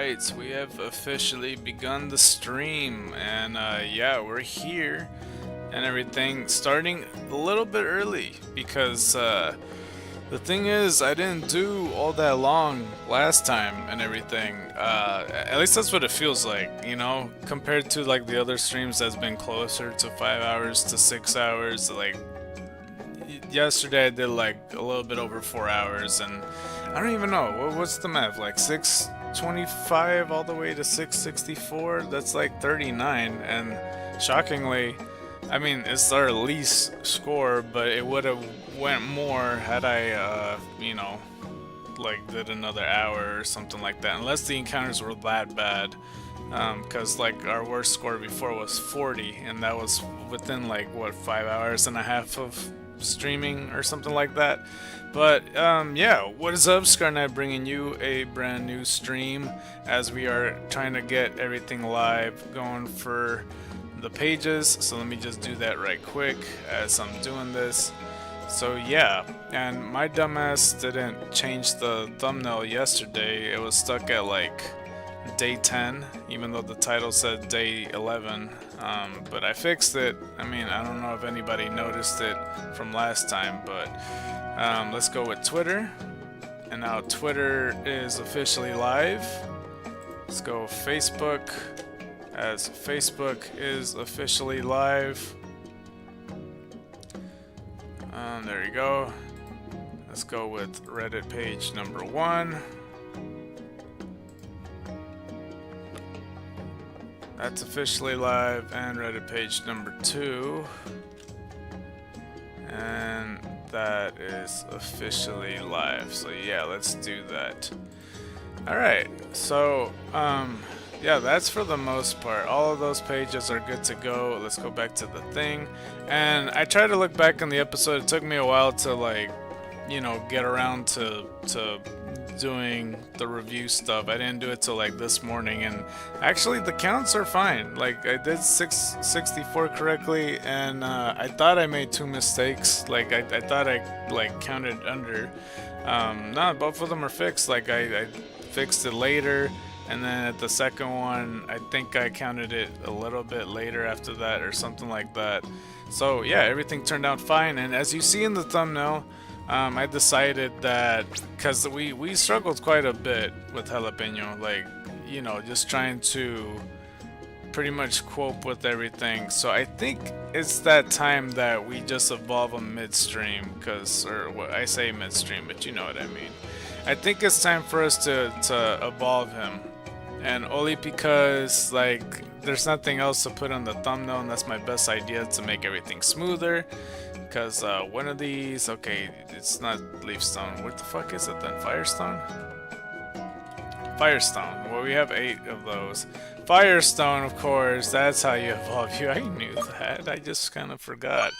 Alright, we have officially begun the stream, and yeah, we're here and everything, starting a little bit early because the thing is, I didn't do all that long last time and everything. At least that's what it feels like, you know, compared to like the other streams that's been closer to 5 hours to 6 hours. Like yesterday I did like a little bit over 4 hours, and I don't even know what's the math, like 625 all the way to 664. That's like 39, and shockingly, I mean, it's our least score, but it would have went more had I you know, like did another hour or something like that, unless the encounters were that bad. Because like our worst score before was 40, and that was within like what, 5 hours and a half of streaming or something like that. But yeah, what is up, SCARKNIGHT, bringing you a brand new stream as we are trying to get everything live going for the pages. So let me just do that right quick as I'm doing this. So yeah, and my dumbass didn't change the thumbnail yesterday. It was stuck at like day 10, even though the title said day 11. But I fixed it. I mean, I don't know if anybody noticed it from last time, but let's go with Twitter. And now Twitter is officially live. Let's go Facebook, as Facebook is officially live. There you go. Let's go with Reddit page number 1. That's officially live, and Reddit page number 2. And that is officially live. So yeah, let's do that. Alright, so yeah, that's for the most part. All of those pages are good to go. Let's go back to the thing. And I tried to look back on the episode. It took me a while to, like, you know, get around to doing the review stuff. I didn't do it till like this morning, and actually the counts are fine. Like, I did 664 correctly, and I thought I made 2 mistakes. Like I thought I like counted under. No, both of them are fixed. Like I fixed it later, and then at the second one I think I counted it a little bit later after that or something like that. So yeah, everything turned out fine. And as you see in the thumbnail, I decided that because we struggled quite a bit with Jalapeno, like, you know, just trying to pretty much cope with everything. So I think it's that time that we just evolve him midstream, or well, I say midstream, but you know what I mean. I think it's time for us to evolve him, and only because like there's nothing else to put on the thumbnail, and that's my best idea to make everything smoother. Because one of these, okay, it's not Leafstone. What the fuck is it then? Firestone? Firestone. Well, we have 8 of those. Firestone, of course, that's how you evolve you. I knew that. I just kind of forgot.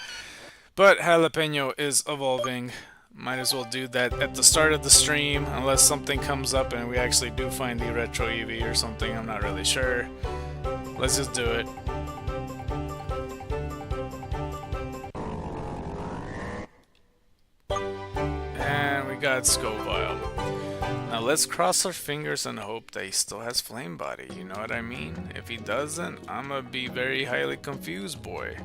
But Jalapeno is evolving. Might as well do that at the start of the stream, unless something comes up and we actually do find the retro Eevee or something. I'm not really sure. Let's just do it. Got Scoville. Now let's cross our fingers and hope that he still has Flame Body, you know what I mean? If he doesn't, I'm gonna be very highly confused, boy.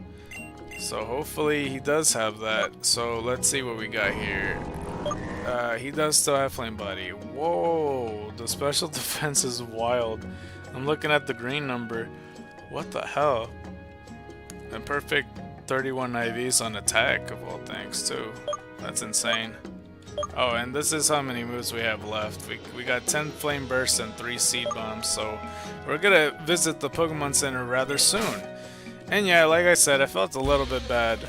So hopefully he does have that. So let's see what we got here. He does still have Flame Body. Whoa, the special defense is wild. I'm looking at the green number. What the hell? A perfect 31 IVs on attack, of all things, too. That's insane. Oh, and this is how many moves we have left. We got 10 Flame Bursts and 3 Seed Bombs, so we're gonna visit the Pokemon Center rather soon. And yeah, like I said, I felt a little bit bad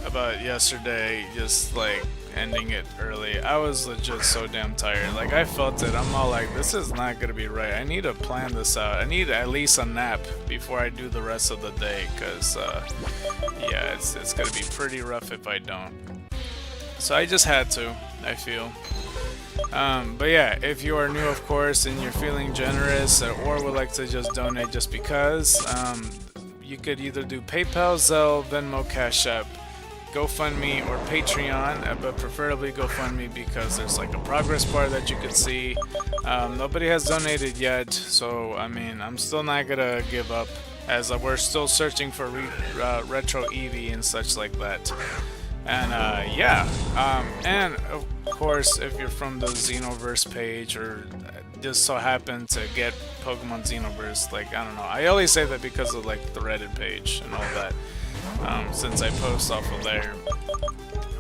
about yesterday, just like ending it early. I was legit so damn tired. Like, I felt it. I'm all like, this is not gonna be right. I need to plan this out. I need at least a nap before I do the rest of the day, because yeah, it's gonna be pretty rough if I don't. So I just had to, I feel. But yeah, if you are new, of course, and you're feeling generous or would like to just donate just because, you could either do PayPal, Zelle, Venmo, Cash App, GoFundMe or Patreon, but preferably GoFundMe because there's like a progress bar that you could see. Nobody has donated yet, so I mean, I'm still not gonna give up, as we're still searching for retro Eevee and such like that. And yeah, and of course, if you're from the Xenoverse page or just so happen to get Pokemon Xenoverse, like, I don't know, I always say that because of like the Reddit page and all that, since I post off of there,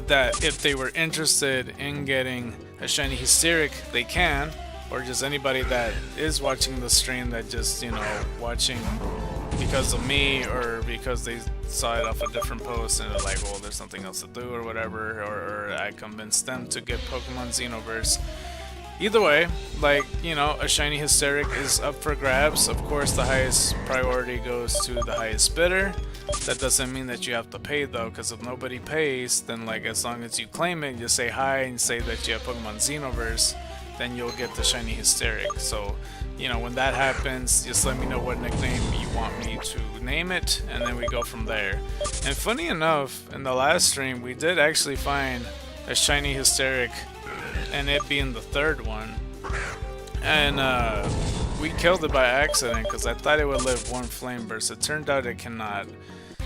that if they were interested in getting a shiny Hysteric, they can, or just anybody that is watching the stream that just, you know, watching because of me or because they saw it off a different post and they're like, well, there's something else to do or whatever, or I convinced them to get Pokemon Xenoverse. Either way, like, you know, a shiny Hysteric is up for grabs. Of course, the highest priority goes to the highest bidder. That doesn't mean that you have to pay though, because if nobody pays, then like as long as you claim it, you say hi and say that you have Pokemon Xenoverse, then you'll get the shiny Hysteric. So, you know, when that happens, just let me know what nickname you want me to name it, and then we go from there. And funny enough, in the last stream, we did actually find a shiny Hysteric, and it being the third one. And we killed it by accident because I thought it would live one flame burst. It turned out it cannot.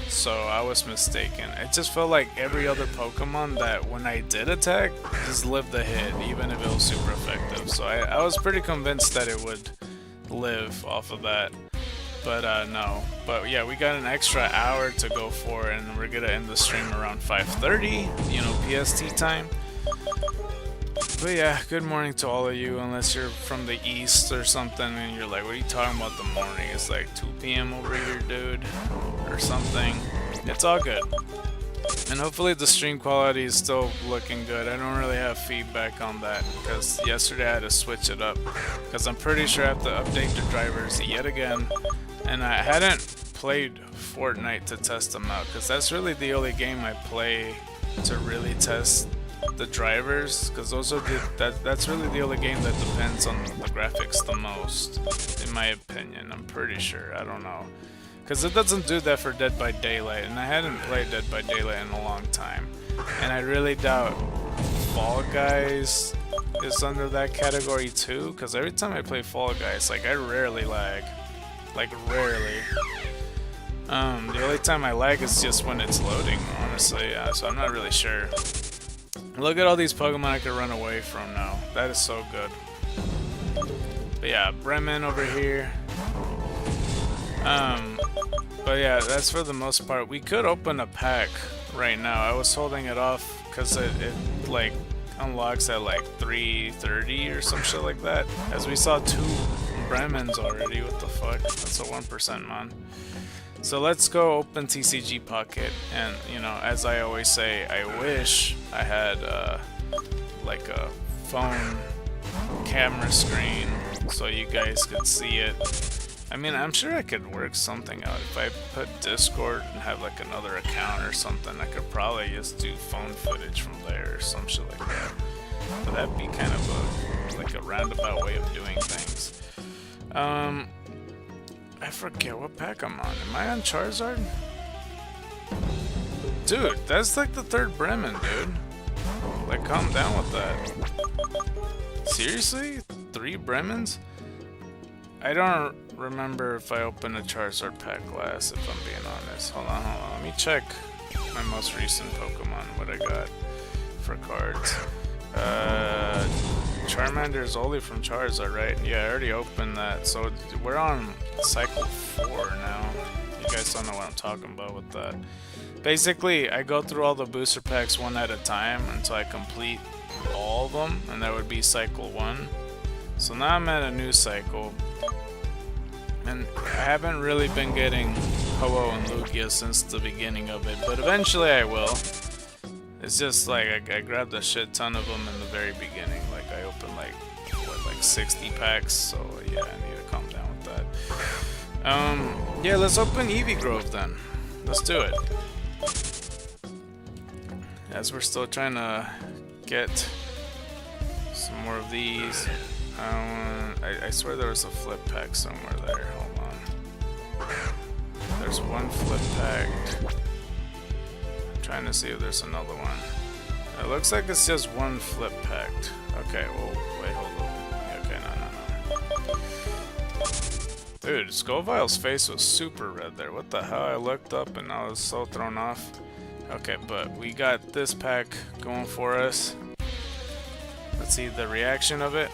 So I was mistaken. It just felt like every other Pokemon that when I did attack, just lived the hit, even if it was super effective. So I was pretty convinced that it would live off of that. But no. But yeah, we got an extra hour to go for, and we're gonna end the stream around 5:30, you know, PST time. But yeah, good morning to all of you, unless you're from the east or something and you're like, what are you talking about the morning? It's like 2 p.m. over here, dude, or something. It's all good. And hopefully the stream quality is still looking good. I don't really have feedback on that because yesterday I had to switch it up because I'm pretty sure I have to update the drivers yet again. And I hadn't played Fortnite to test them out because that's really the only game I play to really test the drivers, because those are that's really the only game that depends on the graphics the most, in my opinion. I'm pretty sure, I don't know, because it doesn't do that for Dead by Daylight, and I hadn't played Dead by Daylight in a long time, and I really doubt Fall Guys is under that category too, because every time I play Fall Guys, like, I rarely lag, like rarely. The only time I lag is just when it's loading, honestly. So I'm not really sure. Look at all these Pokemon I could run away from now. That is so good. But yeah, Bremen over here. But yeah, that's for the most part. We could open a pack right now. I was holding it off because it like unlocks at like 3:30 or some shit like that. As we saw 2 Bremens already. What the fuck? That's a 1% mon. So let's go open TCG Pocket, and you know, as I always say, I wish I had like a phone camera screen so you guys could see it. I mean, I'm sure I could work something out. If I put Discord and have like another account or something, I could probably just do phone footage from there or some shit like that. But that'd be kind of like a roundabout way of doing things. I forget what pack I'm on. Am I on Charizard? Dude, that's like the 3rd Bremen, dude. Like, calm down with that. Seriously? 3 Bremens? I don't remember if I opened a Charizard pack last, if I'm being honest. Hold on. Let me check my most recent Pokemon, what I got for cards. Charmander is only from Charizard, right? Yeah, I already opened that. So we're on cycle 4 now. You guys don't know what I'm talking about with that. Basically, I go through all the booster packs one at a time until I complete all of them, and that would be cycle 1. So now I'm at a new cycle, and I haven't really been getting Ho-Oh and Lugia since the beginning of it, but eventually I will. It's just like I grabbed a shit ton of them in the very beginning. Like, I opened like, what, like 60 packs, so yeah, I need to calm down with that. Yeah, let's open Eevee Grove then. Let's do it. As we're still trying to get some more of these. I swear there was a flip pack somewhere there. Hold on. There's one flip pack. I'm Trying to see if there's another one. It looks like it's just one flip packed. Okay, well, wait, hold on. Yeah, okay, no. Dude, Scovile's face was super red there. What the hell? I looked up and I was so thrown off. Okay, but we got this pack going for us. Let's see the reaction of it.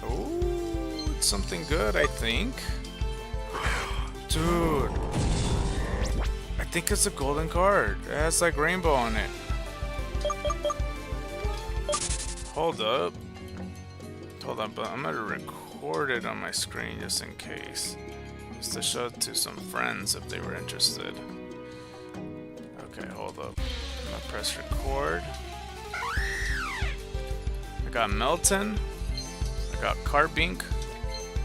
Oh, it's something good, I think. Dude. I think it's a golden card. It has like rainbow on it. Hold up. Hold on, but I'm gonna record it on my screen just in case. Just to show it to some friends if they were interested. Okay, hold up. I'm gonna press record. I got Melton. I got Carbink.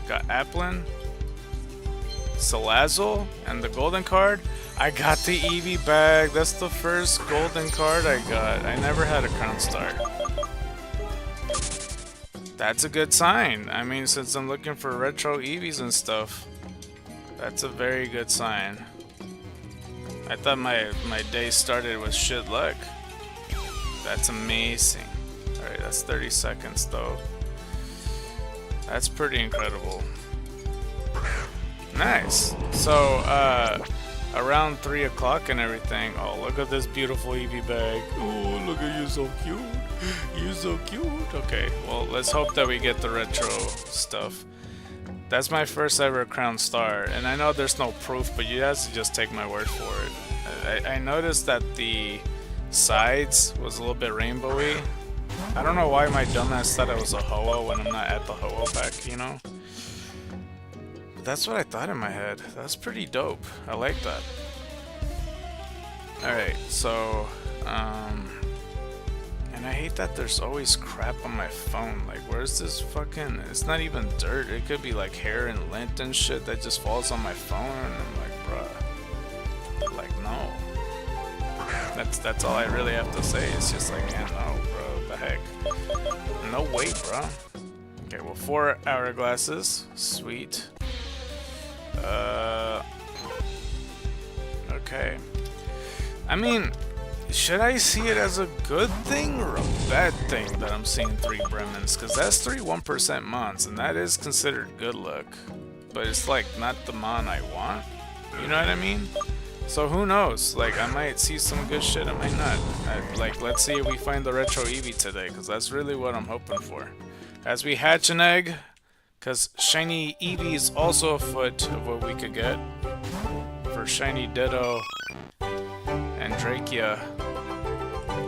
I got Applin. Salazzle. And the golden card. I got the Eevee bag. That's the first golden card I got. I never had a Crown Star. That's a good sign. I mean, since I'm looking for retro Eevees and stuff, that's a very good sign. I thought my day started with shit luck. That's amazing. Alright, that's 30 seconds though. That's pretty incredible. Nice. So, around 3 o'clock and everything. Oh, look at this beautiful Eevee bag. Oh, look at you, so cute. You're so cute. Okay, well, let's hope that we get the retro stuff. That's my first ever Crown Star, and I know there's no proof, but you have to just take my word for it. I noticed that the sides was a little bit rainbowy. I don't know why my dumbass thought it was a Ho-Oh when I'm not at the Ho-Oh pack, you know? But that's what I thought in my head. That's pretty dope. I like that. Alright, so, and I hate that there's always crap on my phone. Like, where's this fucking... It's not even dirt. It could be like hair and lint and shit that just falls on my phone. And I'm like, bruh. Like, no. That's all I really have to say. It's just like, yeah, no, bro. The heck. No way, bro. Okay, well, 4 hourglasses. Sweet. Okay. I mean... Should I see it as a good thing or a bad thing that I'm seeing 3 Bremens? Because that's 3 1% mons, and that is considered good luck. But it's like not the mon I want. You know what I mean? So who knows? Like, I might see some good shit, I might not. Like, let's see if we find the retro Eevee today, because that's really what I'm hoping for. As we hatch an egg, because shiny Eevee is also a foot of what we could get. For shiny Ditto and Drachia.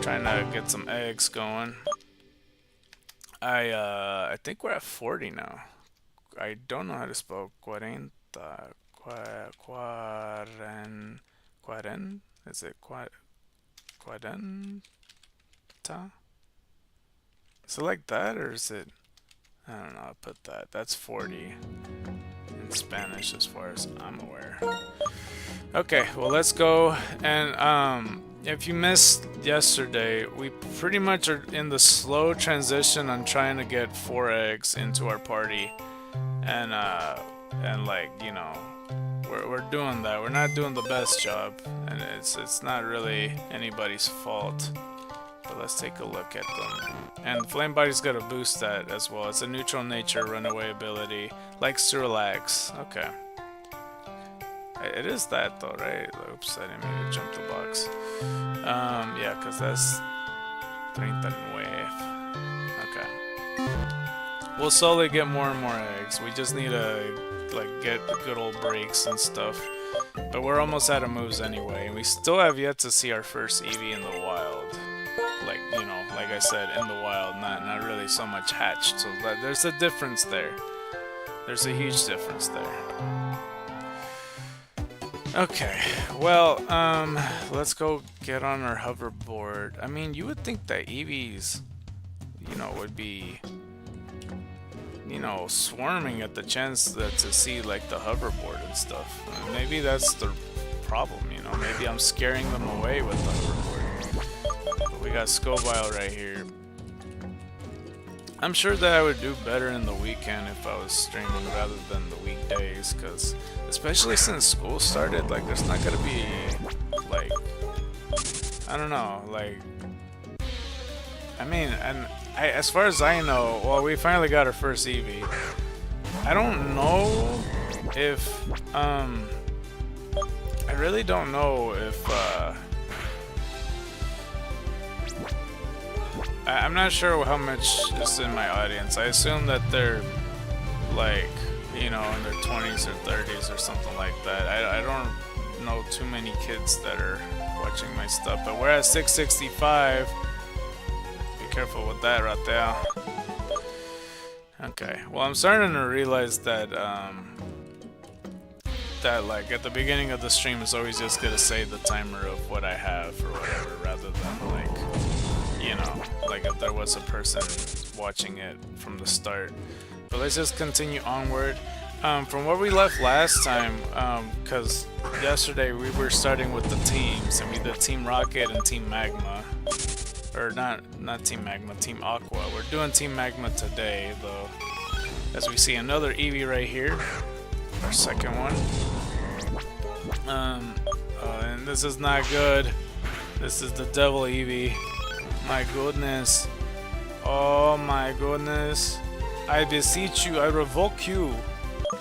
Trying to get some eggs going. I think we're at 40 now. I don't know how to spell cuarenta. Quaren? Is it cuarenta? Is it like that, or is it... I don't know, I'll put that. That's 40 in Spanish as far as I'm aware. Okay, well, let's go. And if you missed yesterday, we pretty much are in the slow transition on trying to get 4 eggs into our party. And like, you know, we're doing that. We're not doing the best job, and it's not really anybody's fault. But let's take a look at them. And Flame Body's got to boost that as well. It's a neutral nature runaway ability. Likes to relax. Okay. It is that though, right? Oops, I didn't mean to jump the box. Yeah, because that's 39. Okay. We'll slowly get more and more eggs. We just need to like get the good old breaks and stuff. But we're almost out of moves anyway, and we still have yet to see our first Eevee in the wild. Like, you know, like I said, in the wild, not really so much hatched. So there's a difference there. There's a huge difference there. Okay, well, let's go get on our hoverboard. I mean, you would think that Eevees, you know, would be, you know, swarming at the chance to see, like, the hoverboard and stuff. Maybe that's the problem, you know? Maybe I'm scaring them away with the hoverboard. But we got Scovile right here. I'm sure that I would do better in the weekend if I was streaming rather than the weekdays, because especially since school started, like, there's not gonna be like I don't know, like, I mean, and as far as I know, well, we finally got our first Eevee. I don't know if, I really don't know if, I'm not sure how much is in my audience. I assume that they're, like, you know, in their 20s or 30s or something like that. I don't know too many kids that are watching my stuff, but we're at 665. Be careful with that right there. Okay, well, I'm starting to realize that that like at the beginning of the stream is always just gonna say the timer of what I have or whatever, rather than like, you know, like if there was a person watching it from the start. But let's just continue onward. From where we left last time, because yesterday we were starting with the teams, and we did Team Rocket and Team Magma. Or not Team Magma, Team Aqua. We're doing Team Magma today, though. As we see another Eevee right here. Our second one. And this is not good. This is the Devil Eevee. My goodness. Oh my goodness. I beseech you, I revoke you.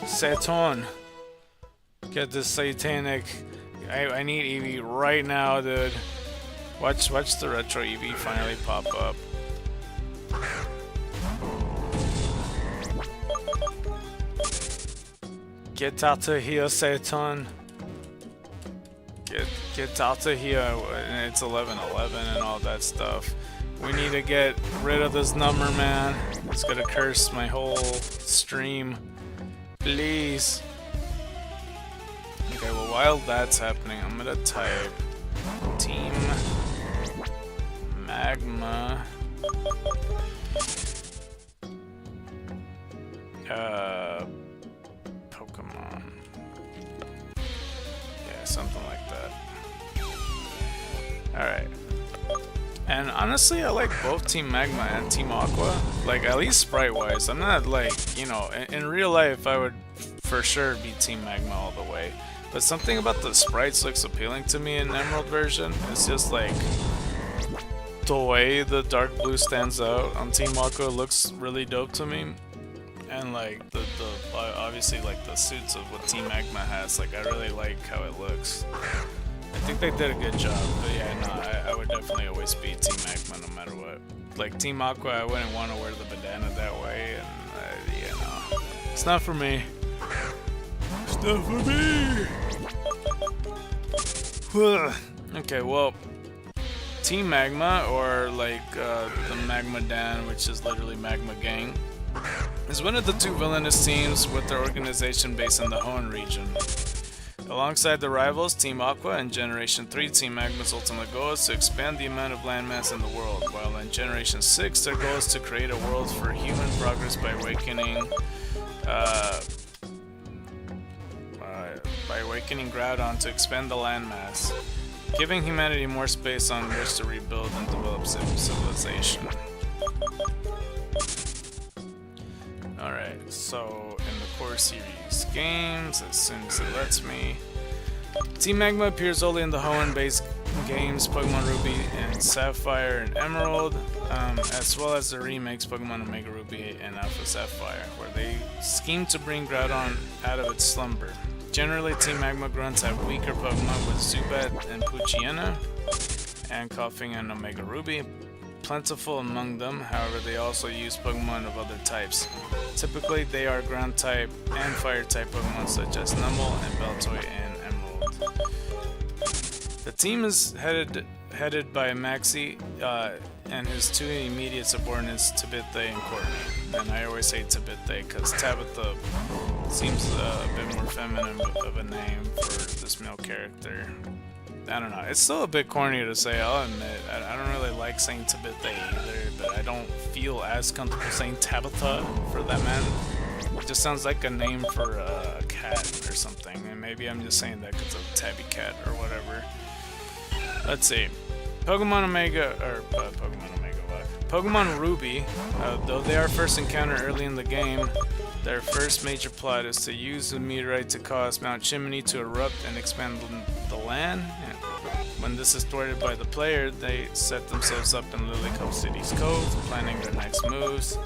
Satan. Get this satanic. I need Eevee right now, dude. Watch the retro Eevee finally pop up. Get out of here, Satan. Get out of here. And it's 11:11 and all that stuff. We need to get rid of this number, man. It's gonna curse my whole stream. Please. Okay, well, while that's happening, I'm gonna type Team Magma. Pokemon. Yeah, something like that. Alright. And honestly, I like both Team Magma and Team Aqua. Like, at least sprite-wise. I'm not like, you know, in real life, I would for sure be Team Magma all the way. But something about the sprites looks appealing to me in Emerald version. It's just like the way the dark blue stands out on Team Aqua looks really dope to me. And like the obviously like the suits of what Team Magma has, like I really like how it looks. I think they did a good job, but yeah, no, I would definitely always be Team Magma no matter what. Like Team Aqua, I wouldn't want to wear the bandana that way, and yeah, no, it's not for me. It's not for me. Okay, well, Team Magma, or like the Magma Dan, which is literally Magma Gang, is one of the two villainous teams with their organization based in the Hoenn region. Alongside the rivals, Team Aqua and Generation 3, Team Magma's ultimate goal is to expand the amount of landmass in the world, while in Generation 6, their goal is to create a world for human progress by awakening Groudon to expand the landmass, giving humanity more space on which to rebuild and develop civilization. Alright, so in the core series games, as soon as it lets me, Team Magma appears only in the Hoenn-based games Pokemon Ruby and Sapphire and Emerald, as well as the remakes Pokemon Omega Ruby and Alpha Sapphire, where they scheme to bring Groudon out of its slumber. Generally, Team Magma grunts have weaker Pokemon with Zubat and Poochyena, and Koffing and Omega Ruby. Plentiful among them, however, they also use Pokemon of other types. Typically, they are ground type and fire type Pokemon such as Numel and Baltoy and Emerald. The team is headed by Maxie and his two immediate subordinates, Tabitha and Courtney. And I always say Tabitha because Tabitha seems a bit more feminine of a name for this male character. I don't know. It's still a bit corny to say, I'll admit. I don't really like saying Tabitha either, but I don't feel as comfortable saying Tabitha for that man. It just sounds like a name for a cat or something, and maybe I'm just saying that because of Tabby Cat or whatever. Let's see. Pokemon Omega, or Pokemon Omega, what? Pokemon Ruby, though they are first encountered early in the game, their first major plot is to use the meteorite to cause Mount Chimney to erupt and expand the land. When this is thwarted by the player, they set themselves up in Lily Cove City's Cove, planning their next moves.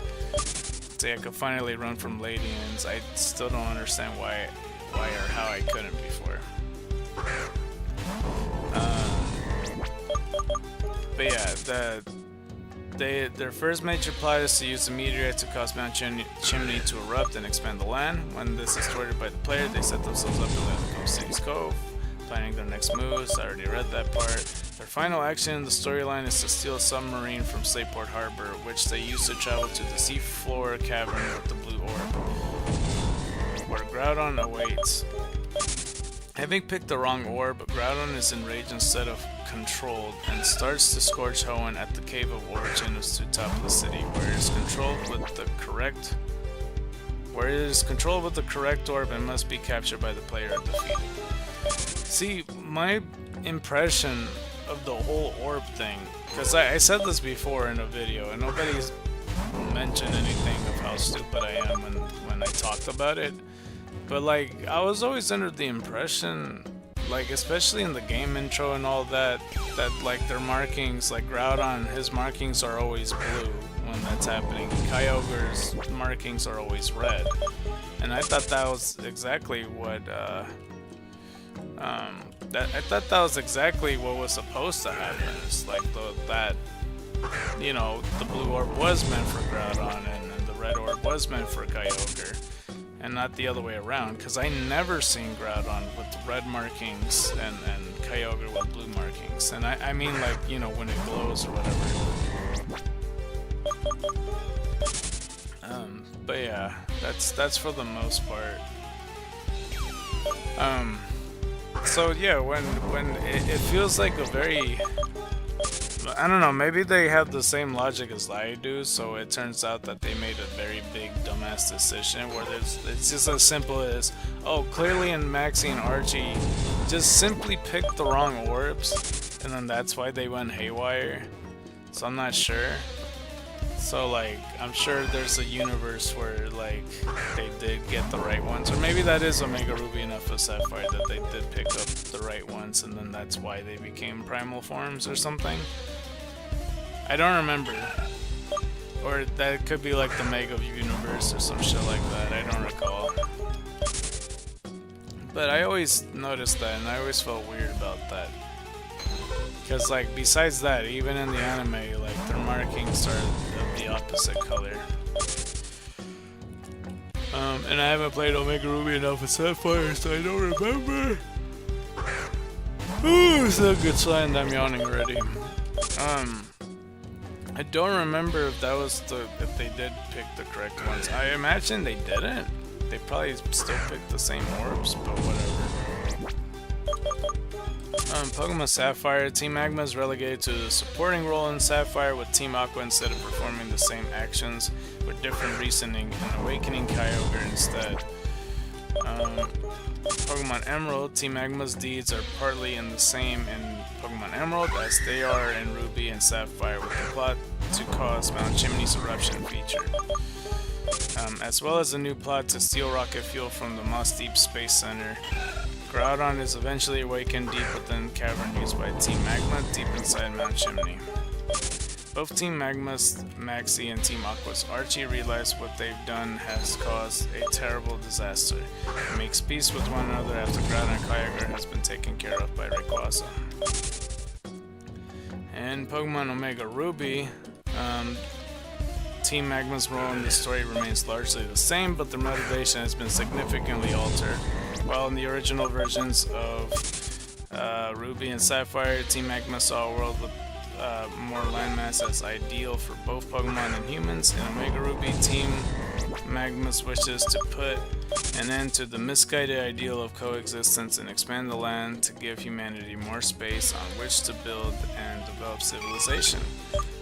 See, I could finally run from Ladians. I still don't understand why or how I couldn't before. But yeah, their first major plot is to use the meteorite to cause Mount Chimney to erupt and expand the land. When this is thwarted by the player, they set themselves up in Lily Cove City's Cove, planning their next moves. I already read that part. Their final action in the storyline is to steal a submarine from Slateport Harbor, which they use to travel to the seafloor cavern with the blue orb, where Groudon awaits. Having picked the wrong orb, Groudon is enraged instead of controlled and starts to scorch Hoenn at the Cave of Origin to the top of the city, where it is controlled with the correct orb and must be captured by the player or defeated. See, my impression of the whole orb thing, because I said this before in a video and nobody's mentioned anything of how stupid I am when I talked about it, but like, I was always under the impression, like especially in the game intro and all that like their markings, like Groudon, his markings are always blue when that's happening. Kyogre's markings are always red, and I thought that was exactly what I thought that was exactly what was supposed to happen. It's like that you know, the blue orb was meant for Groudon and the red orb was meant for Kyogre, and not the other way around, because I never seen Groudon with red markings and Kyogre with blue markings. And I mean, like, you know, when it glows or whatever. But yeah, that's for the most part. So yeah, when it feels like a very, I don't know, maybe they have the same logic as I do, so it turns out that they made a very big dumbass decision where it's just as simple as, oh, clearly in Maxie and Archie just simply picked the wrong orbs, and then that's why they went haywire. So I'm not sure. So like, I'm sure there's a universe where like they did get the right ones, or maybe that is Omega Ruby and Alpha Sapphire, that they did pick up the right ones, and then that's why they became primal forms or something. I don't remember. Or that could be like the Mega Universe or some shit like that, I don't recall. But I always noticed that, and I always felt weird about that. Because like, besides that, even in the anime, like, their markings are of the opposite color. And I haven't played Omega Ruby and Alpha Sapphire, so I don't remember. Ooh, it's a good sign that I'm yawning already. I don't remember if that was if they did pick the correct ones. I imagine they didn't. They probably still picked the same orbs, but whatever. Pokemon Sapphire, Team Magma is relegated to the supporting role in Sapphire, with Team Aqua instead of performing the same actions with different reasoning and awakening Kyogre instead. Pokemon Emerald, Team Magma's deeds are partly in the same in Pokemon Emerald as they are in Ruby and Sapphire, with the plot to cause Mount Chimney's eruption featured. As well as a new plot to steal rocket fuel from the Moss Deep Space Center. Groudon is eventually awakened deep within the cavern used by Team Magma, deep inside Mount Chimney. Both Team Magma's Maxie and Team Aqua's Archie realize what they've done has caused a terrible disaster, and makes peace with one another after Groudon and Kyogre has been taken care of by Rayquaza. In Pokemon Omega Ruby, Team Magma's role in the story remains largely the same, but their motivation has been significantly altered. While in the original versions of Ruby and Sapphire, Team Magma saw a world with more landmass as ideal for both Pokemon and humans. In Omega Ruby, Team Magma's wishes to put an end to the misguided ideal of coexistence and expand the land to give humanity more space on which to build and develop civilization.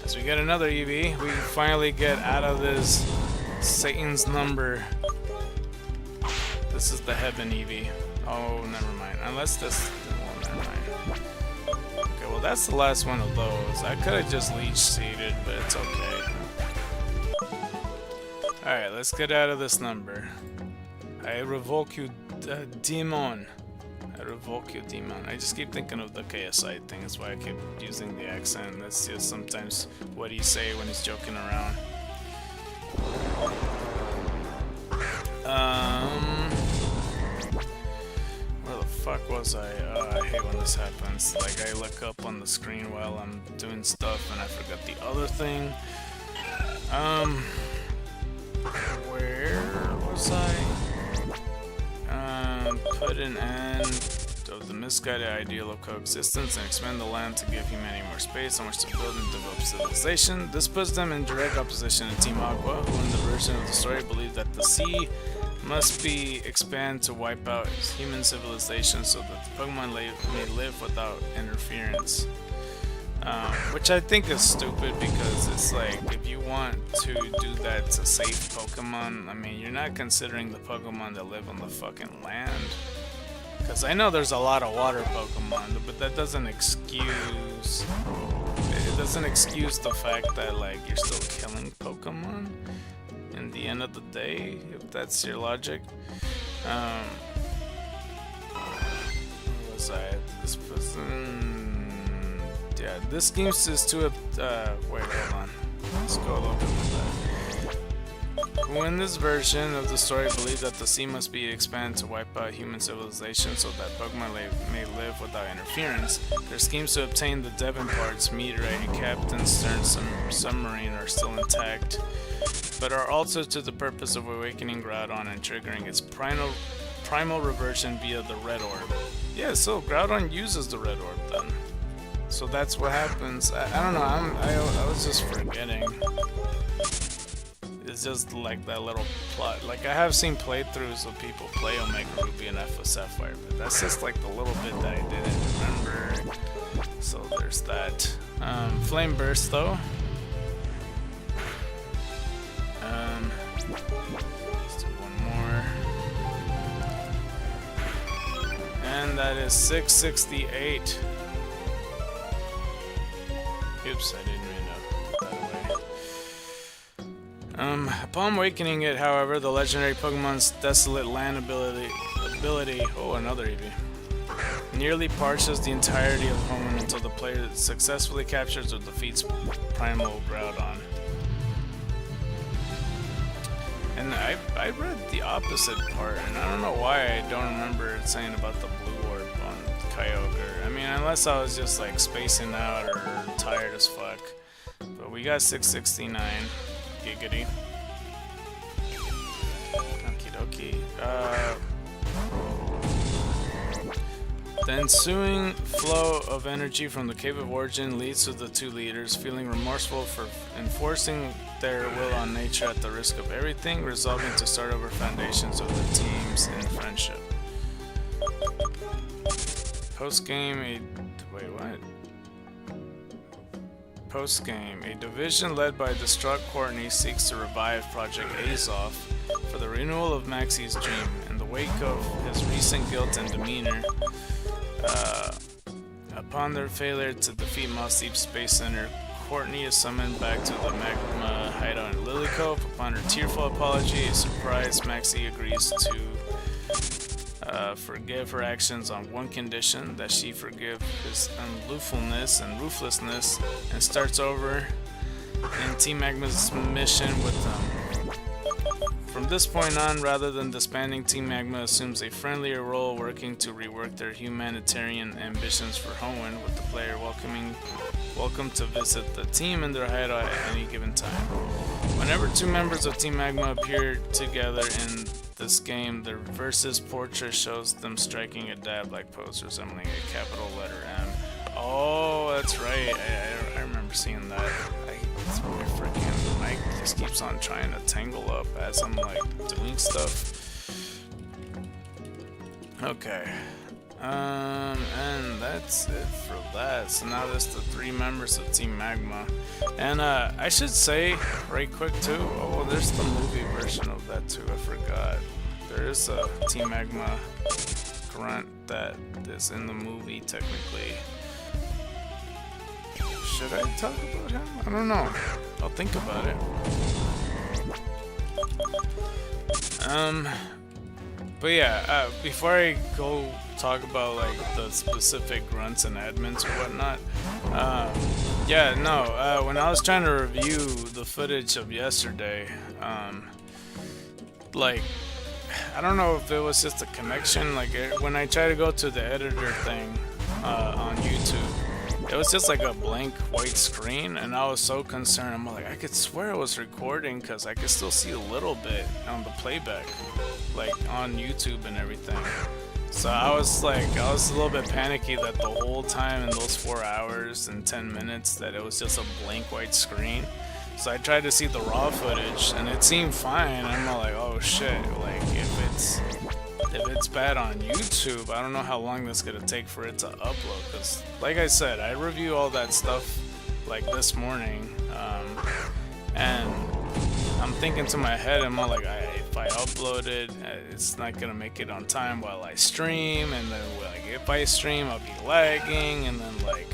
As we get another Eevee, we finally get out of this Satan's number. This is the Heaven Eevee. Oh, never mind. Unless this... well, never mind. Okay, well that's the last one of those. I could have just leech seeded, but it's okay. Alright, let's get out of this number. I revoke you, demon. I revoke your demon. I just keep thinking of the KSI thing. That's why I keep using the accent. That's just sometimes what he say when he's joking around. Where the fuck was I? I hate when this happens. Like, I look up on the screen while I'm doing stuff and I forgot the other thing. Where was I? Put an end of the misguided ideal of coexistence and expand the land to give humanity more space on which to build and develop civilization. This puts them in direct opposition to Team Aqua, who in the version of the story believe that the sea must be expanded to wipe out human civilization so that the Pokemon may live without interference. Which I think is stupid, because it's like, if you want to do that to save Pokemon, I mean, you're not considering the Pokemon that live on the fucking land. Because I know there's a lot of water Pokemon, but that doesn't excuse... It doesn't excuse the fact that, like, you're still killing Pokemon in the end of the day, if that's your logic. Where was I? This person... Yeah, this game is to wait, hold on. Let's go a little bit with that. Who in this version of the story believe that the sea must be expanded to wipe out human civilization so that Pokemon may live without interference. Their schemes to obtain the Devon parts, meteorite, and Captain Stern's submarine are still intact, but are also to the purpose of awakening Groudon and triggering its primal reversion via the Red Orb. Yeah, so Groudon uses the Red Orb then. So that's what happens. I don't know, I was just forgetting. It's just like that little plot. Like, I have seen playthroughs of people play Omega Ruby and Alpha Sapphire, but that's just like the little bit that I didn't remember. So there's that. Flame Burst though. Let's do one more. And that is 668. Oops, I didn't mean to put that away. Upon awakening it, however, the legendary Pokemon's Desolate Land ability, oh, another Eevee, nearly parches the entirety of Hoenn until the player successfully captures or defeats Primal Groudon. And I read the opposite part, and I don't know why I don't remember it saying about the Blue Orb on Kyogre. I mean, unless I was just like spacing out or tired as fuck. But we got 669. Giggity. Okie dokie. The ensuing flow of energy from the Cave of Origin leads to the two leaders feeling remorseful for enforcing their will on nature at the risk of everything, resolving to start over foundations of the teams in friendship. Post-game, wait, what? Post-game, a division led by distraught Courtney seeks to revive Project Azoth for the renewal of Maxie's dream. In the wake of his recent guilt and demeanor, upon their failure to defeat Moss Deep Space Center, Courtney is summoned back to the Magma hideout in Lily Cove. Upon her tearful apology, a surprised Maxie agrees to forgive her actions on one condition, that she forgive his unlawfulness and ruthlessness, and starts over in Team Magma's mission with them. From this point on, rather than disbanding, Team Magma assumes a friendlier role, working to rework their humanitarian ambitions for Hoenn, with the player welcome to visit the team in their hideout at any given time. Whenever two members of Team Magma appear together in this game, the versus portrait shows them striking a dab-like pose resembling a capital letter M. Oh, that's right. I remember seeing that. My freaking mic just keeps on trying to tangle up as I'm like doing stuff. Okay. And that's it for that. So now there's the three members of Team Magma. And I should say right quick too, oh, there's the movie version of that too, I forgot. There is a Team Magma grunt that is in the movie technically. Should I talk about him? I don't know. I'll think about it. But yeah, before I go talk about like the specific grunts and admins or whatnot. Yeah, no. When I was trying to review the footage of yesterday, like I don't know if it was just a connection. Like when I try to go to the editor thing on YouTube, it was just like a blank white screen, and I was so concerned. I'm like, I could swear it was recording because I could still see a little bit on the playback, like on YouTube and everything. So I was a little bit panicky that the whole time in those 4 hours and 10 minutes that it was just a blank white screen. So I tried to see the raw footage and it seemed fine. I'm like, oh shit, like if it's bad on YouTube, I don't know how long this is gonna take for it to upload. Cause like I said, I review all that stuff like this morning, and I'm thinking to my head, I'm like, if I upload it, it's not gonna make it on time while I stream, and then like if I stream, I'll be lagging, and then like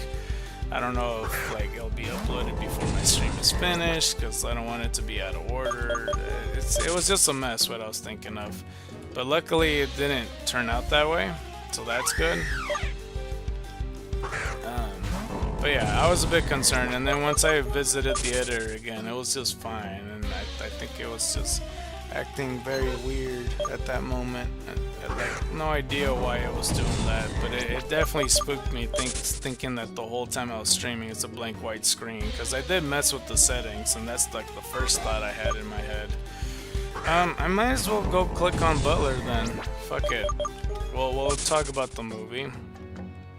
I don't know if like it'll be uploaded before my stream is finished because I don't want it to be out of order. It was just a mess what I was thinking of, but luckily it didn't turn out that way, so that's good. But yeah, I was a bit concerned, and then once I visited the editor again, it was just fine, and I think it was just acting very weird at that moment. I like no idea why it was doing that, but it definitely spooked me thinking that the whole time I was streaming it's a blank white screen, because I did mess with the settings, and that's like the first thought I had in my head. I might as well go click on Butler then. Fuck it. Well, we'll talk about the movie.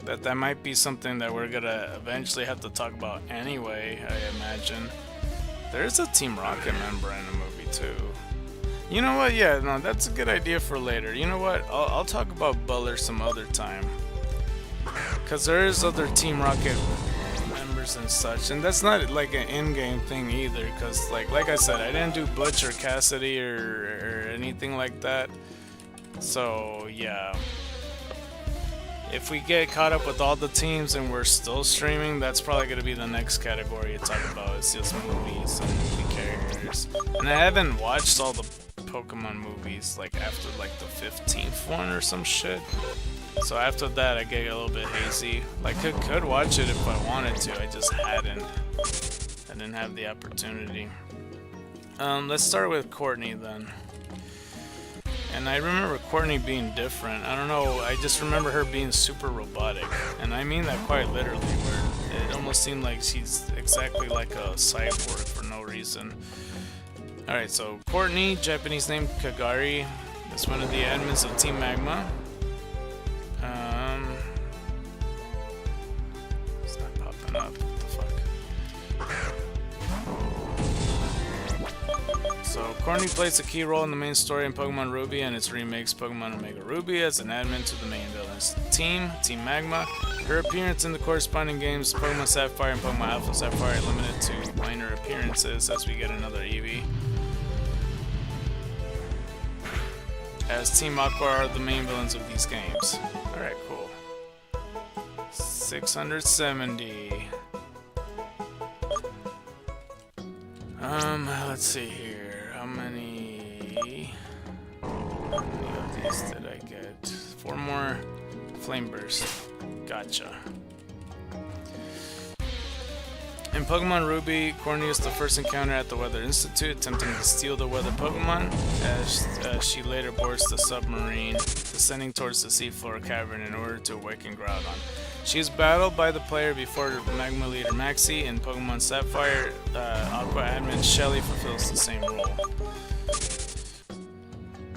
That might be something that we're gonna eventually have to talk about anyway, I imagine. There's a Team Rocket member in the movie too. You know what? Yeah, no, that's a good idea for later. You know what? I'll talk about Butler some other time. Because there is other Team Rocket members and such. And that's not like an in-game thing either. Because like I said, I didn't do Butch or Cassidy or anything like that. So, yeah. If we get caught up with all the teams and we're still streaming, that's probably going to be the next category to talk about. It's just movies and movie characters. And I haven't watched all the Pokemon movies like after like the 15th one or some shit. So after that I get a little bit hazy. Like could watch it if I wanted to, I just hadn't. I didn't have the opportunity. Let's start with Courtney then. And I remember Courtney being different. I don't know, I just remember her being super robotic. And I mean that quite literally, where it almost seemed like she's exactly like a cyborg for no reason. Alright, so Courtney, Japanese name Kagari, is one of the admins of Team Magma. It's not popping up. What the fuck? So Courtney plays a key role in the main story in Pokemon Ruby and its remakes Pokemon Omega Ruby as an admin to the main villains team, Team Magma. Her appearance in the corresponding games Pokemon Sapphire and Pokemon Alpha Sapphire are limited to minor appearances as we get another Eevee. As Team Aqua are the main villains of these games. Alright, cool. 670. Let's see here. How many of these did I get? 4 more Flame Burst. Gotcha. In Pokemon Ruby, Courtney is the first encounter at the Weather Institute, attempting to steal the weather Pokemon, as she later boards the submarine, descending towards the seafloor cavern in order to awaken Groudon. She is battled by the player before Magma leader Maxie. In Pokemon Sapphire, Aqua admin Shelly fulfills the same role.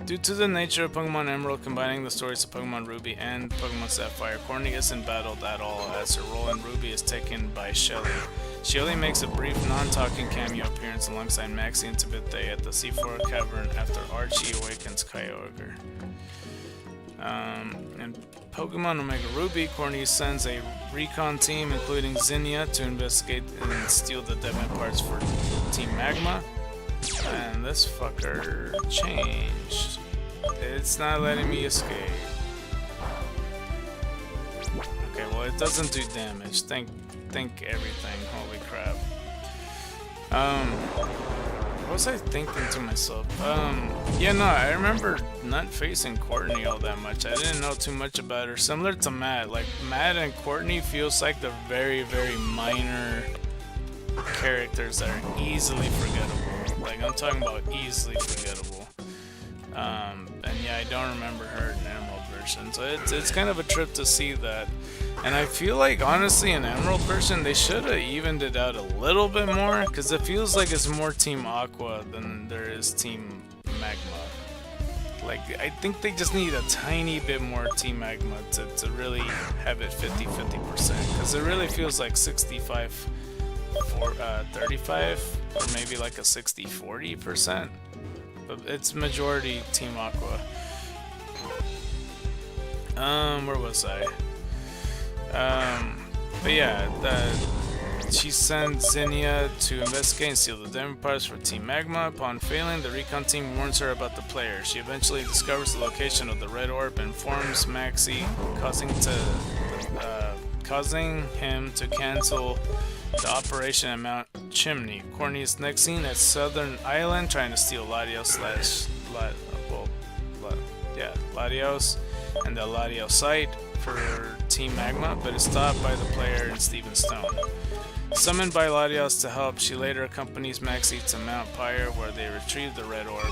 Due to the nature of Pokemon Emerald combining the stories of Pokemon Ruby and Pokemon Sapphire, Courtney isn't battled at all, as her role in Ruby is taken by Shelly. She only makes a brief non-talking cameo appearance alongside Maxie and Tabitha at the seafloor cavern after Archie awakens Kyogre. In Pokemon Omega Ruby, Courtney sends a recon team including Zinnia to investigate and steal the Devon parts for Team Magma. And this fucker changed. It's not letting me escape. Okay, well it doesn't do damage. Thank everything. Holy crap. what was I thinking to myself? Yeah, no, I remember not facing Courtney all that much. I didn't know too much about her. Similar to Matt, like Matt and Courtney feels like the very, very minor characters that are easily forgettable. Like I'm talking about easily forgettable. And yeah, I don't remember her in Emerald version, so it's kind of a trip to see that. And I feel like honestly in Emerald version they should have evened it out a little bit more, because it feels like it's more Team Aqua than there is Team Magma. Like I think they just need a tiny bit more Team Magma to really have it 50-50%, because it really feels like 65 35 or maybe like a 60-40%, but it's majority Team Aqua. Where was I? But yeah, she sends Zinnia to investigate and steal the diamond parts for Team Magma. Upon failing, the recon team warns her about the player. She eventually discovers the location of the red orb and informs Maxi, causing him to cancel the operation at Mount Chimney. Courtney's next scene at Southern Island, trying to steal Latios and the Latios site for Team Magma, but is stopped by the player and Steven Stone. Summoned by Latios to help, she later accompanies Maxi to Mount Pyre, where they retrieve the red orb.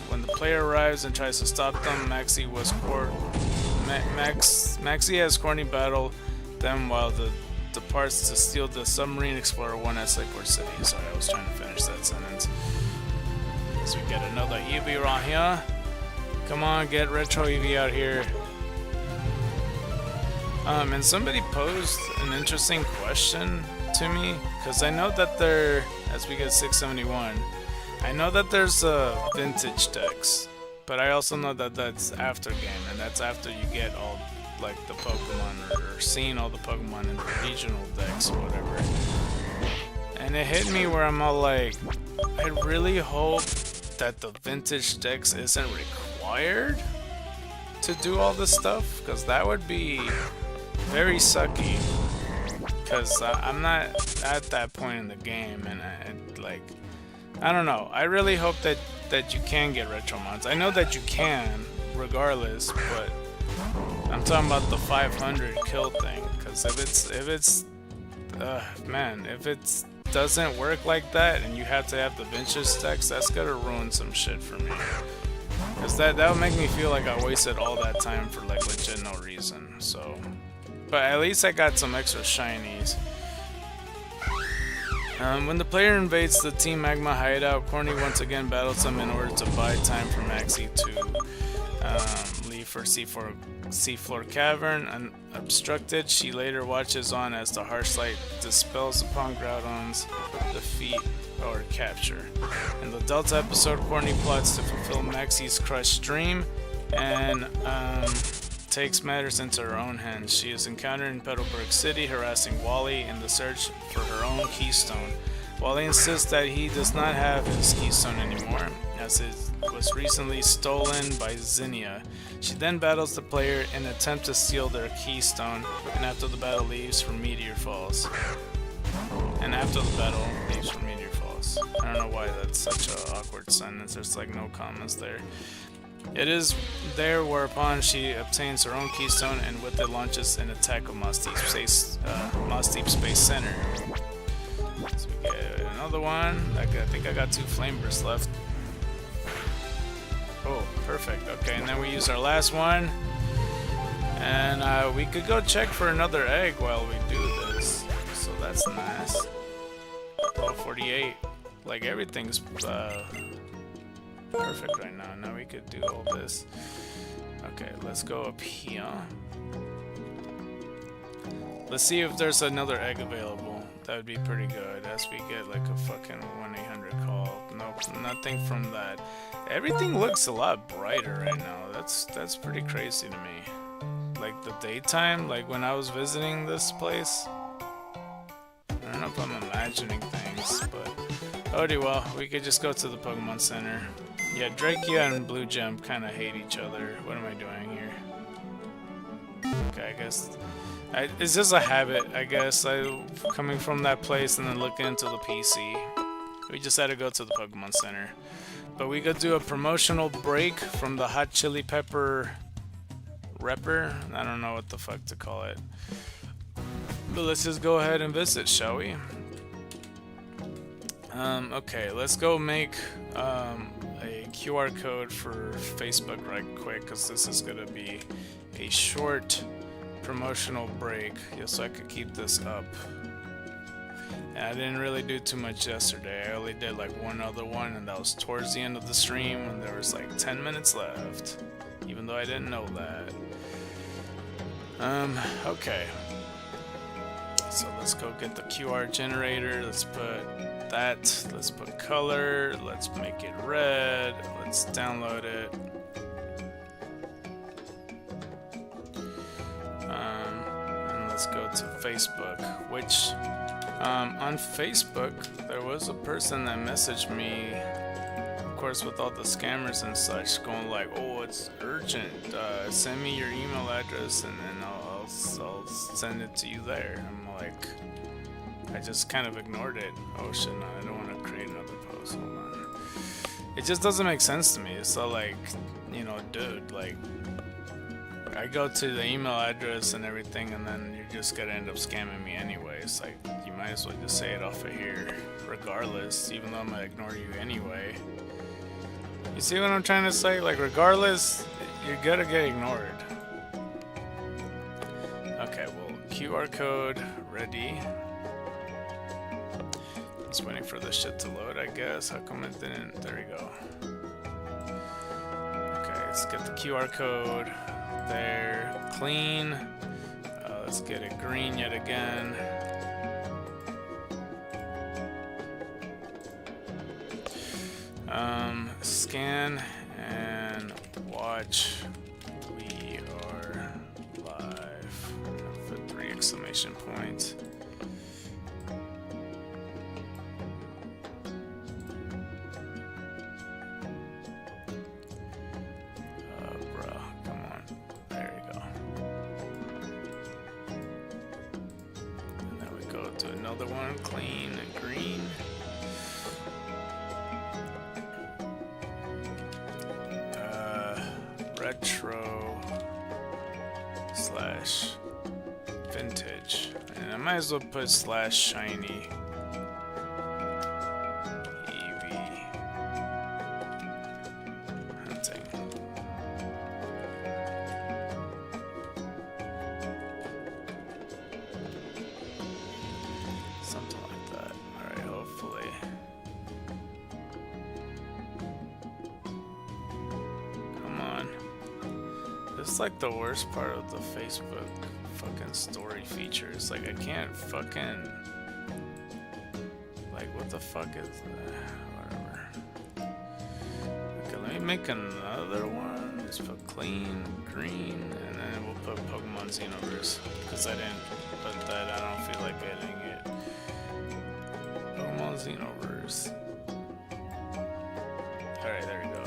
When the player arrives and tries to stop them, Maxi has Courtney battle them while the departs to steal the submarine Explorer 1 at Lakeport City. Sorry, I was trying to finish that sentence. So we get another Eevee right here. Come on, get Retro Eevee out here. And somebody posed an interesting question to me, because I know that there, as we get 671, I know that there's vintage decks, but I also know that that's after game, and that's after you get all like the Pokemon or seeing all the Pokemon in the regional decks or whatever. And it hit me where I'm all like, I really hope that the vintage decks isn't required to do all this stuff, because that would be very sucky, because I'm not at that point in the game, and I don't know. I really hope that you can get retro mons. I know that you can regardless, but I'm talking about the 500 kill thing, because if it doesn't work like that and you have to have the vintage decks, that's gonna ruin some shit for me, because that would make me feel like I wasted all that time for like legit no reason. So, but at least I got some extra shinies. When the player invades the Team Magma hideout, Courtney once again battles them in order to buy time for Maxi to leave for Seafloor Cavern. Unobstructed, she later watches on as the harsh light dispels upon Groudon's defeat or capture. In the Delta episode, Courtney plots to fulfill Maxi's crushed dream and takes matters into her own hands. She is encountered in Petalburg City, harassing Wally in the search for her own keystone. Wally insists that he does not have his keystone anymore, as it was recently stolen by Zinnia. She then battles the player in an attempt to steal their keystone, and after the battle leaves for Meteor Falls. I don't know why that's such an awkward sentence. There's like no comments there. It is there whereupon she obtains her own keystone and with it launches an attack of Moss Deep Space Center. So we get another one. I think I got 2 flame bursts left. Oh, perfect. Okay, and then we use our last one. And we could go check for another egg while we do this. So that's nice. 1248. Like everything's perfect right now. Now we could do all this. Okay, let's go up here. Let's see if there's another egg available. That would be pretty good, as we get like a fucking 1-800 call. Nope, nothing from that. Everything looks a lot brighter right now. That's pretty crazy to me. Like the daytime, like when I was visiting this place. I don't know if I'm imagining things, but oh well, we could just go to the Pokemon Center. Yeah, Drakia and Blue Gem kind of hate each other. What am I doing here? Okay, I guess it's just a habit, I guess. Coming from that place and then looking into the PC. We just had to go to the Pokemon Center. But we could do a promotional break from the hot chili pepper repper. I don't know what the fuck to call it. But let's just go ahead and visit, shall we? Okay, let's go make a QR code for Facebook right quick, because this is gonna be a short promotional break, just so I could keep this up. And I didn't really do too much yesterday. I only did like one other one, and that was towards the end of the stream when there was like 10 minutes left, even though I didn't know that. Okay. So let's go get the QR generator. Let's put that. Let's put color. Let's make it red. Let's download it. And let's go to Facebook, which on Facebook there was a person that messaged me, of course with all the scammers and such, going like, oh, it's urgent, send me your email address and then I'll send it to you there. I'm like, I just kind of ignored it. Oh shit, no, I don't want to create another post. Hold on. It just doesn't make sense to me. It's so like, you know, dude, like, I go to the email address and everything, and then you're just gonna end up scamming me anyway. It's like, you might as well just say it off of here, regardless, even though I'm gonna ignore you anyway. You see what I'm trying to say? Like, regardless, you're gonna get ignored. Okay, well, QR code ready. Just waiting for this shit to load, I guess. How come it didn't? There we go. Okay, let's get the QR code. There, clean. Let's get it green yet again. Scan and watch. We are live. Put 3 exclamation points. Another one, clean and green. Retro / vintage, and I might as well put / shiny. Eevee hunting. Something like that. Alright, hopefully. Come on. This is like the worst part of the Facebook fucking story feature. It's like I can't fucking... Like, what the fuck is that? Whatever. Okay, let me make another one. Just put clean, green, and then we'll put Pokemon Xenoverse. Because I didn't put that, I don't feel like editing it. Pokemon Xenoverse. Alright, there we go.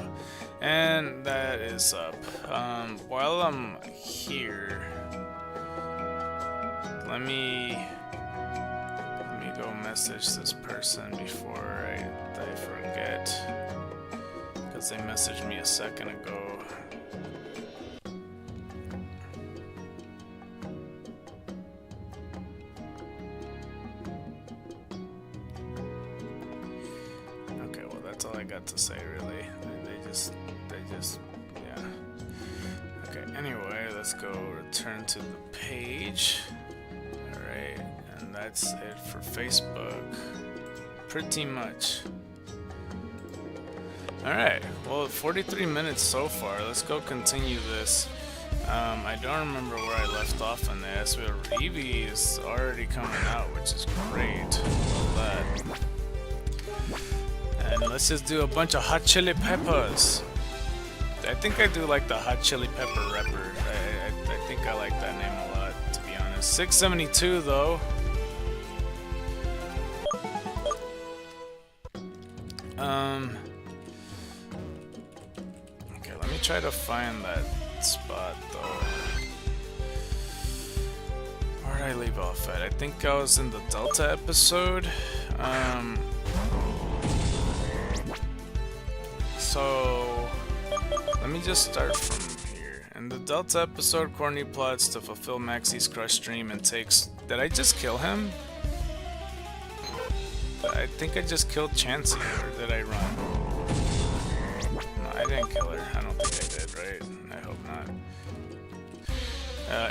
And that is up. While I'm here, let me go message this person before I forget. Because they messaged me a second ago. Okay, well that's all I got to say really. They just, yeah. Okay, anyway, let's go return to the page. Alright, and that's it for Facebook. Pretty much. Alright, well, 43 minutes so far. Let's go continue this. I don't remember where I left off on this, but Eevee is already coming out, which is great. Love that. And let's just do a bunch of hot chili peppers. I think I do like the hot chili pepper repper. I think I like that name a lot, to be honest. 672 though. Okay, let me try to find that spot though. Where did I leave off at? I think I was in the Delta episode. So let me just start from here. In the Delta episode, Courtney plots to fulfill Maxie's crush dream and takes... Did I just kill him? I think I just killed Chansey, or did I run? No, I didn't kill her. I don't think I did, right? I hope not.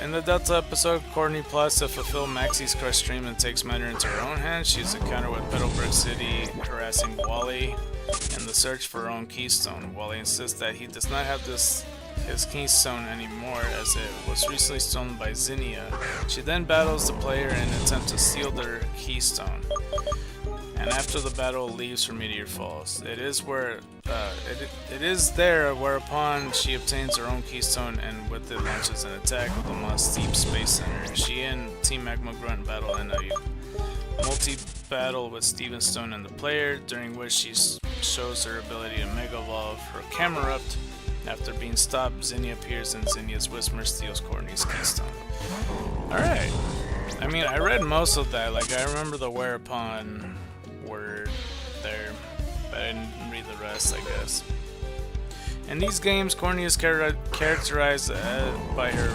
In the Delta episode, Courtney plots to fulfill Maxie's crush dream and takes matters into her own hands. She's encountered with Petalburg City harassing Wally in the search for her own keystone. Wally insists that he does not have his keystone anymore, as it was recently stolen by Zinnia. She then battles the player in an attempt to steal their keystone, and after the battle leaves for Meteor Falls. It is there whereupon she obtains her own keystone and with it launches an attack with the Moss Deep Space Center. She and Team Magma Grunt battle in a multi-battle with Steven Stone and the player, during which she shows her ability to Mega Evolve her Camerupt. After being stopped, Zinnia appears and Zinnia's Whisper steals Courtney's keystone. Alright. I mean, I read most of that. Like, I remember the whereupon word there, but I didn't read the rest, I guess. In these games, Courtney is characterized by her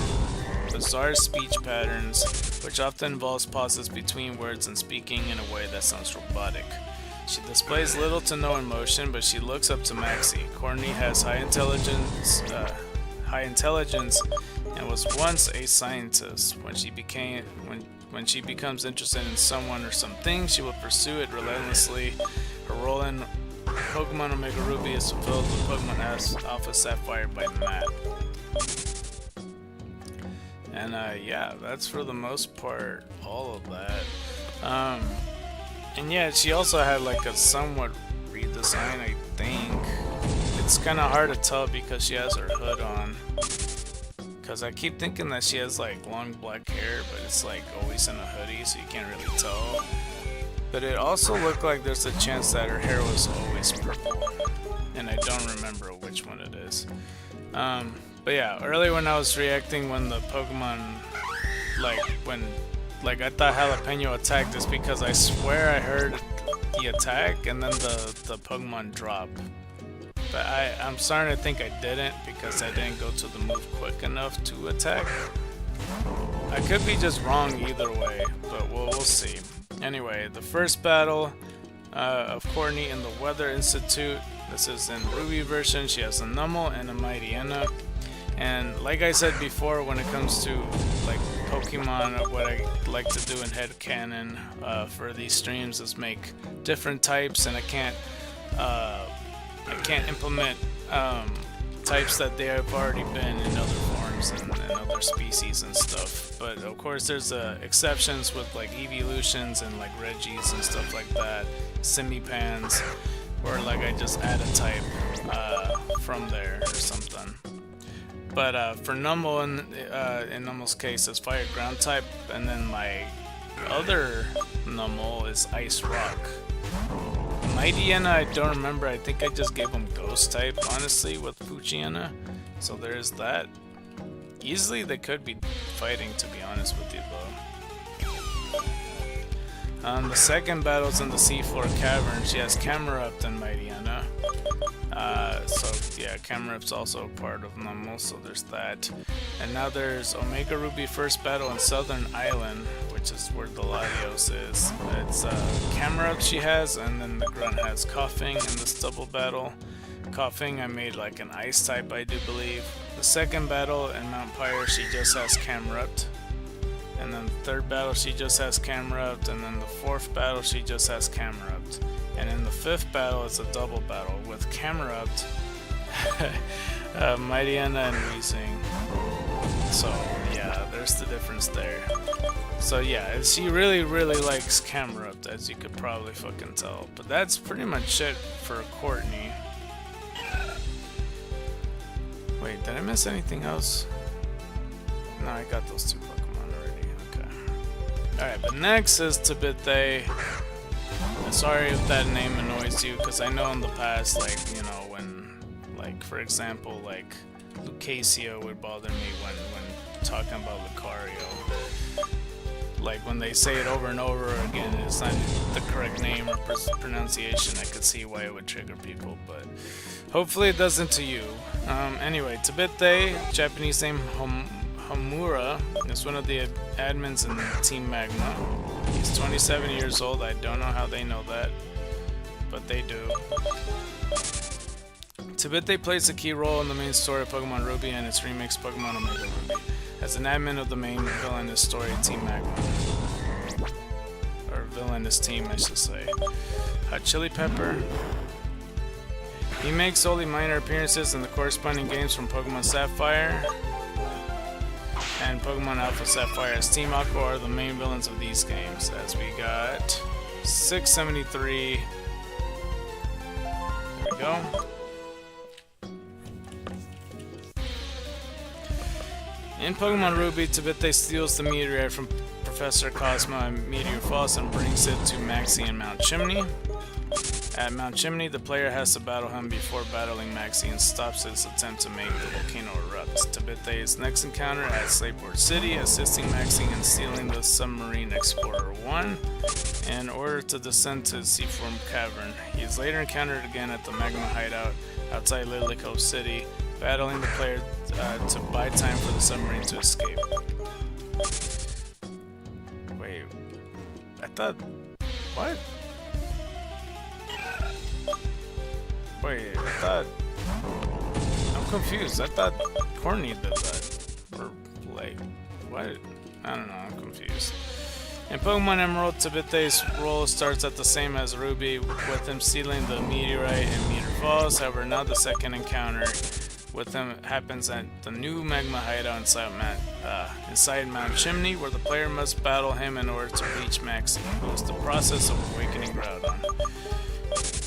bizarre speech patterns, which often involves pauses between words and speaking in a way that sounds robotic. She displays little to no emotion, but she looks up to Maxie. Courtney has high intelligence, and was once a scientist. When she becomes interested in someone or something, she will pursue it relentlessly. Her role in Pokemon Omega Ruby is fulfilled with Pokemon Alpha Sapphire by Matt. And yeah, that's for the most part all of that. And yeah, she also had like a somewhat redesign, I think. It's kind of hard to tell because she has her hood on. Because I keep thinking that she has like long black hair, but it's like always in a hoodie, so you can't really tell. But it also looked like there's a chance that her hair was always purple. And I don't remember which one it is. But yeah, earlier when I was reacting when the Pokemon, I thought Jalapeno attacked is because I swear I heard the attack and then the Pokemon drop. But I'm starting to think I didn't because I didn't go to the move quick enough to attack. I could be just wrong either way, but we'll see. Anyway, the first battle of Courtney in the Weather Institute. This is in Ruby version. She has a Numel and a Mightyena. And like I said before, when it comes to like Pokemon, what I like to do in headcanon for these streams is make different types, and I can't implement types that they have already been in other forms and other species and stuff. But of course there's exceptions with like evolutions and like Regis and stuff like that, Simipans, where like I just add a type from there or something. But for Numel, in Numel's case, it's Fire Ground type, and then my other Numel is Ice Rock. Mightyena, I don't remember. I think I just gave him Ghost type, honestly, with Poochyena. So there's that. Easily they could be fighting, to be honest with you, though. The second battle's in the Seafloor Cavern. She has Camerupt and Mightyena. So yeah, Camerupt's also part of Numel, so there's that. And now there's Omega Ruby first battle in Southern Island, which is where the Latios is. It's Camerupt she has, and then the Grunt has Coughing in this double battle. Coughing I made like an ice type, I do believe. The second battle in Mount Pyre, she just has Camerupt. And then the third battle she just has Camerupt, and then the fourth battle she just has Camerupt. And in the fifth battle it's a double battle with Camerupt, Mightyena and Weezing. So yeah, there's the difference there. So yeah, she really likes Camerupt, as you could probably fucking tell. But that's pretty much it for Courtney. Wait, did I miss anything else? No, I got those two Pokemon already. Okay. Alright, but next is Tabitha. Sorry if that name annoys you, because I know in the past, like, you know, when, like, for example, like, Lucasia would bother me when talking about Lucario. like when they say it over and over again, it's not the correct name or pronunciation. I could see why it would trigger people, but hopefully it doesn't to you. Anyway, Tabete, Japanese name Homura, is one of the admins in Team Magma. He's 27 years old. I don't know how they know that, but they do. Tabete plays a key role in the main story of Pokemon Ruby and its remix Pokemon Omega Ruby, as an admin of the main villainous story Team Magma. Or villainous team, I should say. Hot Chili Pepper. He makes only minor appearances in the corresponding games from Pokemon Sapphire and Pokemon Alpha Sapphire, as Team Aqua are the main villains of these games. As we got 673. There we go. In Pokemon Ruby, Tabete steals the meteorite from Professor Cosmo at Meteor Falls and brings it to Maxie and Mount Chimney. At Mount Chimney, the player has to battle him before battling Maxie and stops his attempt to make the volcano erupt. Tabete's next encounter at Slateport City, assisting Maxie in stealing the Submarine Explorer 1 in order to descend to Seaform Cavern. He is later encountered again at the Magma Hideout outside Lily Cove City, battling the player to buy time for the submarine to escape. Wait, I thought... what? Wait, I thought... I'm confused. I thought Corny did that. Or, like, what? I don't know, I'm confused. In Pokemon Emerald, Tabete's role starts at the same as Ruby, with him stealing the meteorite in Meteor Falls. However, now the second encounter with him happens at the new Magma Hideout inside Mount Chimney, where the player must battle him in order to reach Maxie, who is the process of awakening Groudon.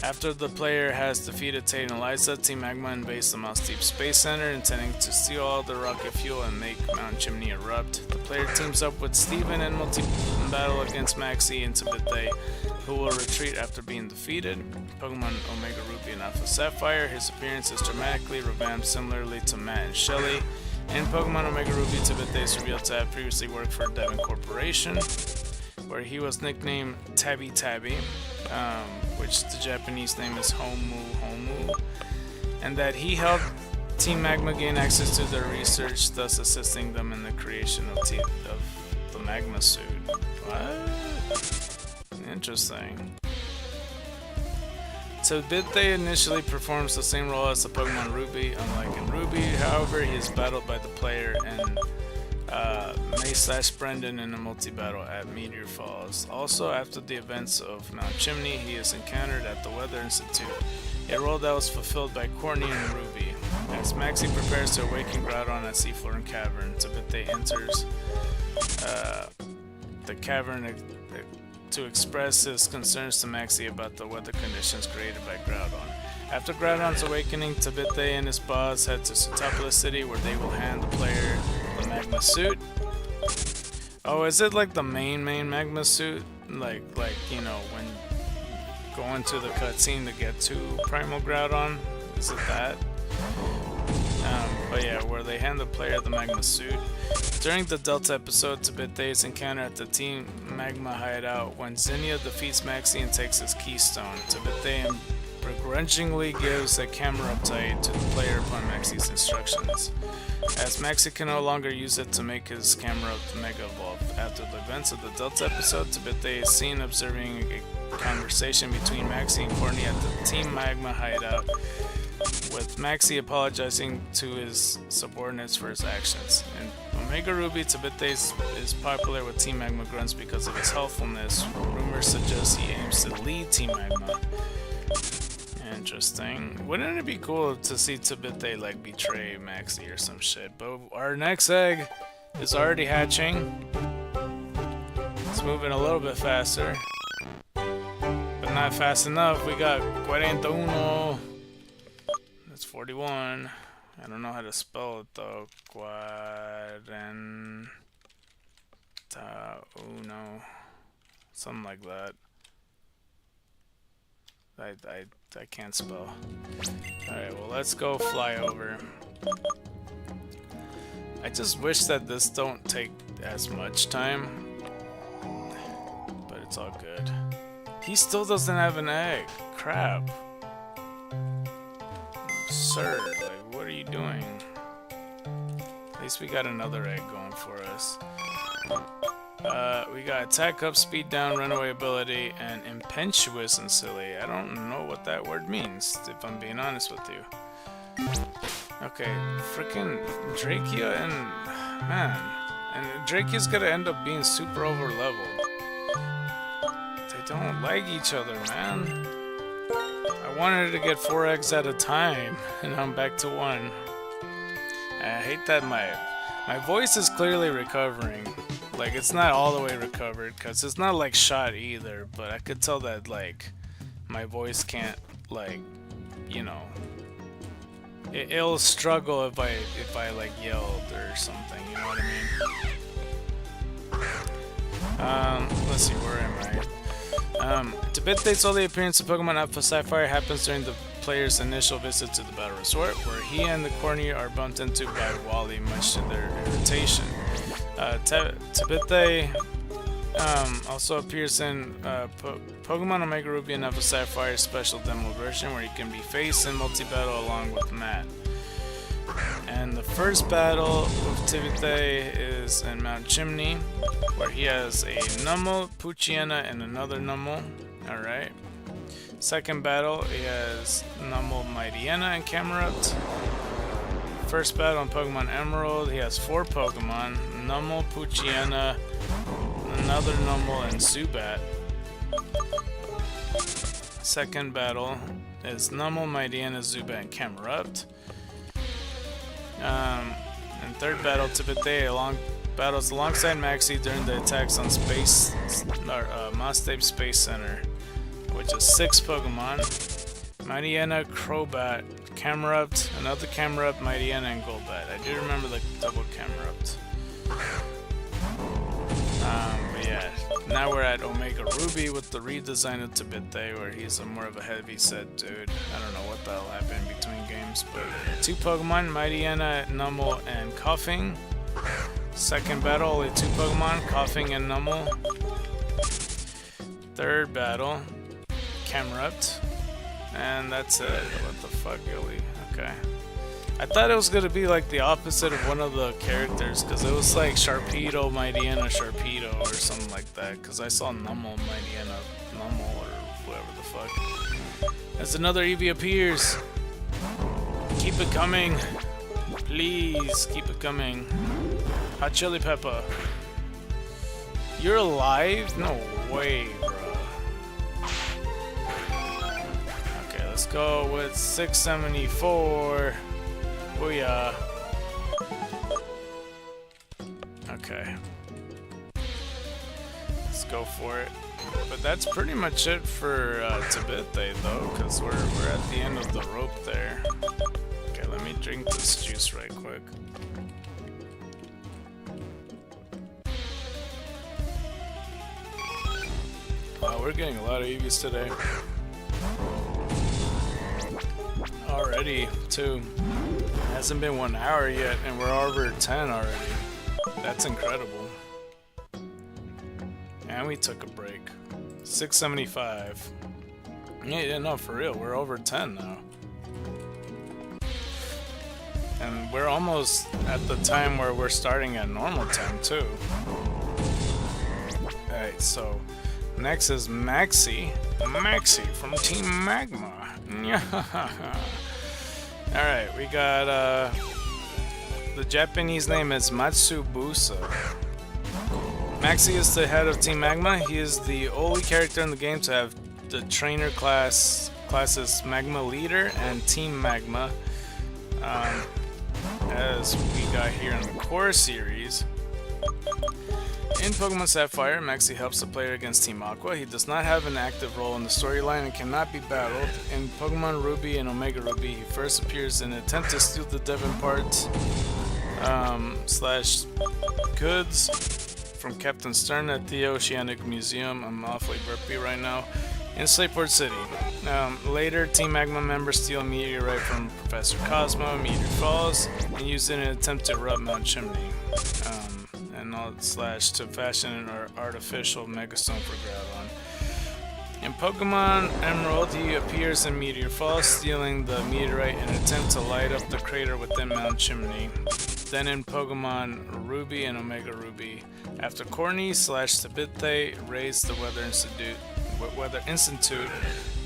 After the player has defeated Tate and Liza, Team Magma invades the Mount Steep Space Center, intending to steal all the rocket fuel and make Mount Chimney erupt. The player teams up with Steven in multi-battle against Maxie and Tabete, who will retreat after being defeated. Pokemon Omega Ruby and Alpha Sapphire, his appearance is dramatically revamped similarly to Matt and Shelly. In Pokemon Omega Ruby, Tabete is revealed to have previously worked for Devon Corporation, where he was nicknamed Tabby Tabby, which the Japanese name is Homu, and that he helped Team Magma gain access to their research, thus assisting them in the creation of the Magma suit. What? Interesting. Tabete initially performs the same role as the Pokemon Ruby. Unlike in Ruby, however, he is battled by the player and May/Brendan in a multi-battle at Meteor Falls. Also, after the events of Mount Chimney, he is encountered at the Weather Institute, a role that was fulfilled by Corny and Ruby. As Maxie prepares to awaken Groudon at Seafloor Cavern, Tabete enters the cavern to express his concerns to Maxie about the weather conditions created by Groudon. After Groudon's awakening, Tabete and his boss head to Sootopolis City, where they will hand the player the Magma suit. Oh, is it like the main Magma suit? Like you know, when going to the cutscene to get to Primal Groudon? Is it that? But yeah, where they hand the player the Magma suit. During the Delta episode, Tabete's encounter at the Team Magma hideout, when Zinnia defeats Maxie and takes his keystone, Tabete begrudgingly gives a camera uptight to the player upon Maxie's instructions, as Maxie can no longer use it to make his camera up to Mega Evolve. After the events of the Delta episode, Tabete is seen observing a conversation between Maxie and Courtney at the Team Magma hideout, with Maxie apologizing to his subordinates for his actions. In Omega Ruby, Tabete is popular with Team Magma grunts because of his helpfulness. Rumors suggest he aims to lead Team Magma. Interesting. Wouldn't it be cool to see Tabete like betray Maxie or some shit? But our next egg is already hatching. It's moving a little bit faster, but not fast enough. We got 41. That's 41. I don't know how to spell it though. Cuarenta uno. Something like that. I can't spell. Alright, well let's go fly over. I just wish that this don't take as much time. It's all good. He still doesn't have an egg. Crap. Sir, like, what are you doing? At least we got another egg going for us. We got attack up, speed down, runaway ability, and impetuous and silly. I don't know what that word means, if I'm being honest with you. Okay, freaking Drakea and... man. And Drakea's gonna end up being super over leveled. They don't like each other, man. I wanted to get 4 eggs at a time, and I'm back to 1. I hate that my voice is clearly recovering. Like, it's not all the way recovered, because it's not, like, shot either, but I could tell that, like, my voice can't, like, you know, it'll struggle if I, like, yelled or something, you know what I mean? Let's see, where am I? Tibet's only appearance of Pokemon Alpha Sapphire happens during the player's initial visit to the Battle Resort, where he and the Corny are bumped into by Wally, much to their irritation. Tibet also appears in Pokemon Omega Ruby and Alpha Sapphire special demo version, where he can be faced in multi-battle along with Matt. And the first battle with Tibet is in Mount Chimney, where he has a Numel, Poochyena, and another Numel. Alright. Second battle, he has Numel, Mightyena, and Camerupt. First battle on Pokemon Emerald, he has 4 Pokemon, Numel, Poochyena, another Numel, and Zubat. Second battle is Numel, Mightyena, Zubat, and Camerupt. And third battle, Tibet battles alongside Maxie during the attacks on Mostape Space Center, which is 6 Pokemon. Mightyena, Crobat, Camerupt, another Camerupt, Mightyena, and Golbat. I do remember the double Camerupt. But yeah, now we're at Omega Ruby with the redesign of Tibet, where he's more of a heavy set dude. I don't know what the hell happened between games, but 2 Pokemon, Mightyena, Numel, and Coughing. Second battle, only 2 Pokemon, Coughing and Numel. Third battle, Camerupt. And that's it. What the fuck, Gilly? Okay. I thought it was gonna be like the opposite of one of the characters, because it was like Sharpedo, Mightyena, Sharpedo, or something like that. Because I saw Numel, Mightyena, Numel, or whatever the fuck. As another Eevee appears, keep it coming. Please keep it coming. Hot Chili Pepper. You're alive? No way, bro. Okay, let's go with 674. Booyah. Okay. Let's go for it. But that's pretty much it for Tibet, though, because we're at the end of the rope there. Okay, let me drink this juice right quick. Wow, we're getting a lot of Eevees today. Already, too. Hasn't been 1 hour yet, and we're over 10 already. That's incredible. And we took a break. 675. Yeah, no, for real, we're over 10 now. And we're almost at the time where we're starting at normal time, too. Alright, so next is Maxie. Maxie from Team Magma. Alright, we got the Japanese name is Matsubusa. Maxie is the head of Team Magma. He is the only character in the game to have the trainer classes Magma Leader and Team Magma. As we got here in the core series. In Pokemon Sapphire, Maxie helps the player against Team Aqua. He does not have an active role in the storyline and cannot be battled. In Pokemon Ruby and Omega Ruby, he first appears in an attempt to steal the Devon parts / goods from Captain Stern at the Oceanic Museum. I'm awfully burpy right now. In Slateport City. Later, Team Magma members steal a meteorite from Professor Cosmo. Meteor falls and use it in an attempt to erupt Mount Chimney. And all slash to fashion an artificial megastone for Groudon. In Pokemon Emerald, he appears in Meteor Falls, stealing the meteorite in an attempt to light up the crater within Mount Chimney. Then in Pokemon Ruby and Omega Ruby, after Corny slash Sabithe raise the Weather Institute,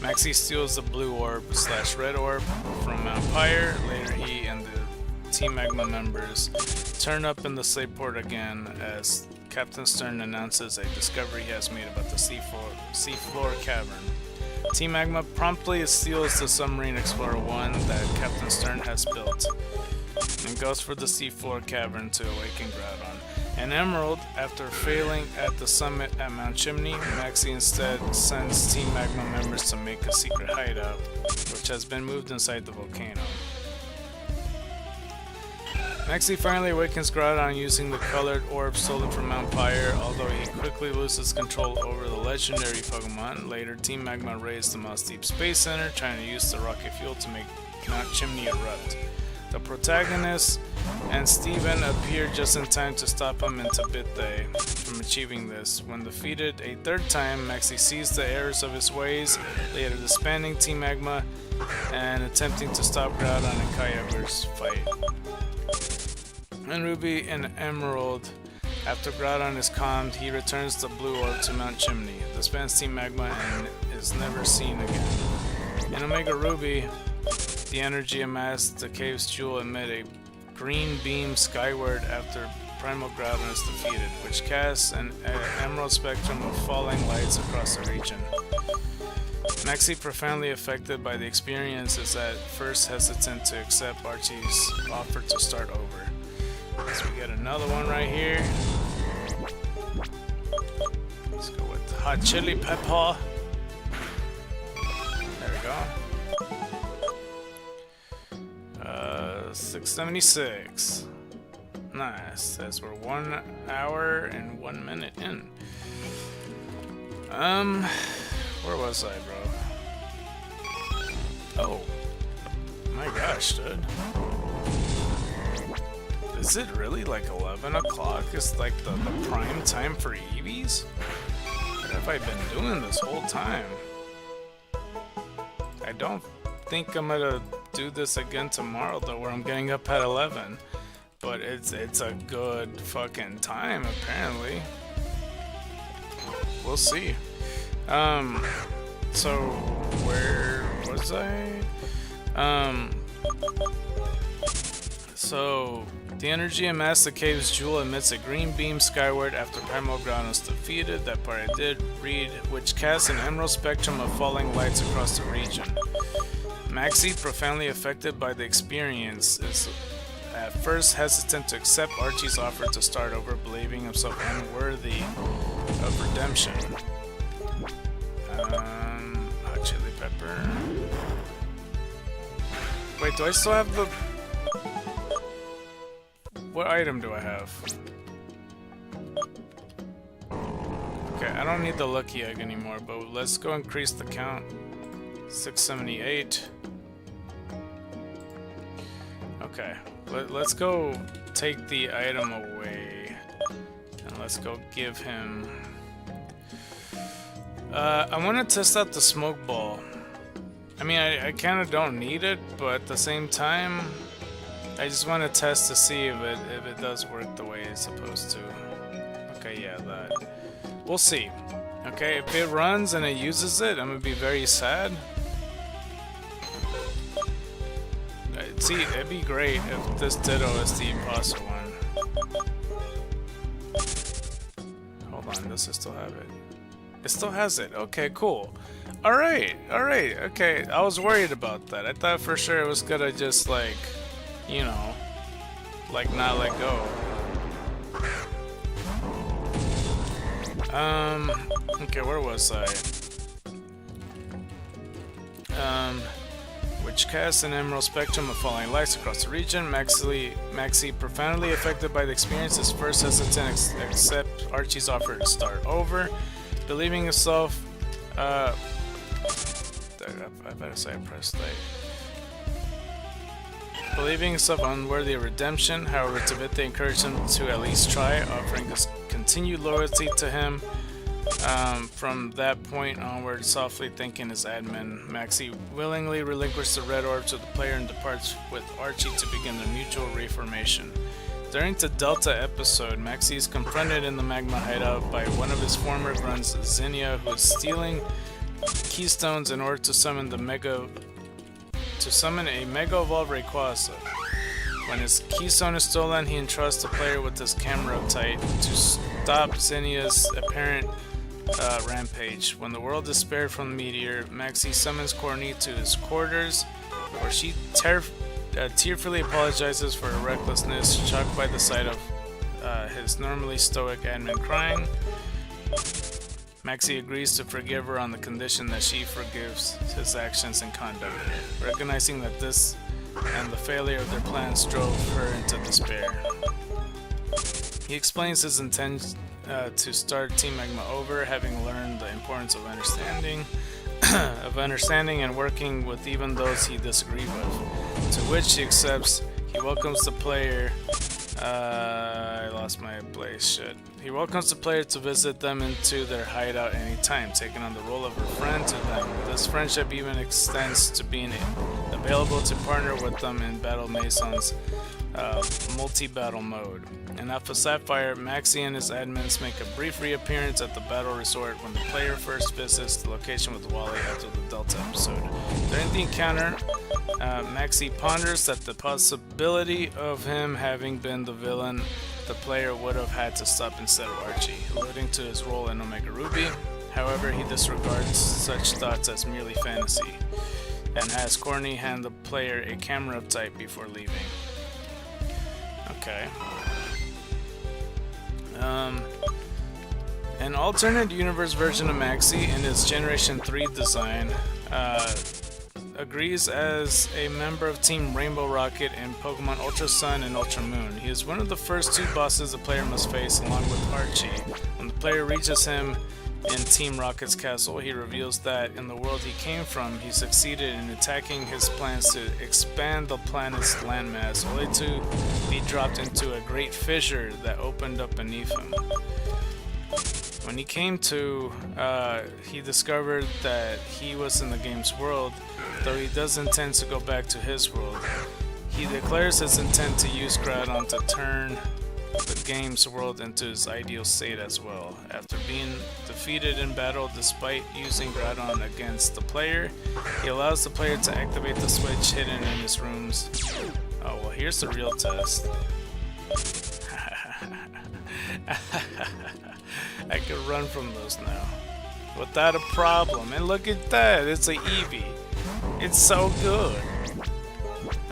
Maxie steals the blue orb slash red orb from Mount Pyre. Later, he and the Team Magma members turn up in the Slateport again as Captain Stern announces a discovery he has made about the seafloor cavern. Team Magma promptly steals the Submarine Explorer 1 that Captain Stern has built and goes for the seafloor cavern to awaken Groudon. In Emerald, after failing at the summit at Mount Chimney, Maxie instead sends Team Magma members to make a secret hideout, which has been moved inside the volcano. Maxie finally awakens Groudon using the colored orb stolen from Mount Pyre, although he quickly loses control over the legendary Pokemon. Later, Team Magma raids the Moss Deep Space Center, trying to use the rocket fuel to make Mount Chimney erupt. The protagonist and Steven appear just in time to stop him and Tabitha from achieving this. When defeated a third time, Maxie sees the errors of his ways, later disbanding Team Magma and attempting to stop Groudon and Kyogre's fight. In Ruby and Emerald, after Groudon is calmed, he returns the blue orb to Mount Chimney, disbands Team Magma, and is never seen again. In Omega Ruby, the energy amassed the cave's jewel emit a green beam skyward after Primal Groudon is defeated, which casts an emerald spectrum of falling lights across the region. Maxie, profoundly affected by the experience, is at first hesitant to accept Archie's offer to start over. So we get another one right here. Let's go with hot chili pepper. There we go. 676. Nice. As we're 1 hour and 1 minute in. Where was I, bro? Oh. My gosh, dude. Is it really like 11 o'clock? It's like the prime time for Eevees? What have I been doing this whole time? I don't think I'm gonna do this again tomorrow though, where I'm getting up at 11. But it's a good fucking time apparently. We'll see. So where was I? So the energy amassed the cave's jewel emits a green beam skyward after Primal Groudon is defeated. That part I did read, which casts an emerald spectrum of falling lights across the region. Maxie, profoundly affected by the experience, is at first hesitant to accept Archie's offer to start over, believing himself unworthy of redemption. Hot chili pepper. Wait, do I still have the... What item do I have? Okay, I don't need the lucky egg anymore, but let's go increase the count. 678. Okay, let's go take the item away. And let's go give him... I want to test out the smoke ball. I mean, I kind of don't need it, but at the same time... I just want to test to see if it does work the way it's supposed to. Okay, yeah, that. We'll see. Okay, if it runs and it uses it, I'm gonna be very sad. See, it'd be great if this Ditto is the imposter one. Hold on, does it still have it? It still has it. Okay, cool. Alright, okay. I was worried about that. I thought for sure it was gonna just like... you know, like not let go. Okay, where was I? Which casts an emerald spectrum of falling lights across the region. Maxie, profoundly affected by the experience, is first hesitant to accept Archie's offer to start over. Believing himself I better say I pressed A. Believing himself unworthy of redemption, however, Tabitha encouraged him to at least try, offering his continued loyalty to him. From that point onward, softly thanking his admin, Maxie willingly relinquished the red orb to the player and departs with Archie to begin their mutual reformation. During the Delta episode, Maxie is confronted in the magma hideout by one of his former grunts, Zinnia, who is stealing keystones in order to summon a Mega Evolved Rayquaza. When his keystone is stolen, he entrusts the player with his camera uptight to stop Zinnia's apparent rampage. When the world is spared from the meteor, Maxie summons Courtney to his quarters, where she tearfully apologizes for her recklessness, shocked by the sight of his normally stoic admin crying. Maxie agrees to forgive her on the condition that she forgives his actions and conduct, recognizing that this and the failure of their plans drove her into despair. He explains his intent to start Team Magma over, having learned the importance of understanding and working with even those he disagreed with, to which he accepts. He welcomes the player I lost my place, shit. He welcomes the player to visit them into their hideout anytime, taking on the role of a friend to them. This friendship even extends to being available to partner with them in Battle Mason's multi-battle mode. In Alpha Sapphire, Maxie and his admins make a brief reappearance at the battle resort when the player first visits the location with Wally after the Delta episode. During the encounter, Maxie ponders that the possibility of him having been the villain the player would have had to stop instead of Archie, alluding to his role in Omega Ruby. However, he disregards such thoughts as merely fantasy, and has Courtney hand the player a camera uptight before leaving. Okay. An alternate universe version of Maxie in his Generation 3 design agrees as a member of Team Rainbow Rocket in Pokemon Ultra Sun and Ultra Moon. He is one of the first two bosses the player must face along with Archie. When the player reaches him in Team Rocket's castle, he reveals that in the world he came from, he succeeded in attacking his plans to expand the planet's landmass, only to be dropped into a great fissure that opened up beneath him. When he came to, he discovered that he was in the game's world, though he does intend to go back to his world. He declares his intent to use Groudon to turn the game's world into his ideal state as well. After being defeated in battle despite using Groudon against the player, he allows the player to activate the switch hidden in his rooms. Oh, well, here's the real test. I can run from those now without a problem. And look at that, it's a Eevee. It's so good.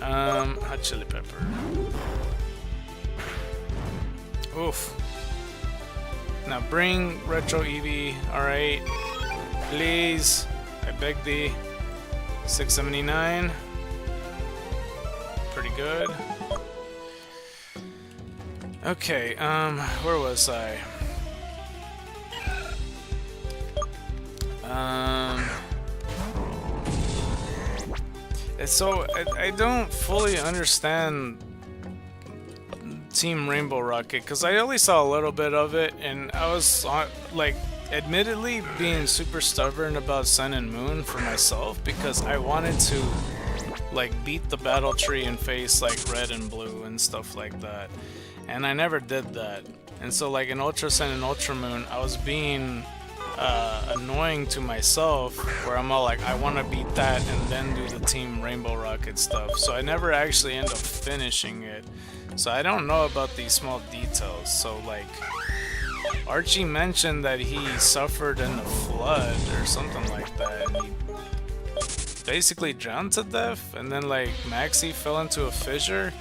Hot chili pepper. Oof. Now bring retro Eevee, alright. Please. I beg thee. 679. Pretty good. Okay, where was I? So I don't fully understand Team Rainbow Rocket because I only saw a little bit of it, and I was like, admittedly being super stubborn about Sun and Moon for myself because I wanted to like beat the battle tree and face like Red and Blue and stuff like that, and I never did that. And so like in Ultra Sun and Ultra Moon, I was being annoying to myself where I'm all like, I want to beat that and then do the Team Rainbow Rocket stuff, so I never actually end up finishing it. So I don't know about these small details. So like Archie mentioned that he suffered in a flood or something like that, and he basically drowned to death, and then like Maxie fell into a fissure.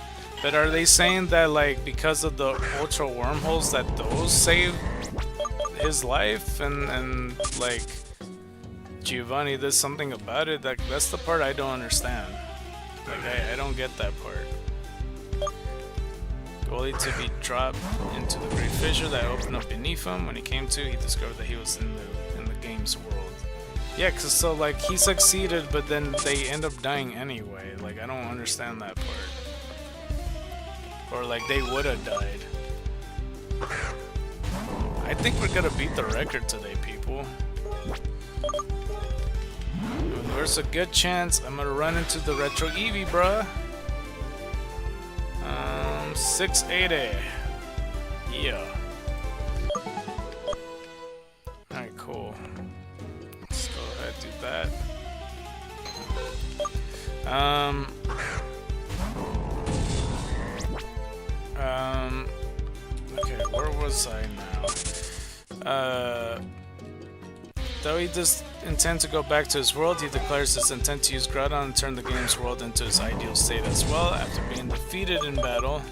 But are they saying that like because of the ultra wormholes that those saved his life, and like Giovanni did something about it? That's the part I don't understand. Like I don't get that part. Only to be dropped into the great fissure that opened up beneath him. When he came to, he discovered that he was in the game's world. Yeah, cause so like he succeeded, but then they end up dying anyway. Like I don't understand that part. Or like they would have died. I think we're gonna beat the record today, people. There's a good chance I'm gonna run into the retro Eevee, bruh. 680. Yeah. Alright, cool. Let's go ahead and do that. Okay, where was I now? Though he does intend to go back to his world, he declares his intent to use Groudon and turn the game's world into his ideal state as well. After being defeated in battle,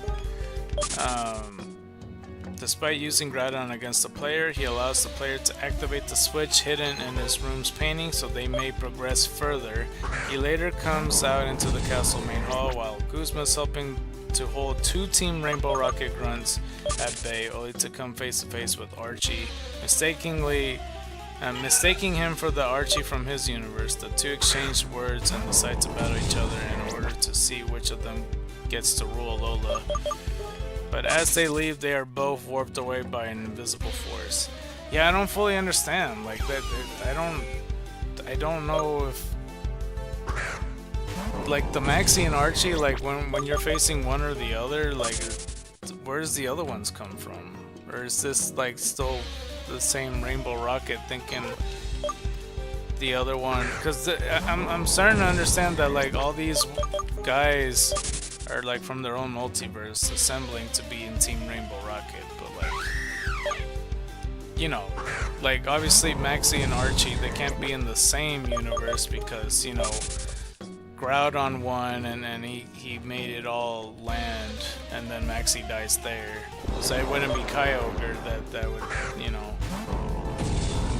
despite using Groudon against the player, he allows the player to activate the switch hidden in his room's painting so they may progress further. He later comes out into the castle main hall while Guzma is helping to hold two Team Rainbow Rocket grunts at bay, only to come face to face with Archie, mistaking him for the Archie from his universe. The two exchange words and decide to battle each other in order to see which of them gets to rule Alola. But as they leave, they are both warped away by an invisible force. Yeah, I don't fully understand. Like that, I don't know if like the Maxie and Archie, like when you're facing one or the other, like where does the other ones come from? Or is this like still the same Rainbow Rocket thinking the other one? Because I'm starting to understand that like all these guys are like from their own multiverse assembling to be in Team Rainbow Rocket, but like, you know, like obviously Maxie and Archie, they can't be in the same universe because, you know, Groudon won and he made it all land, and then Maxie dies there. So it wouldn't be Kyogre that would, you know,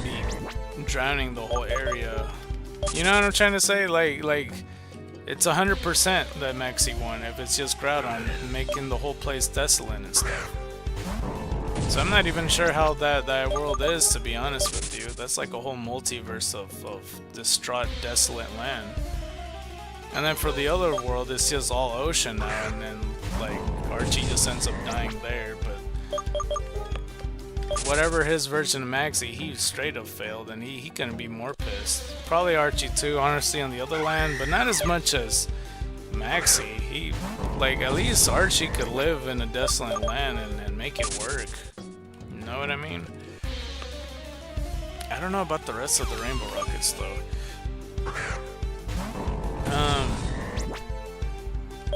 be drowning the whole area. You know what I'm trying to say? Like it's 100% that Maxie won if it's just Groudon making the whole place desolate and stuff. So I'm not even sure how that world is, to be honest with you. That's like a whole multiverse of distraught, desolate land. And then for the other world, it's just all ocean now, and then like Archie just ends up dying there. But whatever his version of Maxie, he straight up failed, and he couldn't be more pissed. Probably Archie too, honestly, on the other land, but not as much as Maxie. He, like, at least Archie could live in a desolate land and make it work. You know what I mean? I don't know about the rest of the Rainbow Rockets though.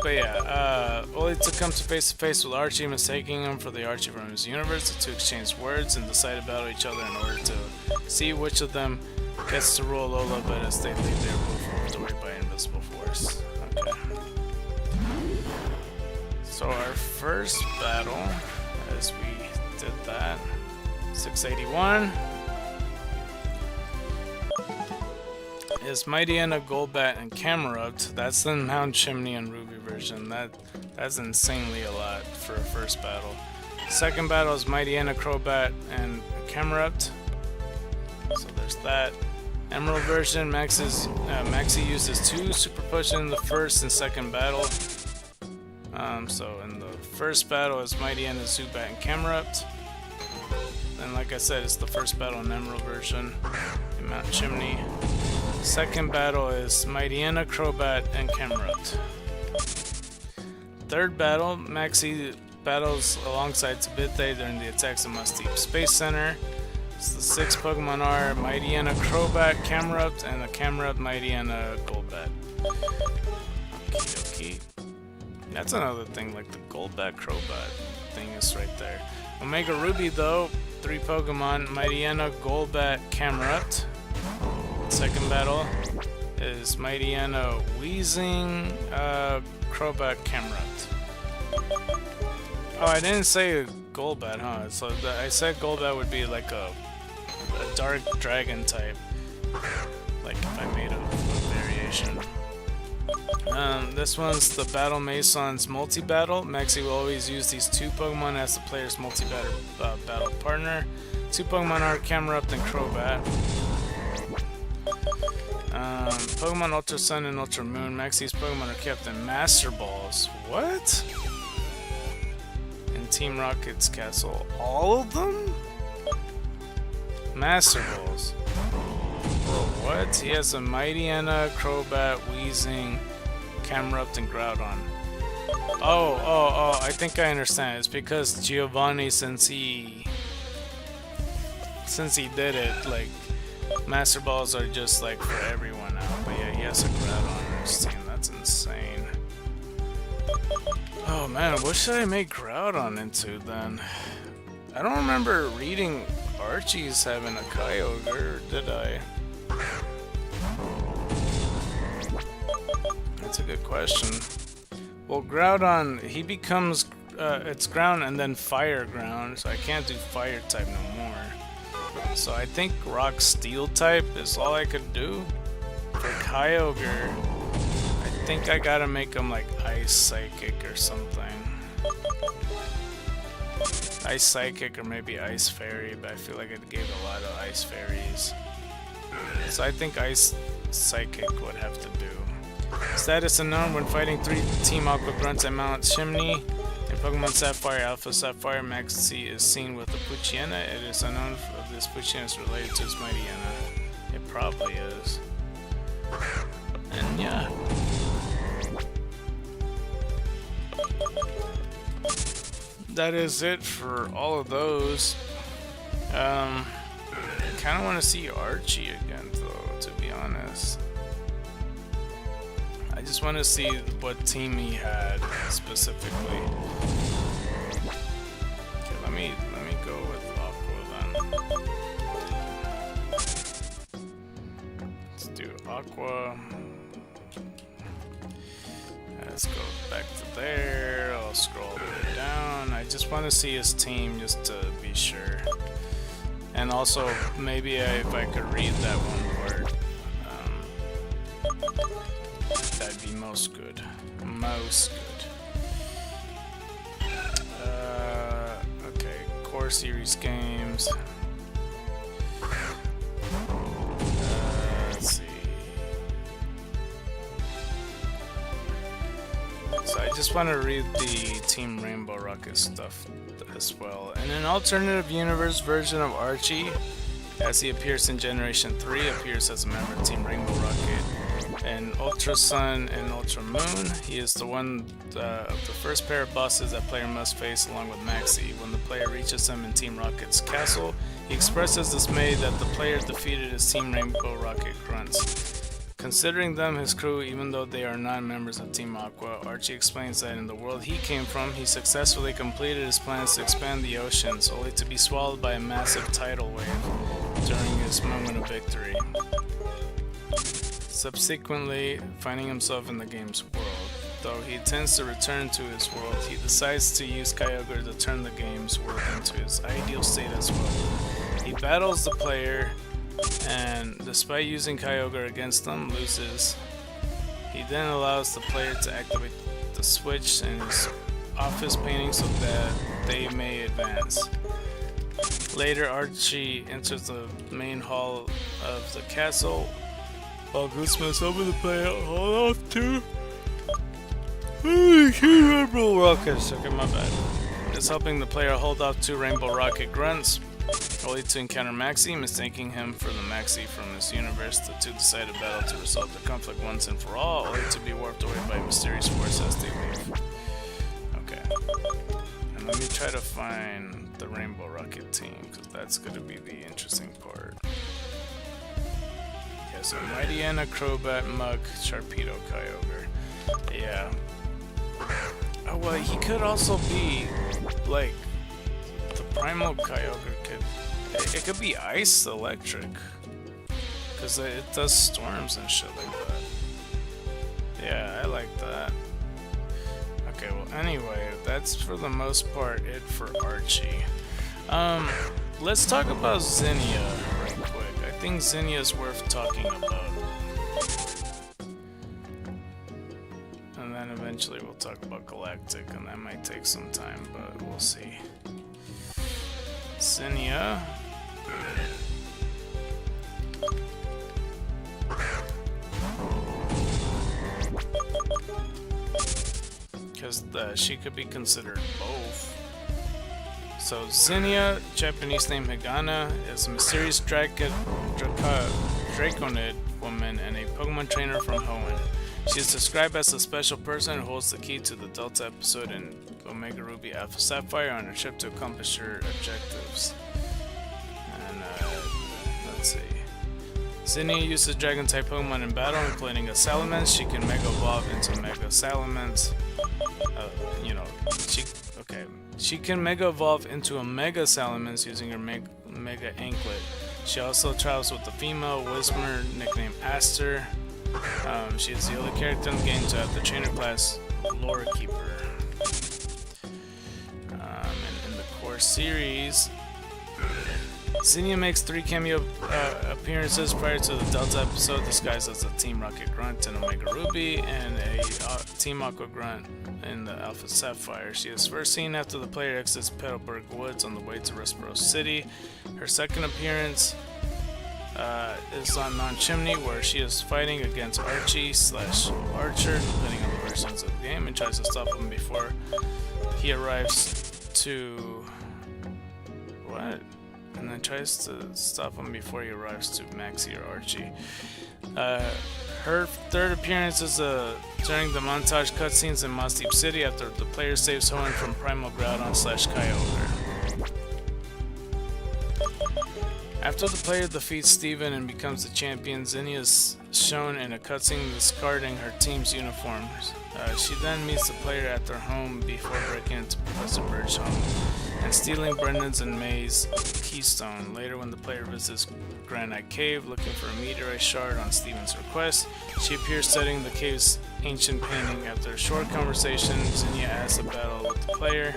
But yeah, only to come to face with Archie, mistaking him for the Archie from his universe. The two exchange words and decide to battle each other in order to see which of them gets to rule Alola, but as they leave, they are both warped away by an invisible force. Okay. So our first battle, as we did that, 681. Is Mightyena, Golbat, and Camerupt. That's the Mount Chimney and Ruby version. That's insanely a lot for a first battle. Second battle is Mightyena, Crobat, and Camerupt. So there's that. Emerald version, Maxie uses 2 Super Push in the first and second battle. So in the first battle is Mightyena, Zubat, and Camerupt. And like I said, it's the first battle in Emerald version in Mount Chimney. Second battle is Mightyena, Crobat, and Camerupt. Third battle, Maxie battles alongside Tabitha during the attacks of Musty Space Center. So the 6 Pokemon are Mightyena, Crobat, Camerupt, and the Camerupt, Mightyena, Golbat. Okie dokie. That's another thing, like the Golbat, Crobat thing is right there. Omega Ruby though, 3 Pokemon, Mightyena, Golbat, Camerupt. Second battle is Mightyena, Weezing, Crobat, Camerupt. Oh, I didn't say Golbat, huh? So I said Golbat would be like a dark dragon type. Like if I made a variation. This one's the Battle Mason's multi-battle. Maxie will always use these 2 Pokemon as the player's multi-battle battle partner. 2 Pokemon are Camerupt and Crobat. Pokemon Ultra Sun and Ultra Moon. Maxie's Pokemon are kept in Master Balls. What? In Team Rocket's castle. All of them? Master Balls. Bro, what? He has a Mightyena, Crobat, Weezing, Camerupt, and Groudon. Oh, I think I understand. It's because Giovanni, since he did it, like, Master Balls are just like for everyone now. But yeah, he has a Groudon on his team. That's insane. Oh man, what should I make Groudon into then? I don't remember reading Archie's having a Kyogre, did I? That's a good question. Well, Groudon, he becomes, it's ground and then fire ground, so I can't do fire type no more. So I think Rock Steel type is all I could do. For Kyogre, I think I gotta make him like Ice Psychic or something. Ice Psychic or maybe Ice Fairy, but I feel like it gave a lot of Ice Fairies. So I think Ice Psychic would have to do. Status unknown when fighting 3 Team Aqua Grunts at Mount Chimney. In Pokemon Sapphire, Alpha Sapphire, Maxie is seen with the Poochyena. It is unknown if this Poochyena is related to his Mightyena. It probably is. And yeah. That is it for all of those. I kind of want to see Archie again, though, to be honest. I just want to see what team he had specifically. Okay, let me go with Aqua then. Let's do Aqua. Let's go back to there. I'll scroll all the way down. I just want to see his team just to be sure. And also, maybe if I could read that one word. That'd be most good. Most good. Okay, Core Series games. Let's see. So I just want to read the Team Rainbow Rocket stuff as well. In an alternative universe version of Archie, as he appears in Generation 3, appears as a member of Team Rainbow Rocket. And Ultra Sun and Ultra Moon, he is the one of the first pair of bosses that player must face along with Maxie. When the player reaches him in Team Rocket's castle, he expresses dismay that the player defeated his Team Rainbow Rocket grunts. Considering them his crew even though they are not members of Team Aqua, Archie explains that in the world he came from, he successfully completed his plans to expand the oceans, only to be swallowed by a massive tidal wave during his moment of victory. Subsequently, finding himself in the game's world. Though he intends to return to his world, he decides to use Kyogre to turn the game's world into his ideal state as well. He battles the player, and despite using Kyogre against them, loses. He then allows the player to activate the switch in his office painting so that they may advance. Later, Archie enters the main hall of the castle, while Goodsmith's over the player hold off to Rainbow Rockets. Okay, my bad. It's helping the player hold off 2 Rainbow Rocket grunts, only to encounter Maxie, mistaking him for the Maxie from this universe. The two decide to battle to resolve the conflict once and for all, only to be warped away by a mysterious force as they leave. Okay. And let me try to find the Rainbow Rocket team, because that's going to be the interesting part. So Mightyena, Crobat, Mug, Sharpedo, Kyogre. Yeah. Oh well, he could also be like the Primal Kyogre could. It could be Ice Electric, because it does storms and shit like that. Yeah, I like that. Okay, well anyway, that's for the most part it for Archie. Let's talk about Zinnia right quick. I think Zinnia is worth talking about. And then eventually we'll talk about Galactic, and that might take some time, but we'll see. Zinnia. because she could be considered both. So Zinnia, Japanese name Higana, is a mysterious draconid woman and a Pokemon trainer from Hoenn. She is described as a special person who holds the key to the Delta episode in Omega Ruby Alpha Sapphire on her trip to accomplish her objectives. And let's see. Zinnia uses Dragon-type Pokemon in battle, including a Salamence. She can Mega Evolve into Mega Salamence. She can Mega Evolve into a Mega Salamence using her Mega Anklet. She also travels with the female Whismur, nicknamed Aster. She is the only character in the game to have the trainer class Lore Keeper. And in the core series, Zinnia makes 3 cameo appearances prior to the Delta episode, disguised as a Team Rocket Grunt in Omega Ruby and a Team Aqua Grunt in the Alpha Sapphire. She is first seen after the player exits Petalburg Woods on the way to Rustboro City. Her second appearance is on Mount Chimney, where she is fighting against Archie/Archer, depending on the versions of the game, and tries to stop him before he arrives to... What? And then tries to stop him before he arrives to Maxie or Archie. Her third appearance is during the montage cutscenes in Moss Deep City after the player saves Hoenn from Primal Groudon/Kyogre. After the player defeats Steven and becomes the champion, Zinnia is shown in a cutscene discarding her team's uniforms. She then meets the player at their home before breaking into Professor Bird's home and stealing Brendan's and May's keystone. Later, when the player visits Granite Cave looking for a meteorite shard on Steven's request, she appears studying the cave's ancient painting. After a short conversation, Zinnia asks a battle with the player.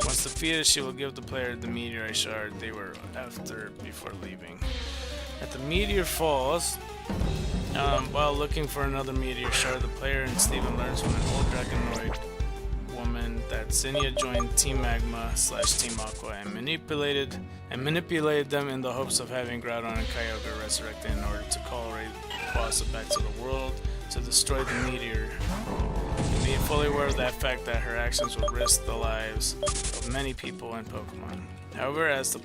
Once defeated, she will give the player the meteorite shard they were after before leaving. At the meteor falls, while looking for another meteor shard, the player and Steven learns from an old Draconoid woman that Zinnia joined Team Magma/Team Aqua and manipulated them in the hopes of having Groudon and Kyogre resurrected in order to call Rayquaza back to the world to destroy the meteor. And being fully aware of that fact that her actions would risk the lives of many people and Pokemon. However, as the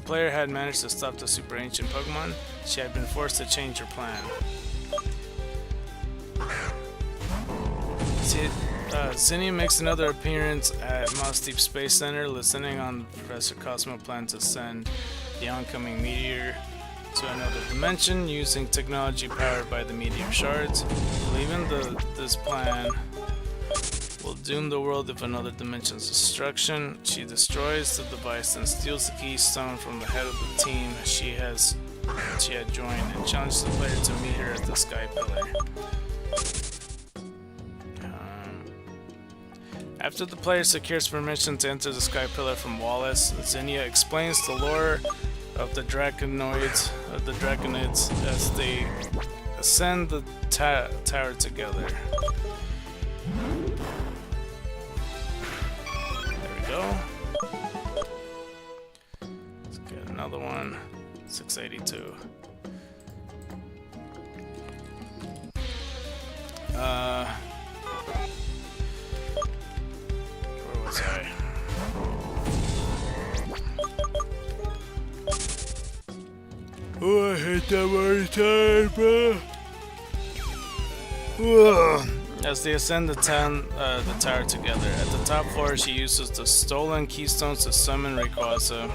player had managed to stop the super ancient Pokemon, she had been forced to change her plan. Zinnia makes another appearance at Moss Deep Space Center, listening on Professor Cosmo plan to send the oncoming meteor to another dimension using technology powered by the meteor shards. Believing this plan will doom the world if another dimension's destruction, she destroys the device and steals the keystone from the head of the team she had joined and challenges the player to meet her at the Sky Pillar. After the player secures permission to enter the Sky Pillar from Wallace, Zinnia explains the lore of the Draconids as they ascend the tower together. There we go. Let's get another one. 682. Where was I? Oh, I hate that every time, bro. As they ascend the tower together, at the top floor, she uses the stolen keystones to summon Rayquaza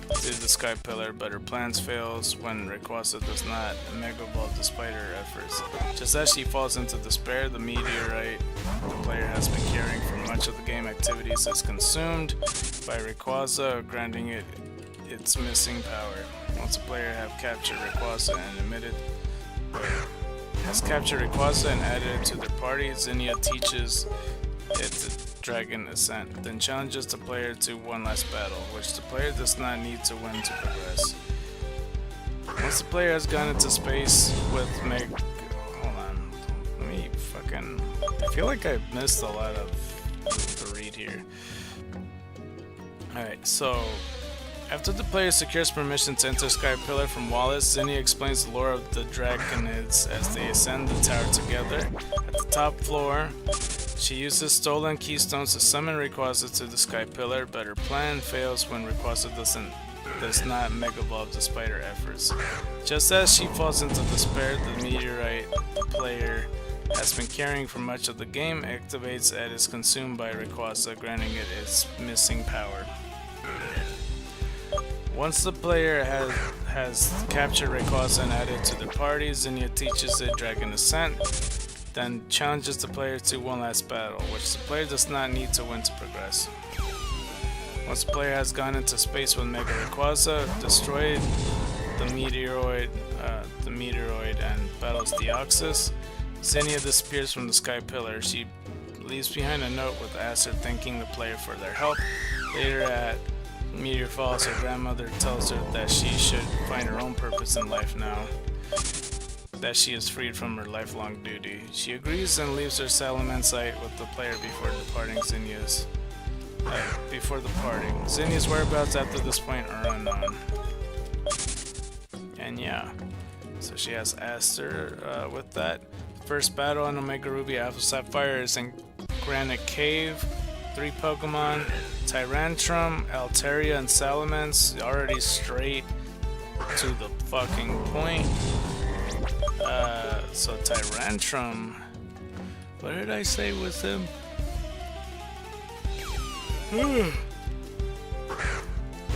to the Sky Pillar, but her plans fails when Rayquaza does not Mega Evolve despite her efforts. Just as she falls into despair, the meteorite the player has been carrying for much of the game activities is consumed by Rayquaza, granting it its missing power. Once the player has captured Rayquaza and added it to their party, Zinnia teaches it the Dragon Ascent, then challenges the player to one last battle, which the player does not need to win to progress. Once the player has gone into space with hold on, let me fucking... I feel like I missed a lot of the read here. Alright, so After the player secures permission to enter Sky Pillar from Wallace, Zinnia explains the lore of the Draconids as they ascend the tower together. At the top floor, she uses stolen keystones to summon Rayquaza to the Sky Pillar, but her plan fails when Rayquaza does not Mega Evolve despite her efforts. Just as she falls into despair, the meteorite the player has been carrying for much of the game activates and is consumed by Rayquaza, granting it its missing power. Once the player has captured Rayquaza and added to their party, Zinnia teaches it Dragon Ascent, then challenges the player to one last battle, which the player does not need to win to progress. Once the player has gone into space with Mega Rayquaza, destroyed the meteoroid and battles Deoxys, Zinnia disappears from the Sky Pillar. She leaves behind a note with Acer thanking the player for their help. Later at Meteor Falls, her grandmother tells her that she should find her own purpose in life now that she is freed from her lifelong duty. She agrees and leaves her Salamence site with the player before departing Zinnia's whereabouts after this point are unknown. And yeah, so she has Aster with that. First battle in Omega Ruby Alpha Sapphire is in Granite Cave. 3 Pokemon, Tyrantrum, Altaria, and Salamence, already straight to the fucking point. So Tyrantrum, what did I say with him?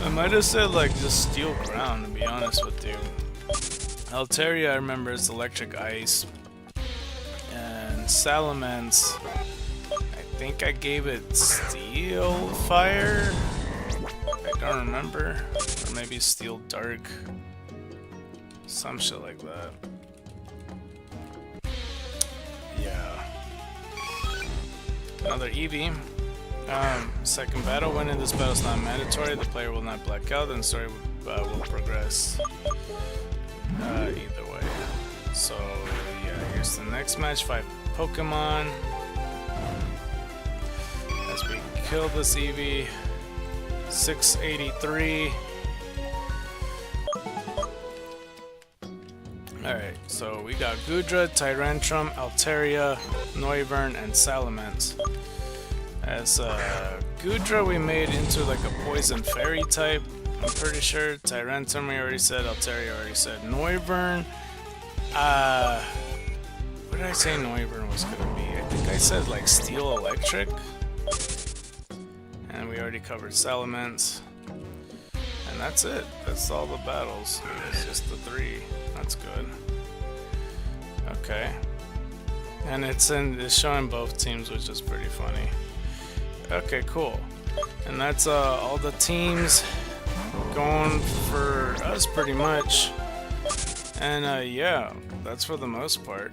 I might have said like just Steel Ground, to be honest with you. Altaria I remember is Electric Ice, and Salamence, I think I gave it Steel Fire? I don't remember. Or maybe Steel Dark. Some shit like that. Yeah. Another Eevee. Second battle. Winning this battle is not mandatory. The player will not black out, and the story will progress either way. So, yeah, here's the next match. 5 Pokemon. As we kill this Eevee. 683. Alright, so we got Goodra, Tyrantrum, Altaria, Noivern, and Salamence. As Goodra we made into like a Poison Fairy type, I'm pretty sure. Tyrantrum we already said, Altaria already said. Noivern, what did I say Noivern was gonna be? I think I said like Steel Electric. And we already covered Salamence. And that's it. That's all the battles. It's just the 3. That's good. Okay. And it's showing both teams, which is pretty funny. Okay, cool. And that's all the teams going for us pretty much. And yeah, that's for the most part.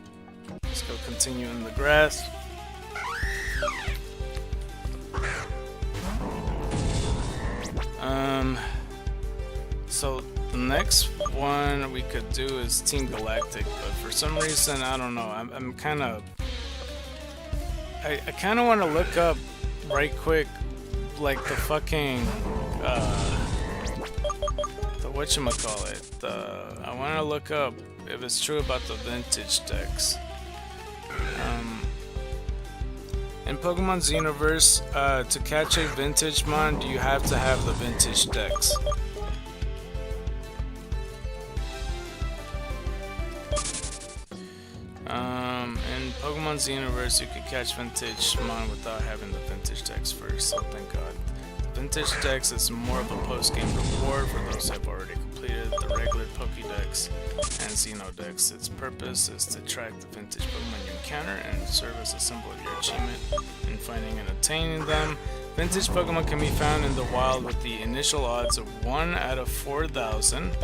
Let's go continue in the grass. So the next one we could do is Team Galactic, but for some reason I don't know. I'm kind of I kind of want to look up right quick, like the fucking the whatchamacallit. I want to look up if it's true about the vintage decks. In Pokemon Xenoverse, to catch a vintage mon, you have to have the vintage decks. In Pokemon Xenoverse, you could catch vintage mon without having the vintage decks first, so thank God. The vintage decks is more of a post-game reward for those who have already completed the regular Pokédex and Xenodex. Its purpose is to track the vintage Pokemon you encounter and serve as a symbol of your achievement in finding and obtaining them. Vintage Pokemon can be found in the wild with the initial odds of 1 out of 4,000.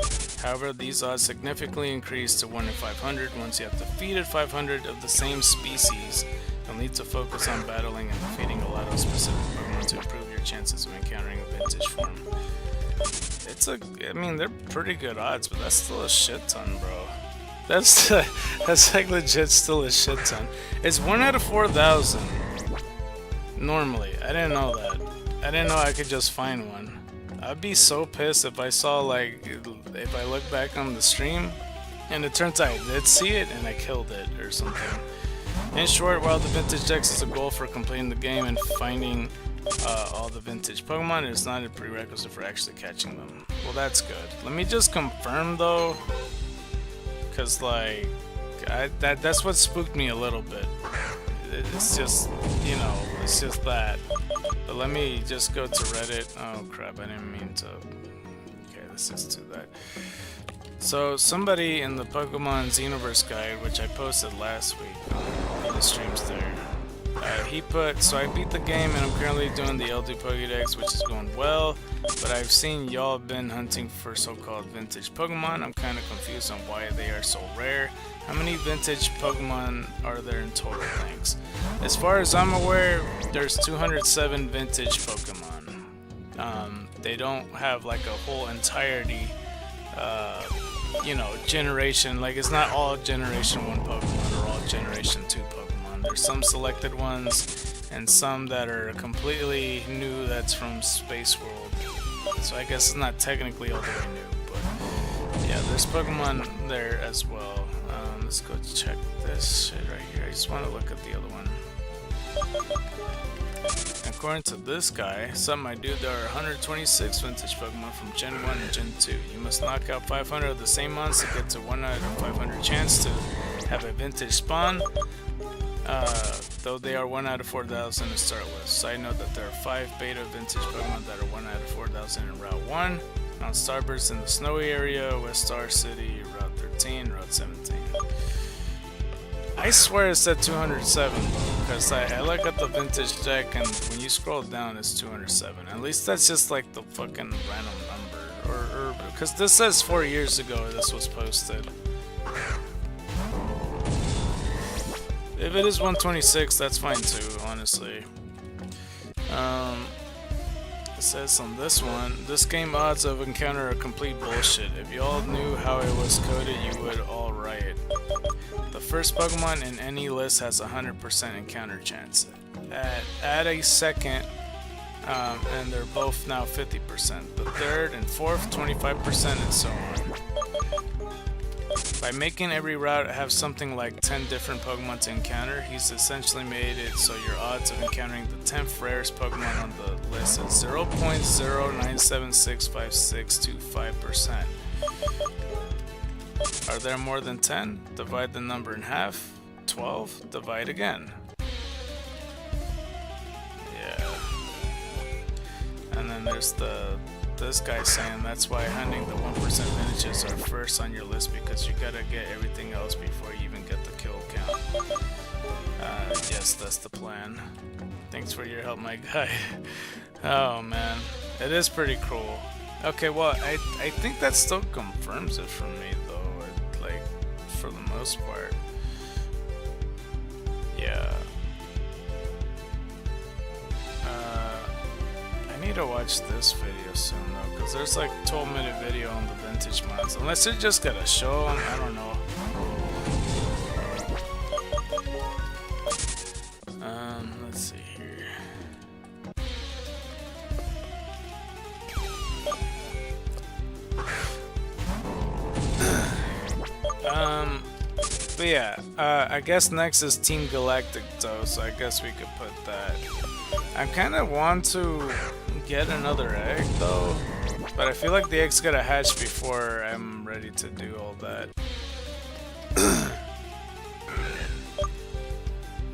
However, these odds significantly increase to 1 in 500 once you have defeated 500 of the same species. You'll need to focus on battling and defeating a lot of specific Pokemon to improve your chances of encountering a vintage form. I mean, they're pretty good odds, but that's still a shit ton, bro. That's like legit still a shit ton. It's 1 out of 4,000. Normally. I didn't know that. I didn't know I could just find one. I'd be so pissed if I saw, like, if I look back on the stream and it turns out I did see it and I killed it or something. In short, while the vintage dex is a goal for completing the game and finding all the vintage Pokemon, it is not a prerequisite for actually catching them. Well, that's good. Let me just confirm though, because like that's what spooked me a little bit. It's just, you know, it's just that. But let me just go to Reddit. Oh crap, I didn't mean to. Okay, let's just do that. So somebody in the Pokemon Xenoverse guide, which I posted last week on the streams there, he put, so I beat the game and I'm currently doing the L2 Pokédex, which is going well, but I've seen y'all been hunting for so-called vintage Pokemon. I'm kind of confused on why they are so rare. How many vintage Pokemon are there in total? Thanks. As far as I'm aware, there's 207 vintage Pokemon. They don't have like a whole entirety, you know, generation, like it's not all generation 1 Pokemon or all generation 2 Pokemon. There's some selected ones and some that are completely new that's from Space World. So I guess it's not technically all the way new, but yeah, there's Pokemon there as well. Let's go check this shit right here. I just want to look at the other one. According to this guy, something I do, there are 126 vintage Pokemon from Gen 1 and Gen 2. You must knock out 500 of the same months to get to 1 out of 500 chance to have a vintage spawn, though they are 1 out of 4,000 to start with. Side note that there are 5 beta vintage Pokemon that are 1 out of 4,000 in Route 1, Mount Starburst in the snowy area, West Star City, Route 13, Route 17. I swear it said 207, because I look at the vintage deck and when you scroll down it's 207. At least that's just like the fucking random number, or because this says 4 years ago this was posted. If it is 126, that's fine too, honestly. It says on this one, this game odds of encounter are complete bullshit. If y'all knew how it was coded, you would all riot. The first Pokemon in any list has 100% encounter chance. Add a second, and they're both now 50%. The third and fourth, 25%, and so on. By making every route have something like 10 different Pokemon to encounter, he's essentially made it so your odds of encountering the 10th rarest Pokemon on the list is 0.09765625%. Are there more than 10? Divide the number in half. 12? Divide again. Yeah. And then there's this guy saying that's why hunting the 1% vintages are first on your list, because you gotta get everything else before you even get the kill count. Yes, that's the plan. Thanks for your help, my guy. Oh man, it is pretty cool. Okay, well, I think that still confirms it for me though, like for the most part. Yeah. I need to watch this video soon though, because there's like 12-minute video on the vintage mines. Unless they just gotta show them, I don't know. Let's see here. But yeah, I guess next is Team Galactic though, so I guess we could put that. I kind of want to get another egg though, but I feel like the egg's gotta hatch before I'm ready to do all that.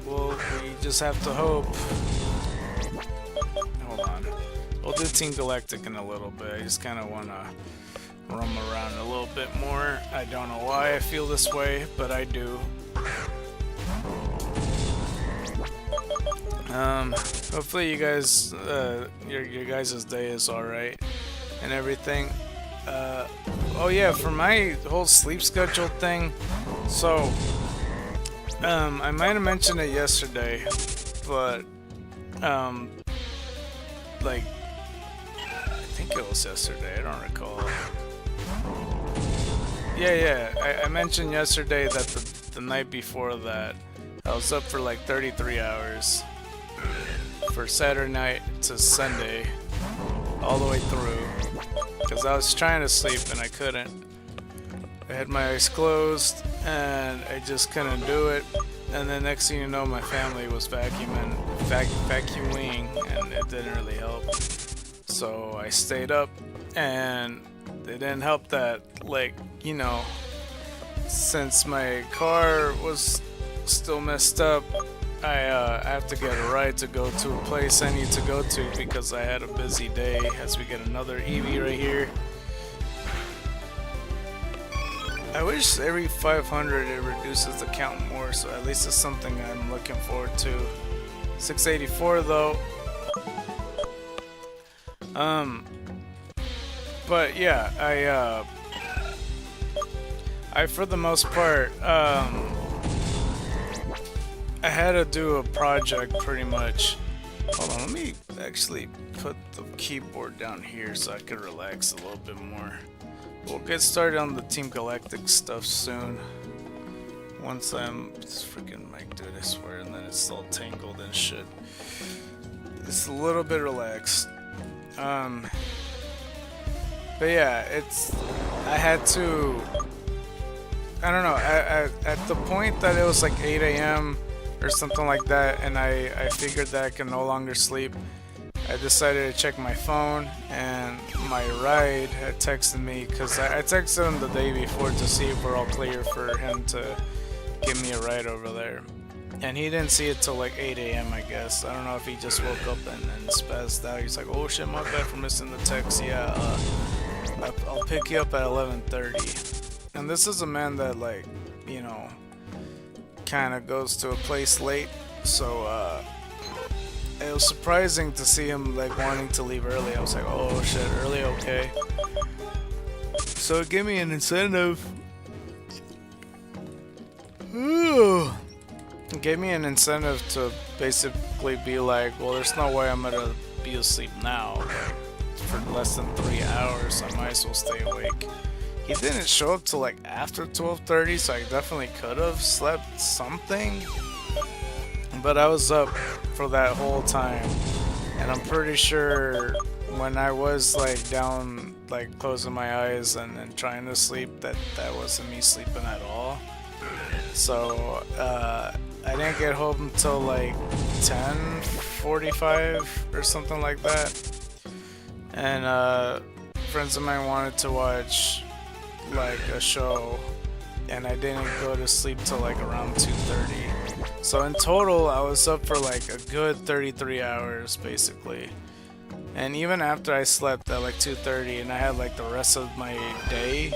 Well, we just have to hope. Hold on. We'll do Team Galactic in a little bit. I just kind of want to roam around a little bit more. I don't know why I feel this way, but I do. Hopefully you guys, your guys' day is alright and everything. Oh yeah, for my whole sleep schedule thing, so, I might have mentioned it yesterday, but, like, I think it was yesterday, I don't recall. Yeah, I mentioned yesterday that the night before that, I was up for like 33 hours for Saturday night to Sunday. all the way through because I was trying to sleep and I couldn't. I had my eyes closed and I just couldn't do it. And then next thing you know, my family was vacuuming and it didn't really help. So I stayed up and it didn't help that, like, you know, since my car was still messed up, I have to get a ride to go to a place I need to go to because I had a busy day. As we get another Eevee right here. I wish every 500 it reduces the count more, so at least it's something I'm looking forward to. 684 though. But yeah, I for the most part, I had to do a project pretty much. Hold on, let me actually put the keyboard down here so I could relax a little bit more. We'll get started on the Team Galactic stuff soon. Once this freaking mic, dude, I swear, and then it's all tangled and shit. It's a little bit relaxed. But yeah, I had to, I don't know, at the point that it was like 8 AM or something like that, and I figured that I could no longer sleep, I decided to check my phone, and my ride had texted me, because I texted him the day before to see if we're all clear for him to give me a ride over there. And he didn't see it till like 8 AM, I guess. I don't know if he just woke up and spazzed out. He's like, oh shit, my bad for missing the text. Yeah, I'll pick you up at 11:30. And this is a man that, like, you know, kind of goes to a place late, so it was surprising to see him like wanting to leave early. I was like, oh shit, early, okay. So it gave me an incentive. It gave me an incentive to basically be like, well, there's no way I'm gonna be asleep now. For less than 3 hours, I might as well stay awake. He didn't show up till like after 12:30, so I definitely could have slept something. But I was up for that whole time, and I'm pretty sure when I was like down, like closing my eyes and trying to sleep, that wasn't me sleeping at all. So I didn't get home until like 10:45 or something like that. And friends of mine wanted to watch like a show, and I didn't go to sleep till like around 2:30. So in total, I was up for like a good 33 hours basically. And even after I slept at like 2:30, and I had like the rest of my day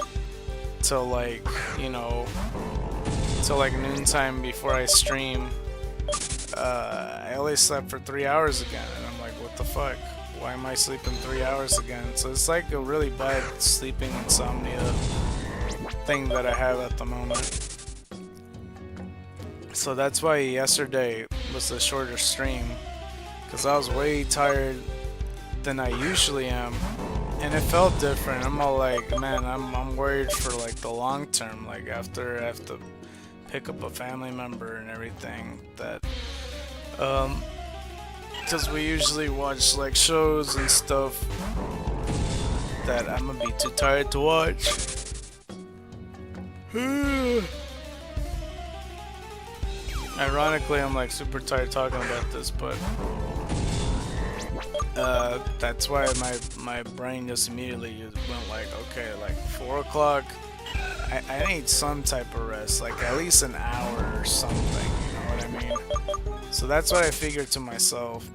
till like, you know, till like noontime before I stream, I only slept for 3 hours again, and I'm like, what the fuck? Why am I sleeping 3 hours again? So it's like a really bad sleeping insomnia thing that I have at the moment. So that's why yesterday was a shorter stream, because I was way tired than I usually am, and it felt different. I'm all like, man, I'm worried for like the long term, like after I have to pick up a family member and everything, that because we usually watch like shows and stuff that I'm gonna be too tired to watch. Ironically, I'm like super tired talking about this, but that's why my brain just immediately just went like, okay, like 4 o'clock, I need some type of rest, like at least an hour or something, you know what I mean? So that's what I figured to myself.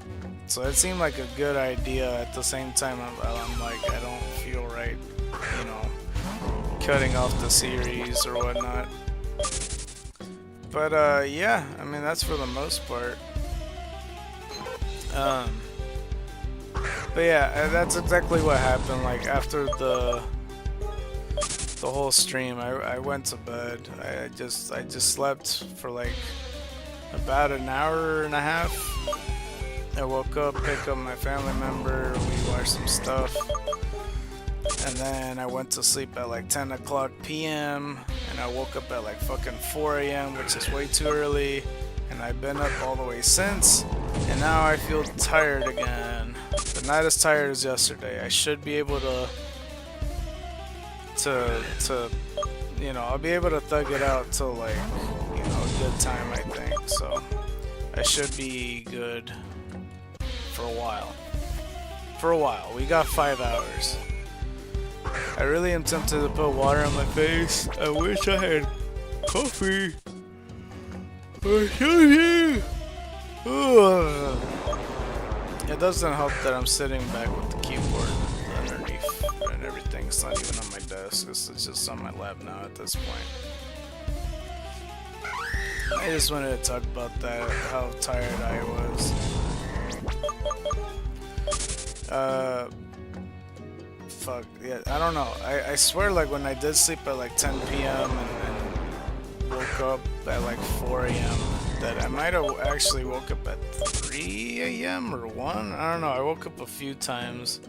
So it seemed like a good idea. At the same time, I'm like, I don't feel right, you know, cutting off the series or whatnot. But yeah, I mean, that's for the most part. But yeah, that's exactly what happened. Like after the whole stream, I went to bed. I just slept for like about an hour and a half. I woke up, picked up my family member, we watched some stuff, and then I went to sleep at like 10 o'clock p.m. and I woke up at like fucking 4 a.m., which is way too early, and I've been up all the way since. And now I feel tired again. But not as tired as yesterday. I should be able to you know, I'll be able to thug it out till like, you know, a good time, I think. So I should be good for a while. For a while. We got 5 hours. I really am tempted to put water on my face. I wish I had coffee. It doesn't help that I'm sitting back with the keyboard underneath and everything. It's not even on my desk. It's just on my lap now at this point. I just wanted to talk about that, how tired I was. Fuck, yeah, I don't know. I swear, like, when I did sleep at like 10 p.m. and woke up at like 4 a.m., that I might have actually woke up at 3 a.m. or 1. I don't know. I woke up a few times.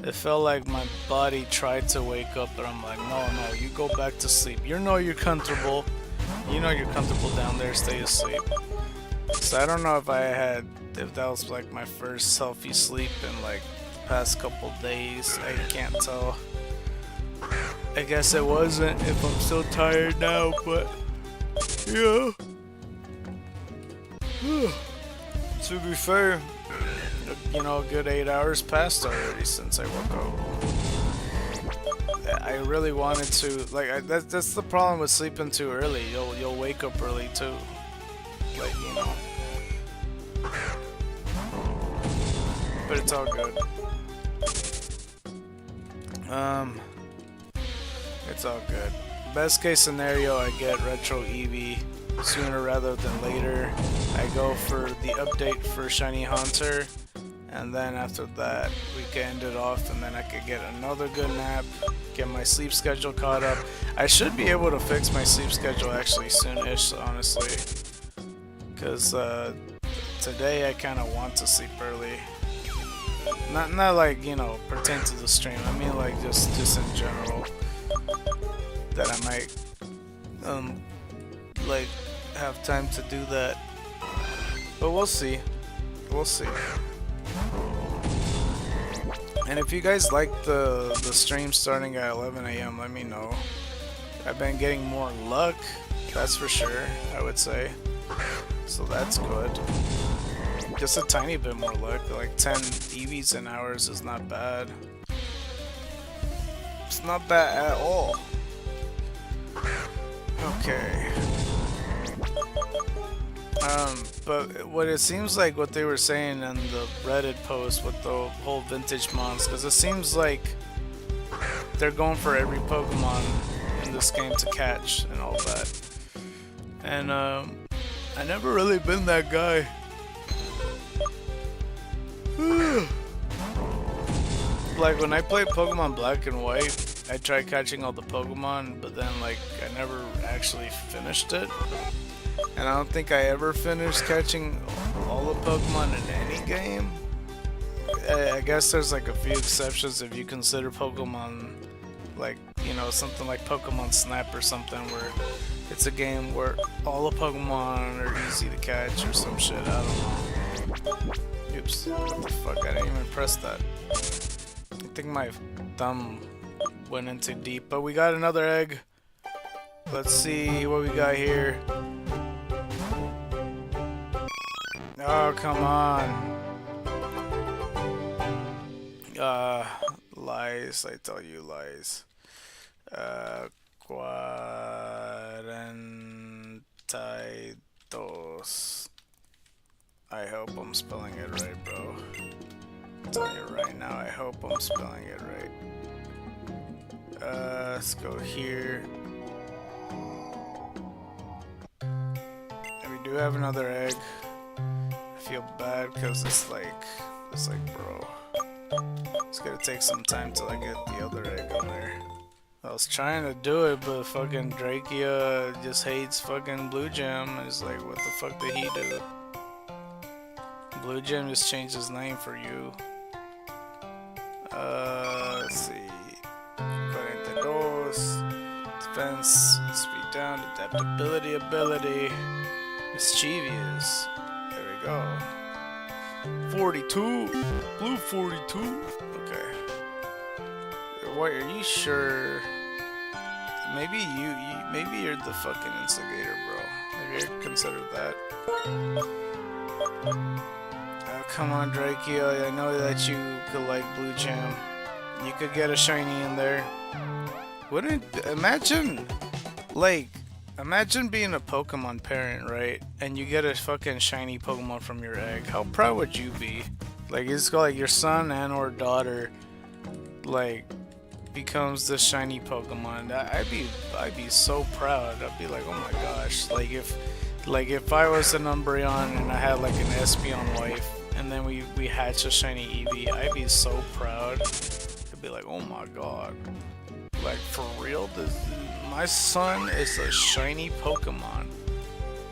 It felt like my body tried to wake up, but I'm like, no, you go back to sleep. You know you're comfortable. You know you're comfortable down there. Stay asleep. So I don't know if if that was like my first healthy sleep in like the past couple days. I can't tell. I guess it wasn't if I'm still tired now, but yeah. To be fair, you know, a good 8 hours passed already since I woke up. I really wanted to, like, that's the problem with sleeping too early. You'll wake up early too, like, you know. But it's all good. It's all good. Best case scenario, I get retro Eevee sooner rather than later. I go for the update for Shiny Haunter, and then after that we can end it off, and then I could get another good nap, get my sleep schedule caught up. I should be able to fix my sleep schedule actually soonish, honestly, because today I kind of want to sleep early. Not like, you know, pertain to the stream. I mean like just in general, that I might like have time to do that. But we'll see. We'll see. And if you guys like the stream starting at 11 a.m., let me know. I've been getting more luck, that's for sure, I would say. So that's good. Just a tiny bit more luck. Like 10 EVs in hours is not bad. It's not bad at all. Okay. But what it seems like what they were saying in the Reddit post with the whole vintage mons, because it seems like they're going for every Pokemon in this game to catch and all that. And I never really been that guy. Like when I played Pokemon Black and White, I tried catching all the Pokemon, but then like I never actually finished it. And I don't think I ever finished catching all the Pokemon in any game. I guess there's like a few exceptions if you consider Pokemon like, you know, something like Pokemon Snap or something, where it's a game where all the Pokemon are easy to catch or some shit, I don't know. Oops, what the fuck, I didn't even press that. I think my thumb went in too deep, but we got another egg. Let's see what we got here. Oh, come on. Lies, I tell you lies. Cuarenta y dos. I hope I'm spelling it right, bro. I'm telling you right now, I hope I'm spelling it right. Let's go here. And we do have another egg. I feel bad because it's like, bro, it's gonna take some time till I get the other egg on there. I was trying to do it, but fucking Drakea just hates fucking Blue Gem. It's like, what the fuck did he do? Blue Gem just changed his name for you. Let's see. 42. Defense, speed down, adaptability ability. Mischievous. There we go. 42. Blue 42. Okay. Wait, are you sure? Maybe maybe you're the fucking instigator, bro. Have you ever considered that? Oh, come on, Drakeo. I know that you could like Blue Jam. You could get a shiny in there. Wouldn't imagine, like, imagine being a Pokemon parent, right? And you get a fucking shiny Pokemon from your egg. How proud would you be? Like, it's like your son and or daughter, like, becomes the shiny Pokemon. I'd be so proud. I'd be like, oh my gosh. Like if I was an Umbreon and I had like an Espeon wife, and then we hatch a shiny Eevee, I'd be so proud. I'd be like, oh my god. Like, for real? My son is a shiny Pokemon.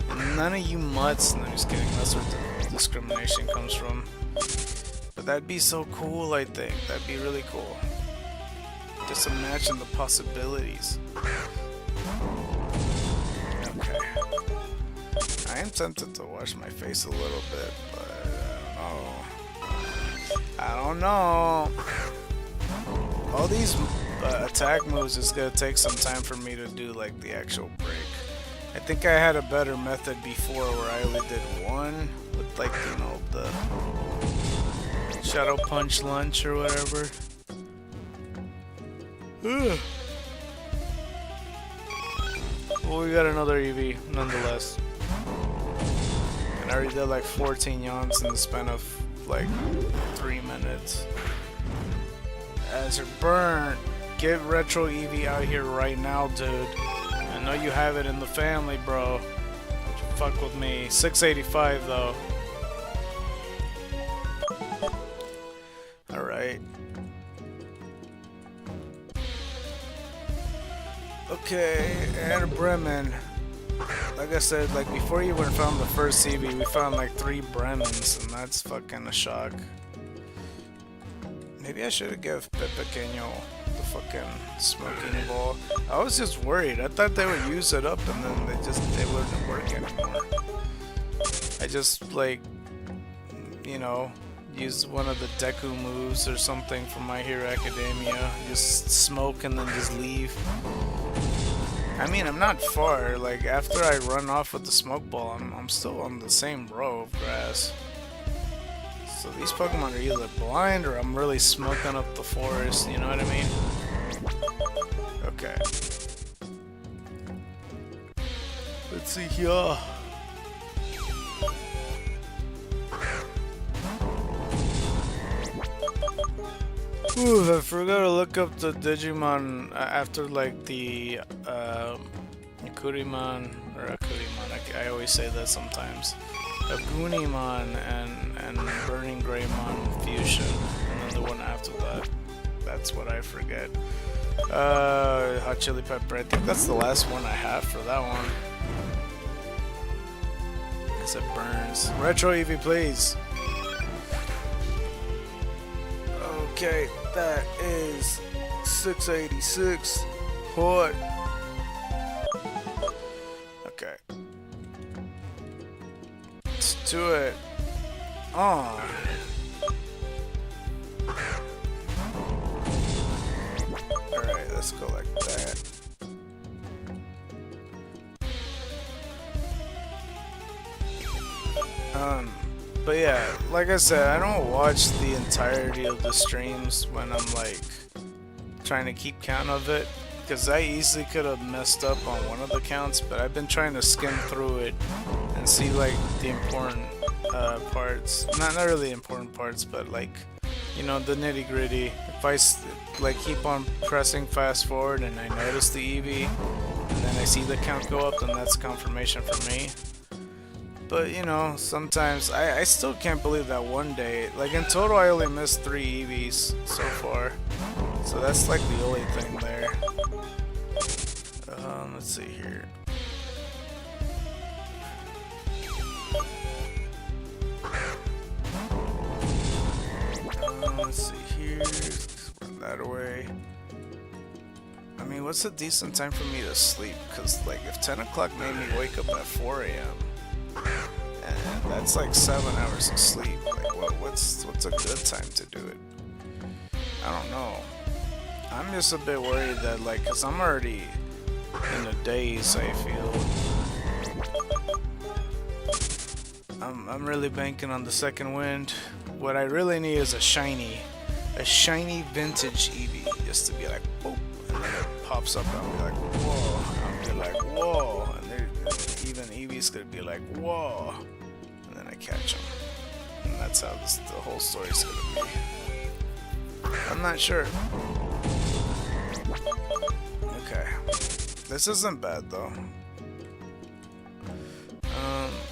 And none of you mutts. No, I'm just kidding. That's where the discrimination comes from. But that'd be so cool, I think. That'd be really cool. Just imagine the possibilities. Okay. I am tempted to wash my face a little bit, but I don't know. All these attack moves is gonna take some time for me to do, like, the actual break. I think I had a better method before where I only did one with, like, you know, the Shadow Punch Lunch or whatever. Ugh. Well, we got another Eevee, nonetheless. And I already did like 14 yawns in the span of like 3 minutes. As you're burnt, get Retro Eevee out here right now, dude. I know you have it in the family, bro. Don't you fuck with me. 685 though. Alright. Okay, and Bremen. Like I said, like before you went found the first Eevee, we found like 3 Bremens, and that's fucking a shock. Maybe I should have given Pepequeño the fucking smoking ball. I was just worried. I thought they would use it up and then they wouldn't work anymore. I just, like, you know, use one of the Deku moves or something from My Hero Academia. Just smoke and then just leave. I mean, I'm not far. Like, after I run off with the smoke ball, I'm still on the same row of grass. So these Pokemon are either blind or I'm really smoking up the forest, you know what I mean? Okay. Let's see here. Ooh, I forgot to look up the Digimon after, like, the Kuriman, or Akuriman, I always say that sometimes. Agunimon and Burning Greymon Fusion, and then the one after that. That's what I forget. Hot Chili Pepper, I think that's the last one I have for that one. Guess it burns. Retro Eevee, please! Okay, that is 686 hot. Okay. Let's do it. Oh. Alright, let's go like that. But yeah, like I said, I don't watch the entirety of the streams when I'm like trying to keep count of it, because I easily could have messed up on one of the counts, but I've been trying to skim through it and see like the important parts, not really important parts, but like, you know, the nitty gritty. If I like keep on pressing fast forward and I notice the Eevee and then I see the count go up, then that's confirmation for me. But, you know, sometimes I still can't believe that one day, like in total I only missed 3 Eevees so far, so that's like the only thing there. Let's see here. Let's see here. Run that away. I mean, what's a decent time for me to sleep? Because, like, if 10 o'clock made me wake up at 4 a.m. and That's like 7 hours of sleep. Like, what's a good time to do it? I don't know. I'm just a bit worried that, like, cause I'm already in a daze, I feel. I'm really banking on the second wind. What I really need is a shiny vintage Eevee, just to be like, boop, and then it pops up and I'll be like, whoa, and I'll be like, whoa, and even Eevee's gonna be like, whoa, and then I catch him, and that's how the whole story's gonna be. I'm not sure. Okay, this isn't bad though.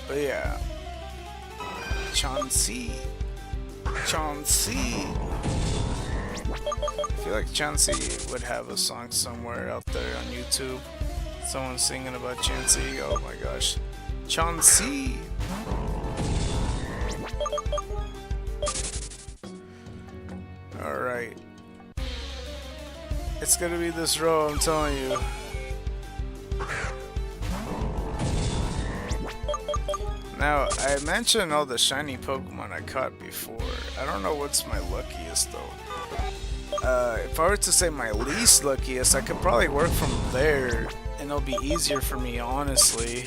But yeah, Chauncey. I feel like Chauncey would have a song somewhere out there on YouTube. Someone singing about Chauncey. Oh my gosh, Chauncey. All right, it's gonna be this row, I'm telling you. Now, I mentioned all the shiny Pokemon I caught before. I don't know what's my luckiest though. If I were to say my least luckiest, I could probably work from there and it'll be easier for me, honestly.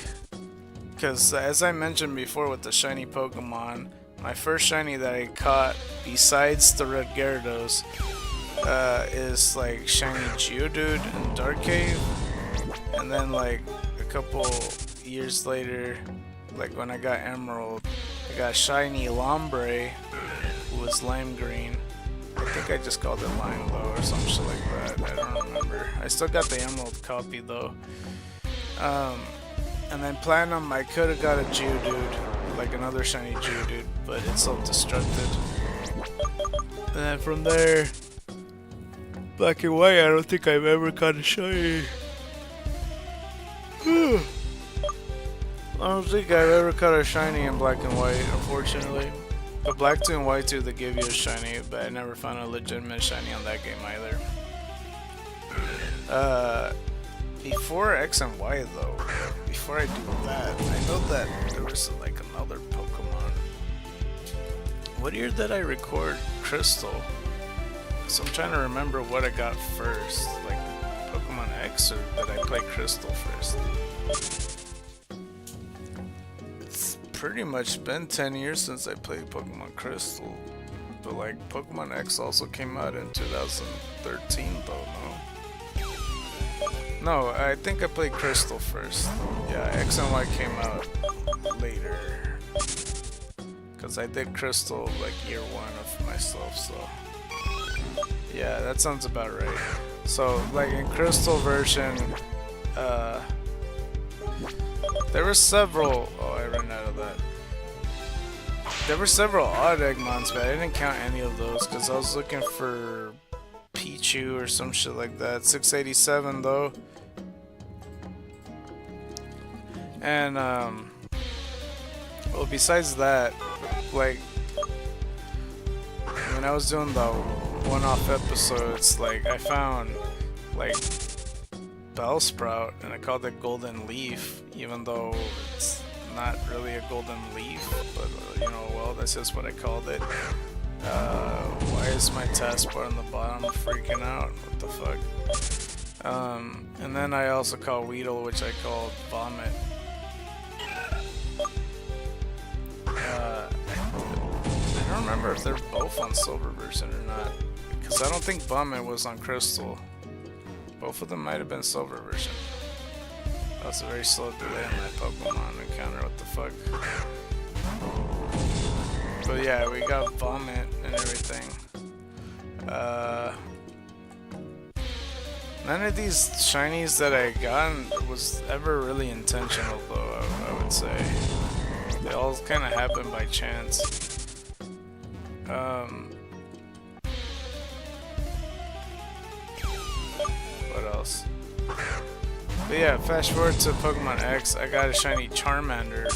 Because as I mentioned before with the shiny Pokemon, my first shiny that I caught, besides the red Gyarados, is like shiny Geodude in Dark Cave. And then like a couple years later, like when I got Emerald, I got shiny Lombre, who was lime green. I think I just called it lime though, or some shit like that. I don't remember. I still got the Emerald copy though. And then Platinum, I could have got a Geodude, like another shiny Geodude, but it's self-destructed. And then from there, Black and White, I don't think I've ever caught a shiny. I don't think I've ever caught a shiny in Black and White, unfortunately. But Black 2 and White 2, they give you a shiny, but I never found a legitimate shiny on that game either. Before X and Y though, before I do that, I know that there was like another Pokemon. What year did I record Crystal? So I'm trying to remember what I got first, like Pokemon X, or did I play Crystal first? Pretty much been 10 years since I played Pokemon Crystal, but like Pokemon X also came out in 2013 though, no, I think I played Crystal first. Yeah, X and Y came out later, because I did Crystal like year 1 of myself, so yeah, that sounds about right. So like in Crystal version, there were several. Oh, I ran out of that. There were several odd Eggmons, but I didn't count any of those because I was looking for Pichu or some shit like that. 687 though. And well, besides that, like when I was doing the one-off episodes, like I found like Bellsprout and I called it Golden Leaf, even though it's not really a golden leaf, but you know, well, that's just what I called it. Why is my taskbar on the bottom freaking out? What the fuck? And then I also call Weedle, which I called Vomit. I don't remember if they're both on Silver version or not, because I don't think Vomit was on Crystal. Both of them might have been Silver version. That was a very slow delay on that Pokemon encounter, what the fuck. But yeah, we got Vomit and everything. None of these shinies that I got was ever really intentional though, I would say. They all kind of happened by chance. What else? But yeah, fast forward to Pokemon X, I got a shiny Charmander,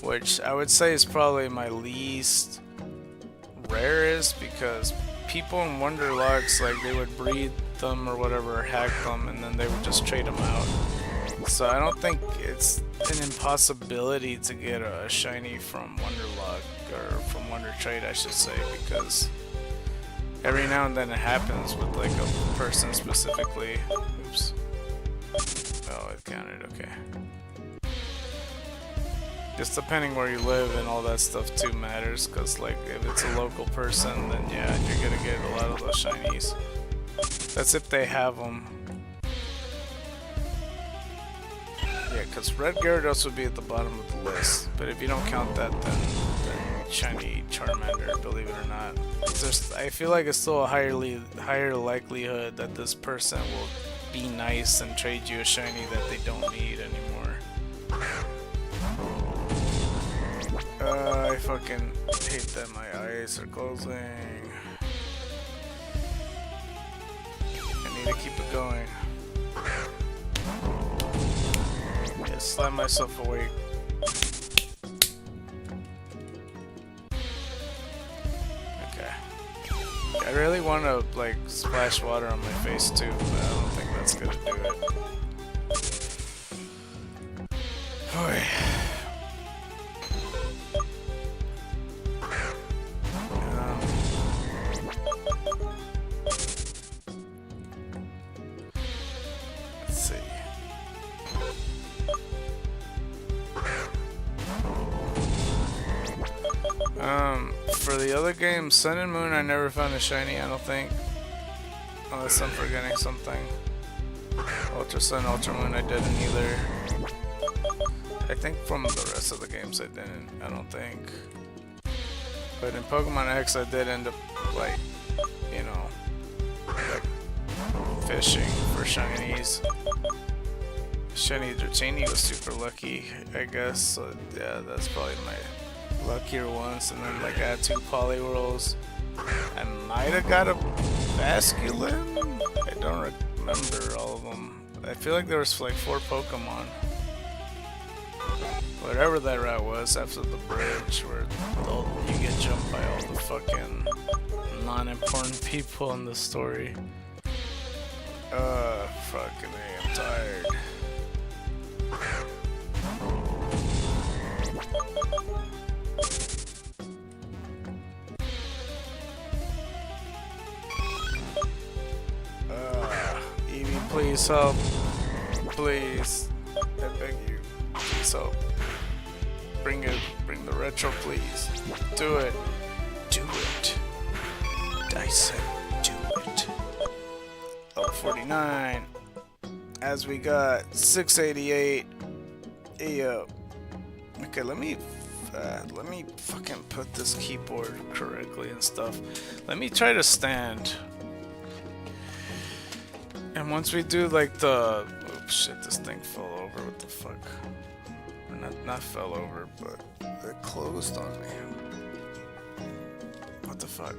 which I would say is probably my least rarest, because people in Wonderlocks, like, they would breed them or whatever, hack them, and then they would just trade them out. So I don't think it's an impossibility to get a shiny from Wonderlock, or from Wonder Trade I should say, because every now and then it happens with like a person specifically. Oops. Oh, it counted, okay. Just depending where you live and all that stuff too matters, because like if it's a local person, then yeah, you're gonna get a lot of those shinies. That's if they have them. Yeah, because Red Gyarados would be at the bottom of the list, but if you don't count that, then shiny Charmander, believe it or not. I feel like it's still a higher likelihood that this person will be nice and trade you a shiny that they don't need anymore. I fucking hate that my eyes are closing. I need to keep it going. Yeah, slap myself awake. Okay. I really want to like splash water on my face too, but I don't think that's gonna do it. Boy. For the other games, Sun and Moon, I never found a shiny, I don't think. Unless I'm forgetting something. Ultra Sun, Ultra Moon, I didn't either. I think from the rest of the games I didn't, I don't think. But in Pokemon X, I did end up, like, you know, like, fishing for shinies. Shiny Dratini was super lucky, I guess, so yeah, that's probably my luckier ones. And then like I had 2 Poliwhirls. I might have got a Basculin. I don't remember all of them. I feel like there was like 4 Pokemon. Whatever that route was after the bridge where you get jumped by all the fucking non-important people in the story. Fucking A, I'm tired. Eevee, please help. Please. I beg you. Please help. Bring the retro, please. Do it. Do it. Dyson, do it. Oh, 49. As we got 688. Hey, okay, let me fucking put this keyboard correctly and stuff. Let me try to stand. And once we do like the, oops, shit, this thing fell over. What the fuck? Or not fell over, but it closed on me. What the fuck?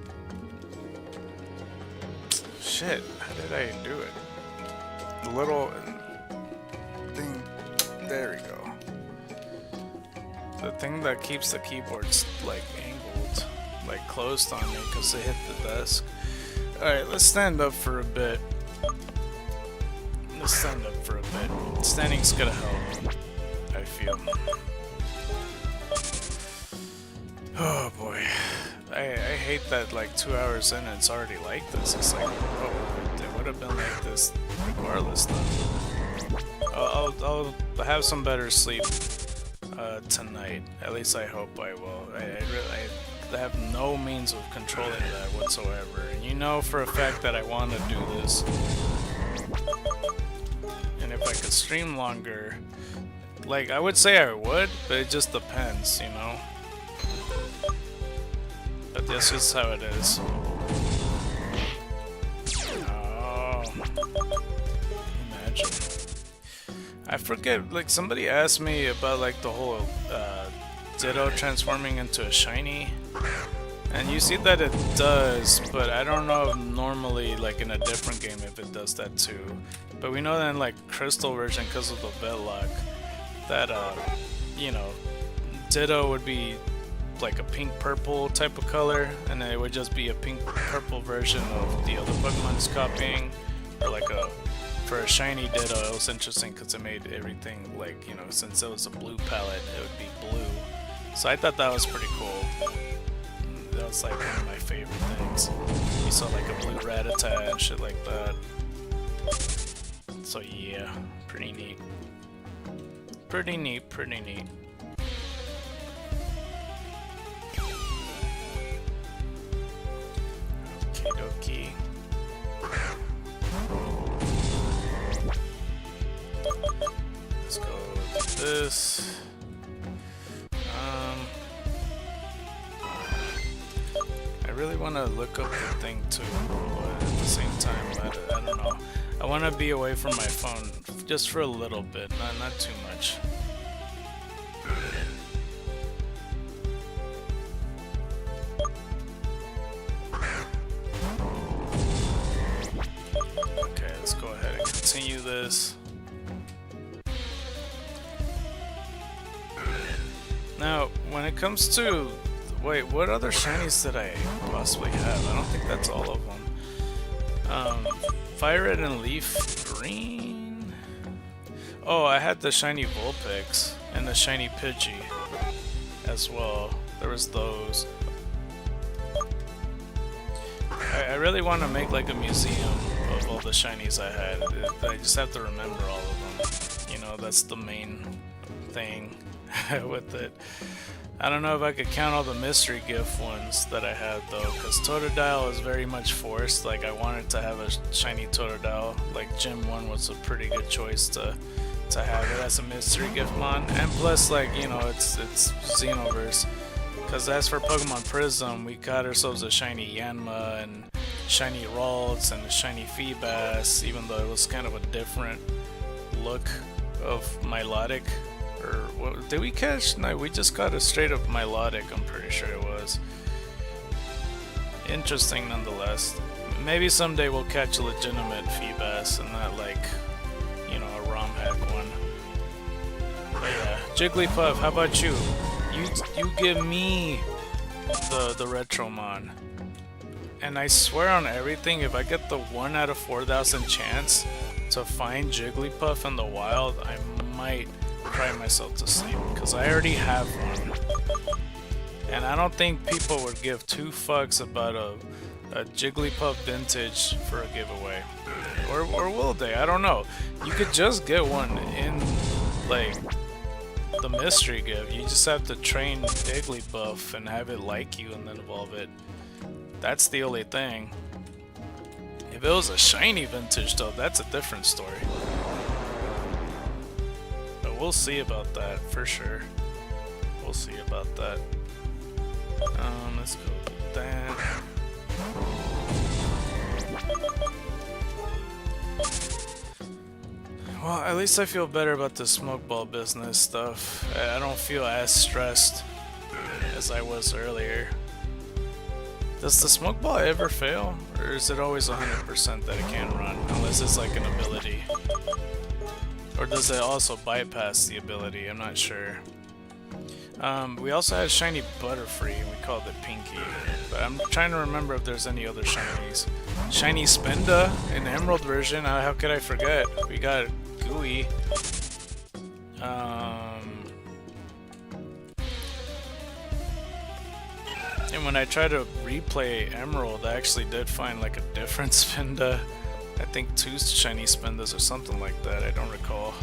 Shit, how did I do it? The little thing, there we go. The thing that keeps the keyboards like angled, like closed on me because it hit the desk. Alright, let's stand up for a bit. Let's stand up for a bit. Standing's gonna help, I feel. Oh boy. I hate that like 2 hours in it's already like this. It's like, oh, it would have been like this regardless though. I'll have some better sleep tonight. At least I hope I will. I have no means of controlling that whatsoever. And you know for a fact that I want to do this. And if I could stream longer, like I would say I would, but it just depends, you know. But that's just how it is. Oh, imagine. I forget, like somebody asked me about like the whole Ditto transforming into a shiny. And you see that it does, but I don't know if normally like in a different game if it does that too. But we know that in like Crystal version, because of the Bedlock, that you know, Ditto would be like a pink-purple type of color, and then it would just be a pink-purple version of the other Pokemon it's copying, or like a for a shiny Ditto, it was interesting because it made everything like, you know, since it was a blue palette, it would be blue. So I thought that was pretty cool. That was like one of my favorite things. You saw like a blue Rattata and shit like that. So yeah, pretty neat. Pretty neat, pretty neat. Okie dokie. Let's go with this. I really want to look up the thing too, but at the same time, I don't know. I want to be away from my phone just for a little bit, not too much. Okay, let's go ahead and continue this. Now, when it comes to... Wait, what other shinies did I possibly have? I don't think that's all of them. Fire Red and Leaf Green? Oh, I had the shiny Vulpix and the shiny Pidgey as well. There was those. I really want to make like a museum of all the shinies I had. I just have to remember all of them. You know, that's the main thing with it. I don't know if I could count all the mystery gift ones that I had though, because Totodile is very much forced. Like I wanted to have a shiny Totodile. Like Gym 1 was a pretty good choice to have it as a mystery gift mon. And plus, like, you know, it's Xenoverse. Because as for Pokemon Prism, we got ourselves a shiny Yanma and shiny Ralts and a shiny Feebas, even though it was kind of a different look of Milotic. Or what, did we catch? No, we just got a straight up Milotic, I'm pretty sure it was. Interesting nonetheless. Maybe someday we'll catch a legitimate Feebas and not like, you know, a ROM hack one. But yeah, Jigglypuff, how about you? You give me the Retromon. And I swear on everything, if I get the 1 out of 4,000 chance to find Jigglypuff in the wild, I might cry myself to sleep, because I already have one. And I don't think people would give 2 fucks about a Jigglypuff vintage for a giveaway. Or will they? I don't know. You could just get one in, like, the mystery gift. You just have to train Jigglypuff and have it like you and then evolve it. That's the only thing. If it was a shiny vintage though, that's a different story. But we'll see about that for sure. We'll see about that. Let's go with that. Well, at least I feel better about the smoke ball business stuff. I don't feel as stressed as I was earlier. Does the smoke ball ever fail? Or is it always 100% that it can't run? Unless it's like an ability. Or does it also bypass the ability? I'm not sure. We also had shiny Butterfree, and we called it Pinky. But I'm trying to remember if there's any other shinies. Shiny Spinda in the Emerald version, how could I forget? We got Gooey. And when I tried to replay Emerald, I actually did find like a different Spinda. I think 2 shiny Spindas or something like that, I don't recall.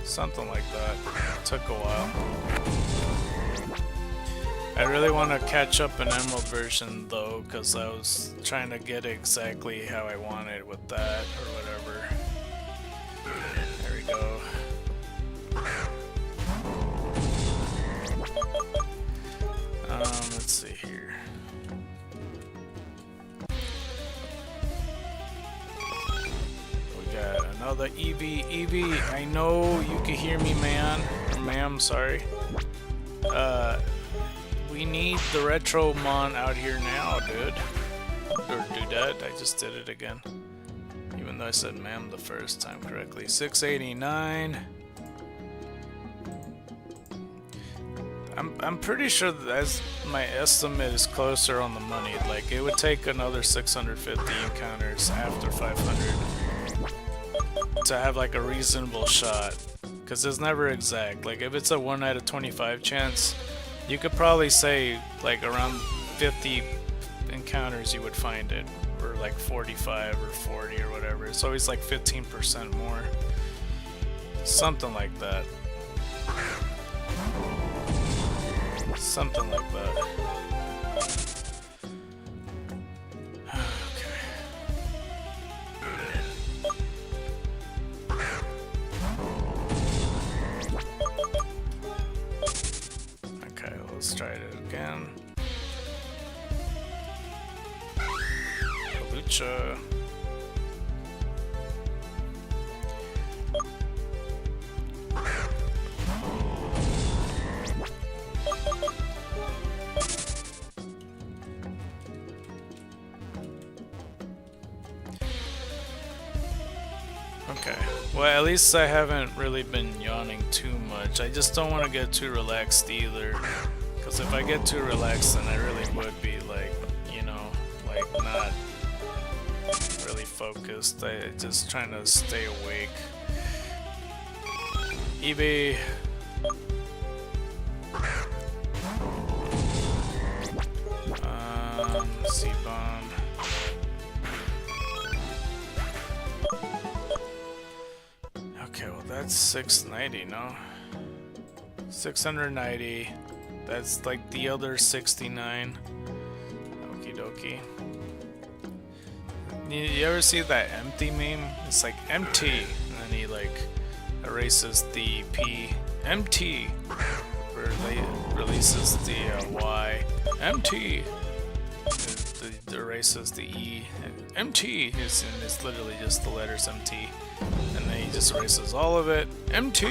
Something like that. It took a while. I really want to catch up an Emerald version though, because I was trying to get exactly how I wanted with that or whatever. There we go. Let's see here. We got another Eevee. Eevee, I know you can hear me, man. Or ma'am, sorry. We need the Retromon out here now, dude. Or dudette, I just did it again. Even though I said ma'am the first time correctly. 689. I'm pretty sure that my estimate is closer on the money. Like, it would take another 650 encounters after 500 to have like a reasonable shot, because it's never exact. Like if it's a 1 out of 25 chance, you could probably say like around 50 encounters you would find it, or like 45 or 40 or whatever. It's always like 15% more, something like that. Something like that. Okay, let's try it again. Lucha. Okay, well at least I haven't really been yawning too much. I just don't want to get too relaxed either, because if I get too relaxed then I really would be like, you know, like not really focused. I just trying to stay awake. Eevee. C-bomb. Okay, well that's 690, no? 690. That's like the other 69. Okie dokie. You ever see that empty meme? It's like empty, and then he like erases the P. Empty. Releases the Y. Empty. It erases the E. Empty is literally just the letters MT. And then he just erases all of it. MT!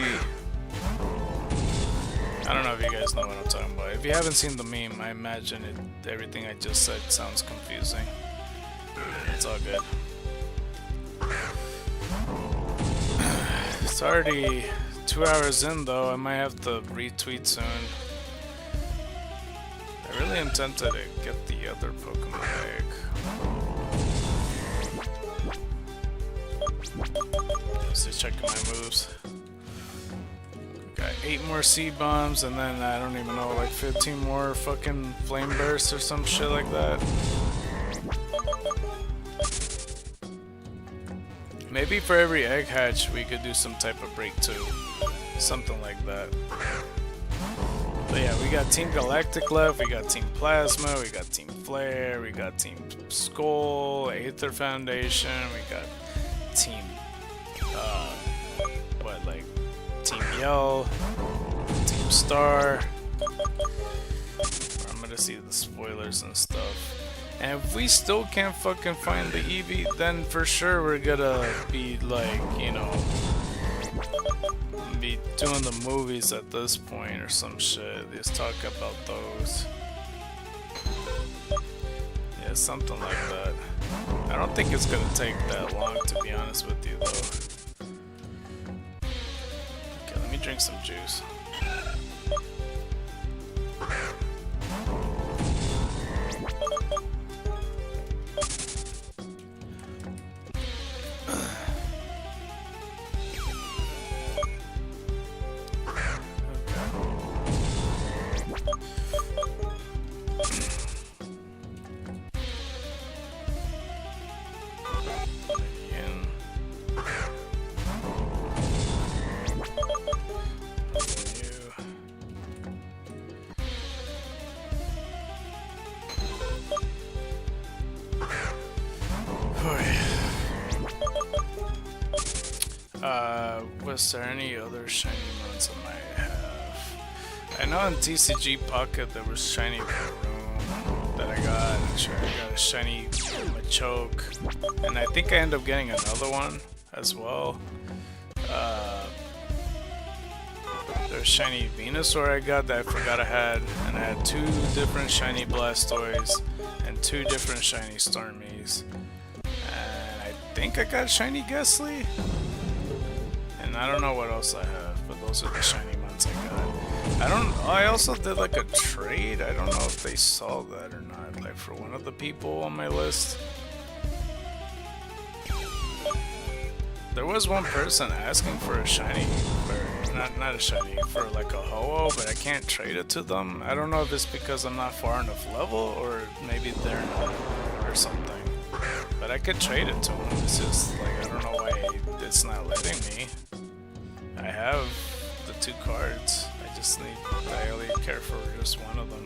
I don't know if you guys know what I'm talking about. If you haven't seen the meme, I imagine everything I just said sounds confusing. It's all good. It's already 2 hours in though. I might have to retweet soon. I really am tempted to get the other Pokemon egg. Just checking my moves. Got 8 more seed bombs, and then I don't even know, like 15 more fucking flame bursts or some shit like that. Maybe for every egg hatch we could do some type of break too. Something like that. But yeah, we got Team Galactic left, we got Team Plasma, we got Team Flare, we got Team Skull, Aether Foundation, we got Team Team Yell, Team Star. I'm gonna see the spoilers and stuff. And if we still can't fucking find the Eevee, then for sure we're gonna be like, you know, be doing the movies at this point or some shit. Let's talk about those. Yeah, something like that. I don't think it's gonna take that long, to be honest with you, though. Okay, let me drink some juice. Was there any other shiny ones I might have? I know in TCG Pocket there was shiny Room that I got. I'm sure I got a shiny Machoke, and I think I ended up getting another one as well. There's shiny Venusaur I got that I forgot I had, and I had 2 different shiny Blastoise and 2 different shiny Starmies. And I think I got shiny Ghastly. And I don't know what else I have, but those are the shiny ones I got. I also did like a trade. I don't know if they saw that or not, like for one of the people on my list. There was one person asking for a shiny, or not a shiny, for like a ho-oh, but I can't trade it to them. I don't know if it's because I'm not far enough level, or maybe they're not, or something. But I could trade it to them. It's just like, I don't know why it's not letting me. I have the 2 cards. I only care for just one of them.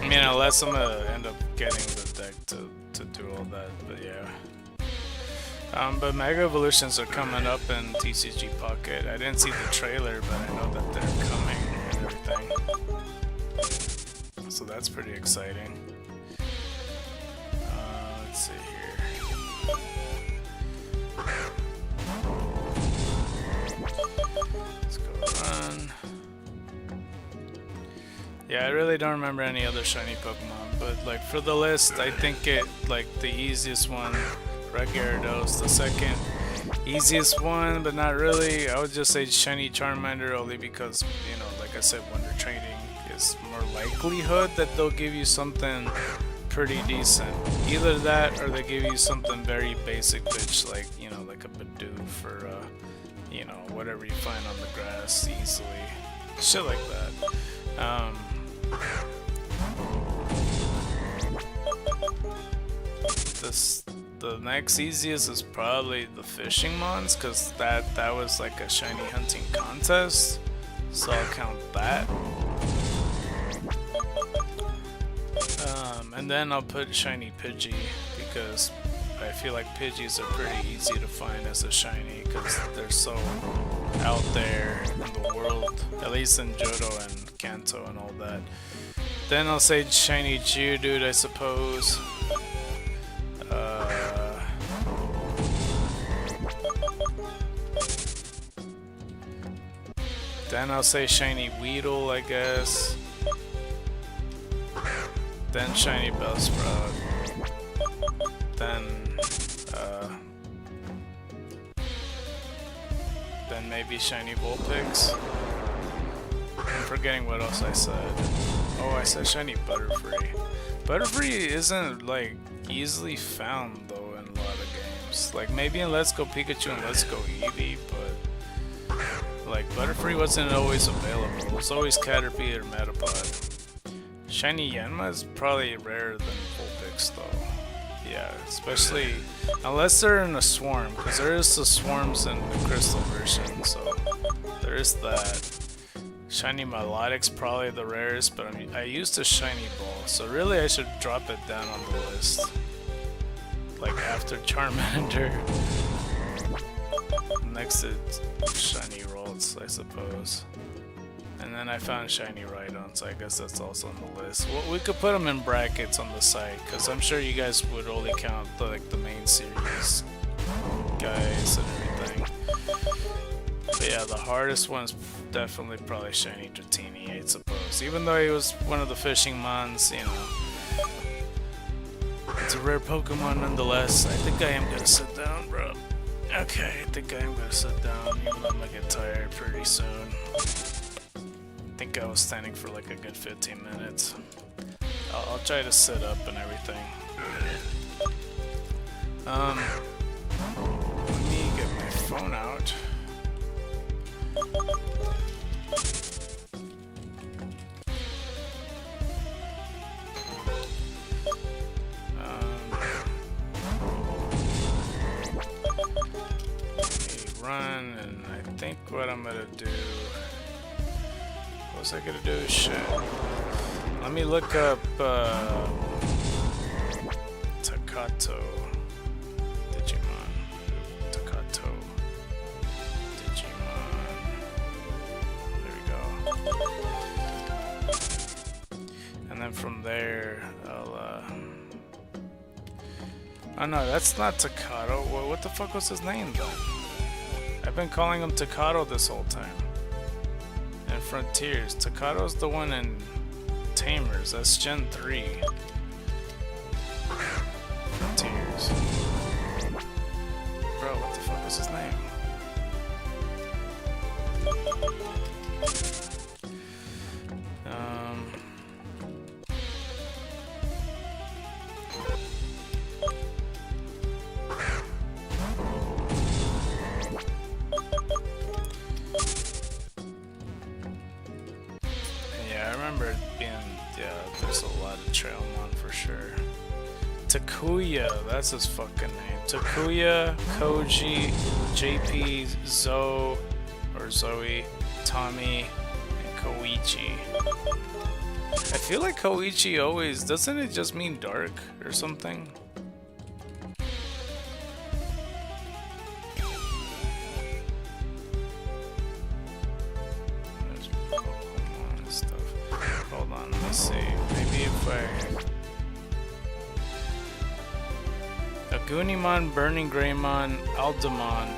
I mean, unless I'm gonna end up getting the deck to do all that, but yeah. But Mega Evolutions are coming up in TCG Pocket. I didn't see the trailer, but I know that they're coming and everything. So that's pretty exciting. Let's see here. Let's go run. Yeah, I really don't remember any other shiny Pokemon, but like for the list, I think it like the easiest one, Gyarados. The second easiest one, but not really, I would just say shiny Charmander, only because, you know, like I said, when they're trading, is more likelihood that they'll give you something pretty decent. Either that, or they give you something very basic bitch, like, you know, like a Bidoof or you know, whatever you find on the grass easily, shit like that. The next easiest is probably the fishing mons, because that was like a shiny hunting contest, so I'll count that. And then I'll put shiny Pidgey, because I feel like Pidgeys are pretty easy to find as a shiny, because they're so out there in the world, at least in Johto and Kanto and all that. Then I'll say shiny Geodude, I suppose. Then I'll say shiny Weedle, I guess. Then shiny Bellsprout. Then maybe shiny Vulpix. I'm forgetting what else I said. Oh, I said shiny Butterfree. Butterfree isn't like easily found though in a lot of games. Like maybe in Let's Go Pikachu and Let's Go Eevee, but like Butterfree wasn't always available. It was always Caterpie or Metapod. Shiny Yanma is probably rarer than Vulpix though. Yeah, especially unless they're in a swarm, because there is the swarms in the crystal version, so there is that. Shiny Melodic's probably the rarest, but I used a shiny ball, so really I should drop it down on the list. Like after Charmander. Next is shiny Ralts, I suppose. And then I found shiny Rhydon, so I guess that's also on the list. Well, we could put them in brackets on the site, because I'm sure you guys would only count the main series guys and everything. But yeah, the hardest one's definitely probably shiny Dratini, I suppose. Even though he was one of the fishing mons, you know. It's a rare Pokemon nonetheless. I think I am gonna sit down, bro. Okay, I think I am gonna sit down, even though I'm gonna get tired pretty soon. I think I was standing for like a good 15 minutes. I'll try to sit up and everything. Let me get my phone out. Run, and I think what I'm gonna do. What was I gonna do? Shit. Let me look up Takato Digimon. Takato Digimon. There we go. And then from there, I'll oh no, that's not Takato. What the fuck was his name then? I've been calling him Takato this whole time. And Frontiers. Takato's the one in Tamers. That's Gen 3. Frontiers. Bro, what the fuck was his name? Takuya, that's his fucking name. Takuya, Koji, JP, Zoe, Tommy, and Koichi. I feel like Koichi always, doesn't it just mean dark or something? There's Pokemon and stuff. Hold on, let me see. Maybe if I... Agunimon, Burning Greymon, Aldemon,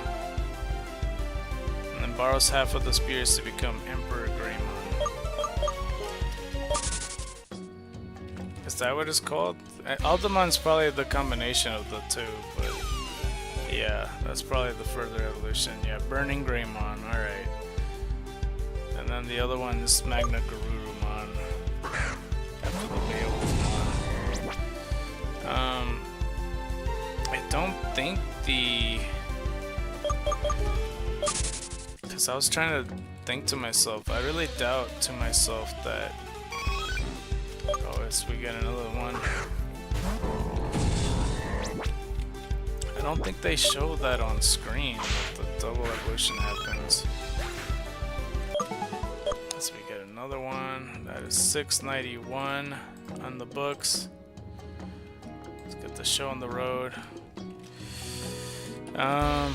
and then borrows half of the spirits to become Emperor Greymon. Is that what it's called? Aldemon's probably the combination of the two, but yeah, that's probably the further evolution. Yeah, Burning Greymon, alright. And then the other one is Magna Garurumon, after the Beowulfmon. I don't think the... Because I was trying to think to myself, I really doubt to myself that... Oh, yes, we get another one. I don't think they show that on screen, that the double evolution happens. So we get another one, that is 691 on the books. Let's get the show on the road. Oh,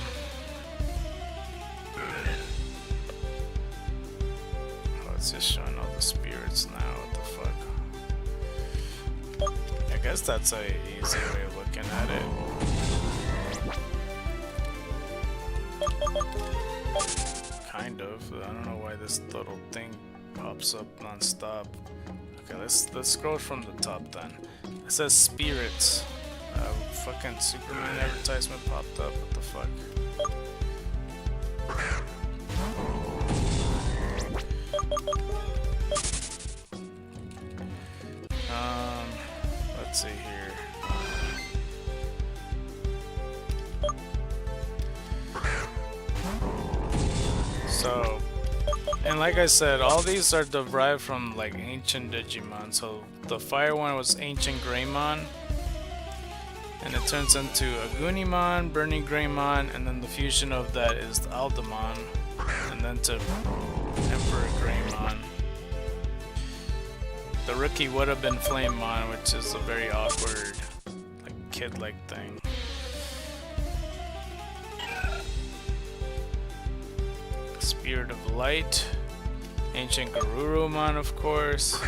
it's just showing all the spirits now. What the fuck? I guess that's a easy way of looking at it. Kind of. I don't know why this little thing pops up non-stop. Okay, let's scroll from the top then. It says spirits. Fucking Superman advertisement popped up. What the fuck? Let's see here. So, and like I said, all these are derived from like ancient Digimon. So the fire one was ancient Greymon. And it turns into Agunimon, Burning Greymon, and then the fusion of that is the Aldemon, and then to Emperor Greymon. The rookie would have been Flamemon, which is a very awkward, like kid-like thing. Spirit of Light, Ancient Garurumon, of course.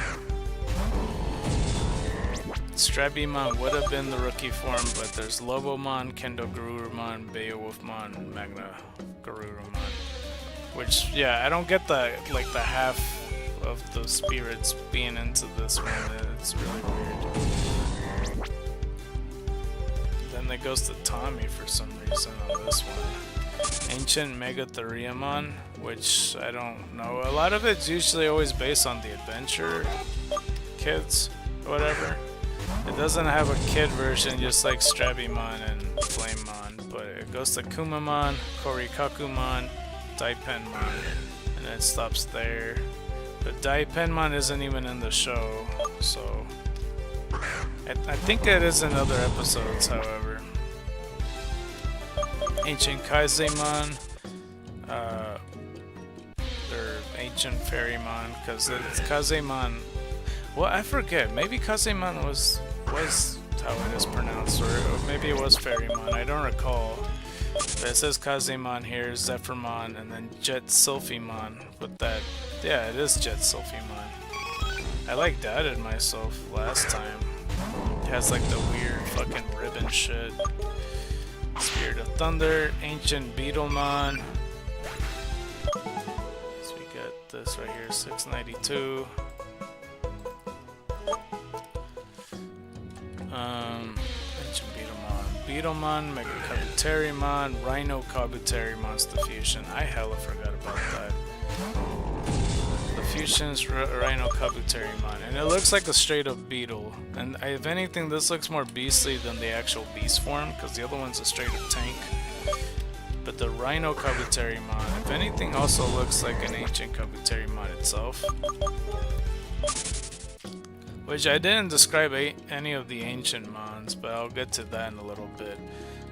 Strabimon would have been the rookie form, but there's Lobomon, Kendo Garurumon, Beowulfmon, Magna Garurumon. Which, yeah, I don't get the, like, the half of the spirits being into this one. It's really weird. Then it goes to Tommy for some reason on this one. Ancient Megatheriumon, which I don't know. A lot of it's usually always based on the adventure kids or whatever. It doesn't have a kid version, just like Strabimon and Flamemon, but it goes to Kumamon, Korikakumon, Daipenmon, and it stops there. But Daipenmon isn't even in the show, so I think it is in other episodes, however. Ancient Kaizemon, or Ancient Fairymon, because it's Kazemon. Well, I forget. Maybe Kazemon was how it is pronounced, or maybe it was Fairymon. I don't recall. But it says Kazemon here, Zephyrmon, and then Jet Sylphimon. But that, yeah, it is Jet Sylphimon. I like doubted myself last time. It has like the weird fucking ribbon shit. Spirit of Thunder, Ancient Beetlemon. So we got this right here, 692. Ancient Beetlemon, Mega Kabuterimon, Rhino Kabuterimon's the fusion. I hella forgot about that. The fusion's Rhino Kabuterimon, and it looks like a straight up beetle. And if anything, this looks more beastly than the actual beast form, because the other one's a straight up tank. But the Rhino Kabuterimon, if anything, also looks like an ancient Kabuterimon itself. which I didn't describe any of the ancient mons, but I'll get to that in a little bit.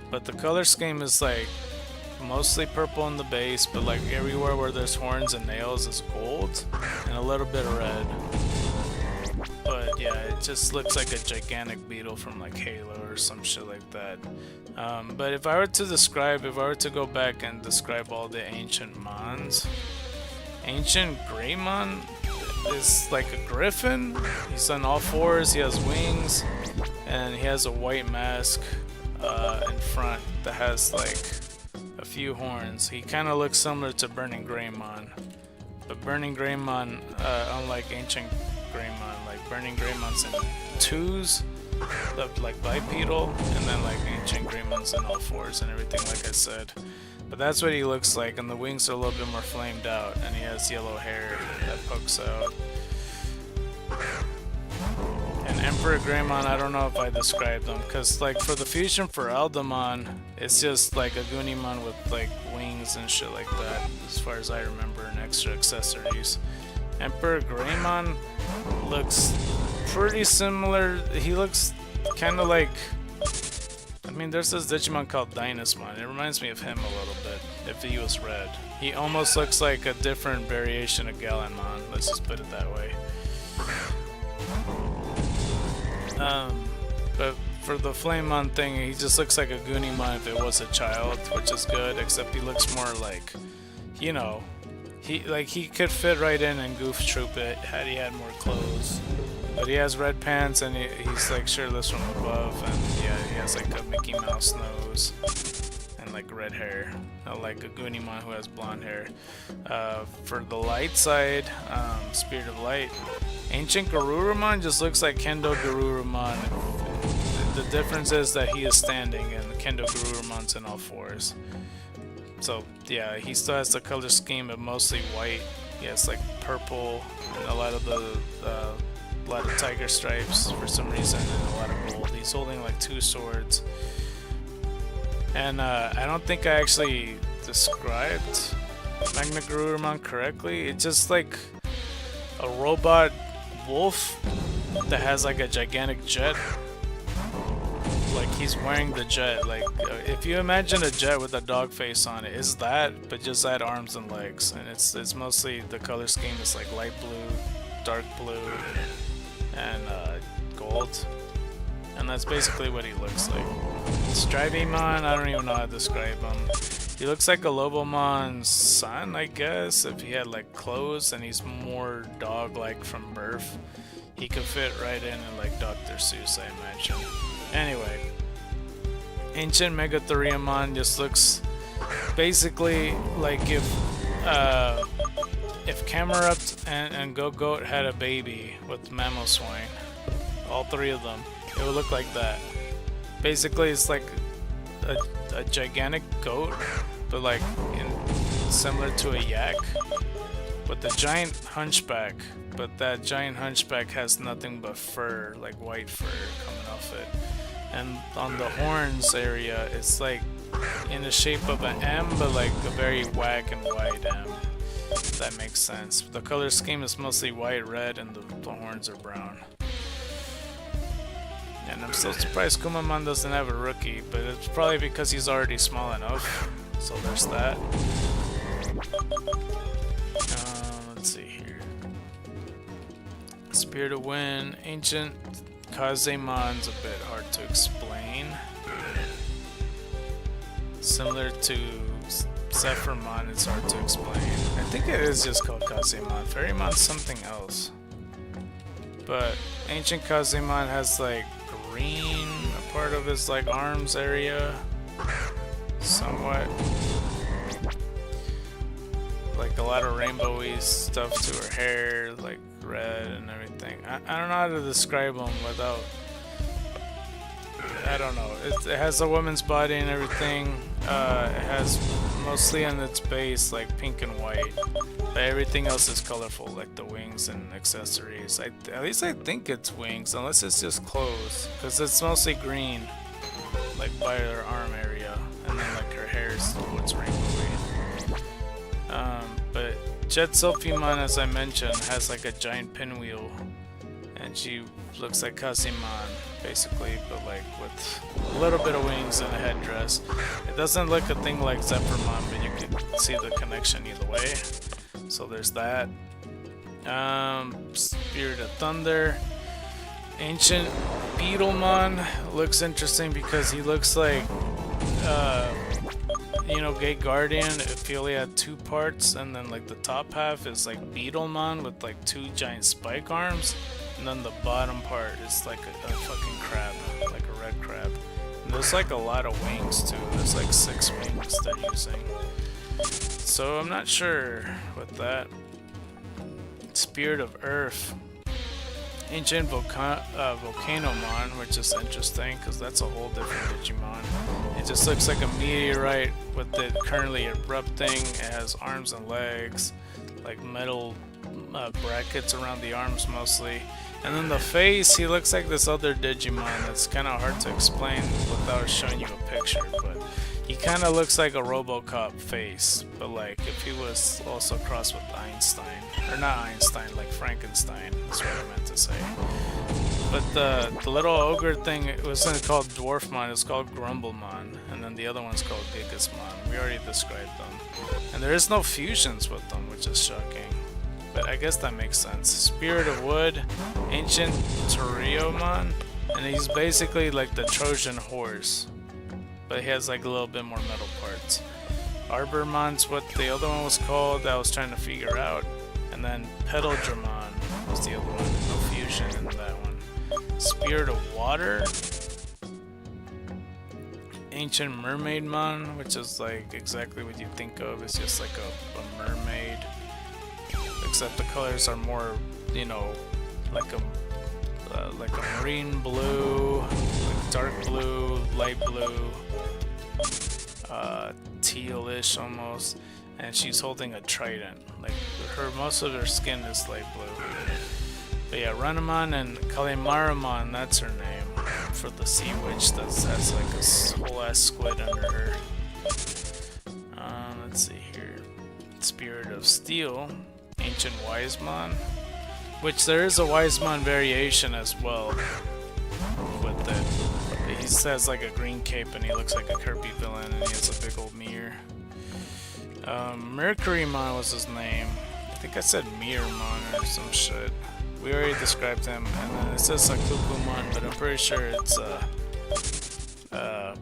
But the color scheme is like mostly purple in the base, but like everywhere where there's horns and nails is gold and a little bit of red. But yeah, it just looks like a gigantic beetle from like Halo or some shit like that. But if I were to go back and describe all the ancient mons, Ancient Greymon is like a griffin. He's on all fours, he has wings, and he has a white mask in front that has like a few horns. He kind of looks similar to Burning Greymon, but Burning Greymon, unlike Ancient Greymon, like Burning Greymon's in twos, like bipedal, and then like Ancient Greymon's in all fours and everything, like I said. But that's what he looks like, and the wings are a little bit more flamed out, and he has yellow hair that pokes out. And Emperor Greymon, I don't know if I described him, because like for the fusion for Aldamon, it's just like a Goonimon with like wings and shit like that, as far as I remember, and extra accessories. Emperor Greymon looks pretty similar. He looks kind of like, I mean, there's this Digimon called Dynasmon. It reminds me of him a little bit, if he was red. He almost looks like a different variation of Galanmon, let's just put it that way. But for the Flamemon thing, he just looks like a Goonimon if it was a child, which is good, except he looks more like, you know, he could fit right in Goof Troop it had he had more clothes. But he has red pants, and he's like shirtless from above, and yeah, he has like a Mickey Mouse nose and like red hair, not like a Goonimon who has blonde hair. For the light side, Spirit of Light, Ancient Garurumon just looks like Kendo Garurumon. The difference is that he is standing, and Kendo Garurumon's in all fours. So yeah, he still has the color scheme of mostly white. He has like purple and a lot of tiger stripes for some reason, and a lot of gold. He's holding like two swords. And I don't think I actually described Magna Garurumon correctly. It's just like a robot wolf that has like a gigantic jet. Like he's wearing the jet. Like if you imagine a jet with a dog face on it, is that, but just add arms and legs. And it's mostly the color scheme is like light blue, dark blue, and gold, and that's basically what he looks like. Strivemon, I don't even know how to describe him. He looks like a Lobomon's son, I guess, if he had like clothes, and he's more dog-like from birth. He could fit right in like Dr. Seuss, I imagine. Anyway, Ancient Megatheriumon just looks basically like if Camerupt and Go-Goat had a baby with Mamoswine, all three of them, it would look like that. Basically, it's like a gigantic goat, but like similar to a yak, with a giant hunchback, but that giant hunchback has nothing but fur, like white fur coming off it. And on the horns area, it's like in the shape of an M, but like a very whack and wide M. If that makes sense. The color scheme is mostly white, red, and the horns are brown. And I'm still surprised Kumamon doesn't have a rookie, but it's probably because he's already small enough. So there's that. Let's see here. Spirit of Wind, Ancient Kazemon's a bit hard to explain. Similar to Zephyrmon, it's hard to explain. I think it is just called Kazemon. Fairymon's something else. But Ancient Kazemon has like green, a part of his like arms area. Somewhat. Like a lot of rainbowy stuff to her hair, like red and everything. I don't know how to describe them without... I don't know. It has a woman's body and everything. It has mostly on its base like pink and white, but everything else is colorful, like the wings and accessories. At least I think it's wings, unless it's just clothes, because it's mostly green, like by her arm area, and then like her hair is what's rainbowy. But Jet Sophimon, as I mentioned, has like a giant pinwheel, and And she looks like Kazimon, basically, but like with a little bit of wings and a headdress. It doesn't look a thing like Zephyrmon, but you can see the connection either way. So there's that. Spirit of Thunder. Ancient Beetlemon looks interesting because he looks like, you know, Gate Guardian if he only had 2 parts, and then like the top half is like Beetlemon with like 2 giant spike arms, and then the bottom part is like a fucking crab, like a red crab. And there's like a lot of wings too. There's like 6 wings they're using. So I'm not sure with that. Spirit of Earth. Ancient Volcanomon, which is interesting because that's a whole different Digimon. It just looks like a meteorite with it currently erupting. It has arms and legs, like metal brackets around the arms mostly. And then the face, he looks like this other Digimon that's kind of hard to explain without showing you a picture, but he kind of looks like a RoboCop face, but like if he was also crossed with Einstein, or not Einstein, like Frankenstein, that's what I meant to say. But the little ogre thing, it wasn't called Dwarfmon, it's called Grumblemon, and then the other one's called Gigasmon. We already described them. And there is no fusions with them, which is shocking. But I guess that makes sense. Spirit of Wood, Ancient Toriomon, and he's basically like the Trojan horse, but he has like a little bit more metal parts. Arbormon's what the other one was called that I was trying to figure out. And then Petal-Dramon was the other one. No fusion in that one. Spirit of Water. Ancient Mermaidmon, which is like exactly what you think of. It's just like a mermaid. Except the colors are more, you know, like a marine blue, like dark blue, light blue, tealish almost, and she's holding a trident. Like most of her skin is light blue. But yeah, Runamon and Kalimaramon, that's her name for the sea witch that has like a whole ass squid under her. Let's see here. Spirit of Steel. Ancient Wisemon, which there is a Wisemon variation as well with it. He says like a green cape and he looks like a Kirby villain and he has a big old mirror. Mercurymon was his name. I think I said Mirrormon or some shit. We already described him, and then it says Sakukumon, but I'm pretty sure it's I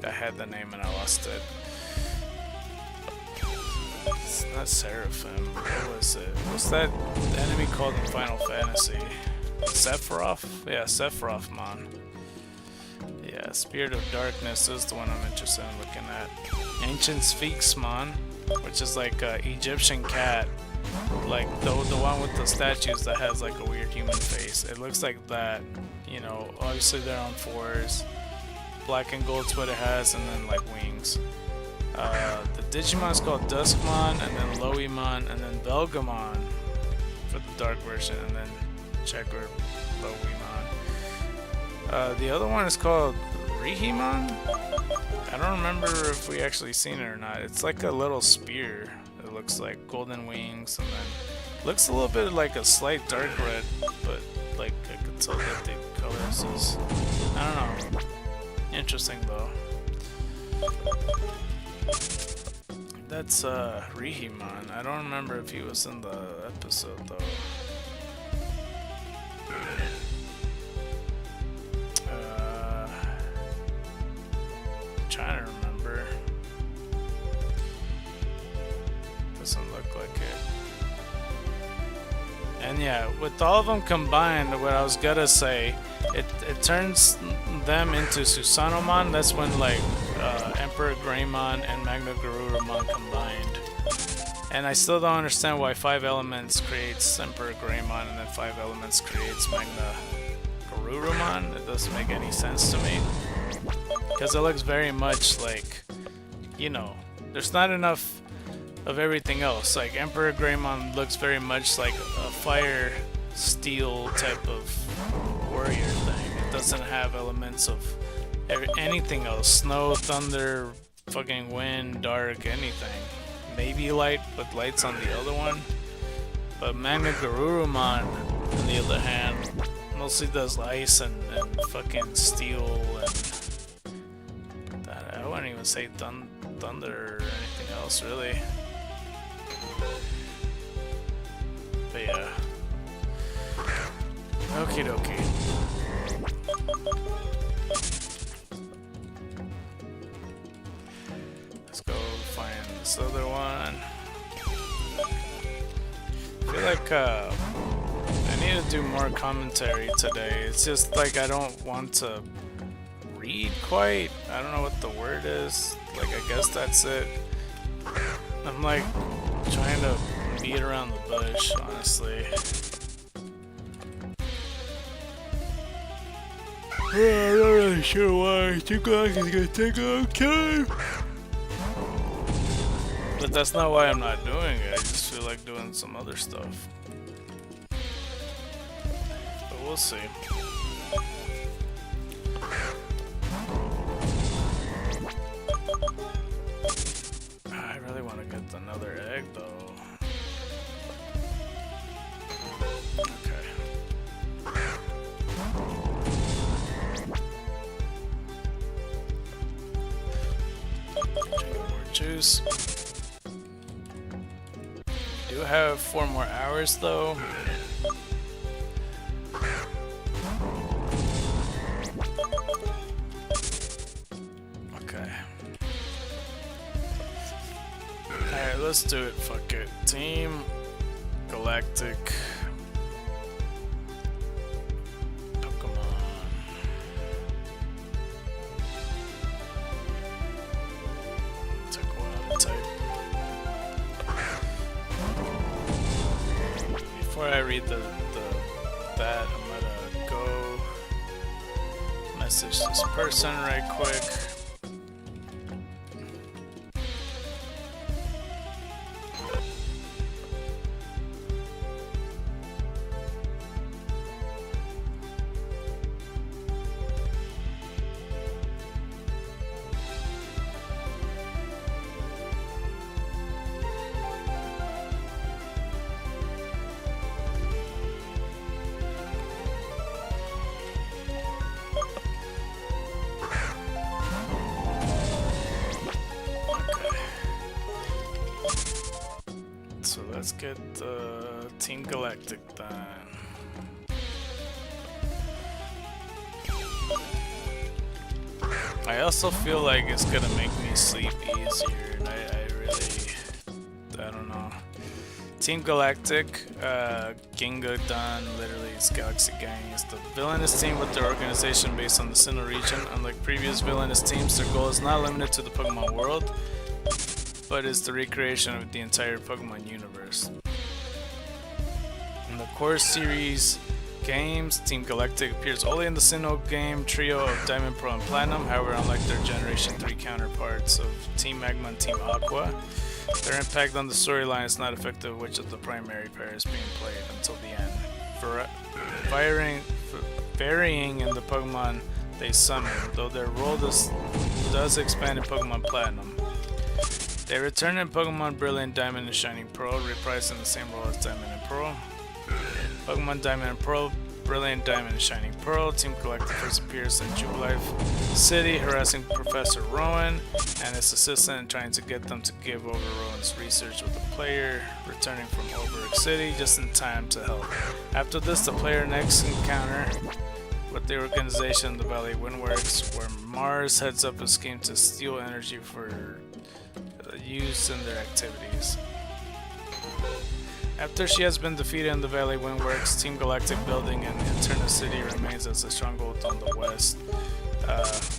had the name and I lost it. It's not Seraphim. What was it? What's that enemy called in Final Fantasy? Sephiroth? Yeah, Sephirothmon. Yeah, Spirit of Darkness is the one I'm interested in looking at. Ancient Sphinxmon, which is like an Egyptian cat. Like the one with the statues that has like a weird human face. It looks like that. You know, obviously they're on 4s. Black and gold's what it has, and then like wings. The Digimon is called Duskmon, and then Loimon, and then Belgamon for the dark version, and then Checker Loimon. The other one is called Rihimon? I don't remember if we actually seen it or not. It's like a little spear. It looks like golden wings, and then looks a little bit like a slight dark red, but like I could tell that the colors is, I don't know. Interesting though. That's Rihimon. I don't remember if he was in the episode though. Trying to remember. Doesn't look like it. And yeah, with all of them combined, what I was gonna say, it turns them into Susanomon. That's when like Emperor Greymon and Magna Garurumon combined. And I still don't understand why 5 elements creates Emperor Greymon and then 5 elements creates Magna Garurumon. It doesn't make any sense to me. Because it looks very much like, you know, there's not enough of everything else. Like Emperor Greymon looks very much like a fire steel type of warrior thing. It doesn't have elements of anything else. Snow, thunder, fucking wind, dark, anything. Maybe light, but light's on the other one. But Magna Garurumon On the other hand, mostly does ice and fucking steel and I wouldn't even say thunder or anything else really. But yeah. Okie dokie. Let's go find this other one. I feel like I need to do more commentary today. It's just like I don't want to read quite. I don't know what the word is. Like I guess that's it. I'm like trying to beat around the bush, honestly. I'm not really sure why. I think it's gonna take a long time. But that's not why I'm not doing it. I just feel like doing some other stuff. But we'll see. I really want to get another egg though. Okay. Drink more juice. We do have 4 more hours though. Okay. Alright, let's do it. Fuck it. Team Galactic Pokemon. Took a while to type. Before I read that, I'm gonna go message this person right quick. So let's get Team Galactic done. I also feel like it's gonna make me sleep easier, and I don't know. Team Galactic, Ginga done, literally it's Galaxy Gang, is the villainous team with their organization based on the Sinnoh region. Unlike previous villainous teams, their goal is not limited to the Pokemon world, but is the recreation of the entire Pokemon universe. In the core series games, Team Galactic appears only in the Sinnoh game trio of Diamond, Pearl, and Platinum. However, unlike their Generation 3 counterparts of Team Magma and Team Aqua, their impact on the storyline is not affected which of the primary pairs being played until the end. Varying in the Pokemon they summon, though their role does expand in Pokemon Platinum. They return in Pokemon Brilliant Diamond and Shining Pearl, reprising the same role as Diamond and Pearl. Pokemon Diamond and Pearl, Brilliant Diamond and Shining Pearl, Team Galactic first appears in Jubilife City, harassing Professor Rowan and his assistant and trying to get them to give over Rowan's research with the player, returning from Oberg City just in time to help. After this, the player next encounter with the organization the Valley Windworks, where Mars heads up a scheme to steal energy for use in their activities. After she has been defeated in the Valley Windworks, Team Galactic building in Interna City remains as a stronghold on the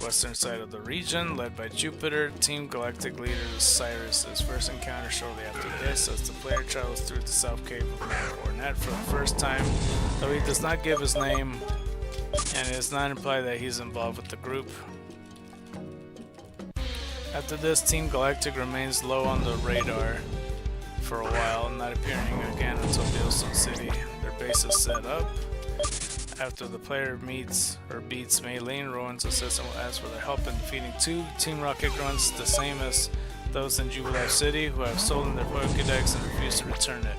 western side of the region, led by Jupiter. Team Galactic leader Cyrus is first encountered shortly after this, as the player travels through the South Cave of Mount Ornette for the first time, though he does not give his name, and it is not implied that he's involved with the group. After this, Team Galactic remains low on the radar for a while, not appearing again until Billstone City. Their base is set up. After the player meets or beats Maylene, Rowan's assistant will ask for their help in defeating 2 Team Rocket grunts, the same as those in Jubilife City, who have stolen their Pokédex and refuse to return it.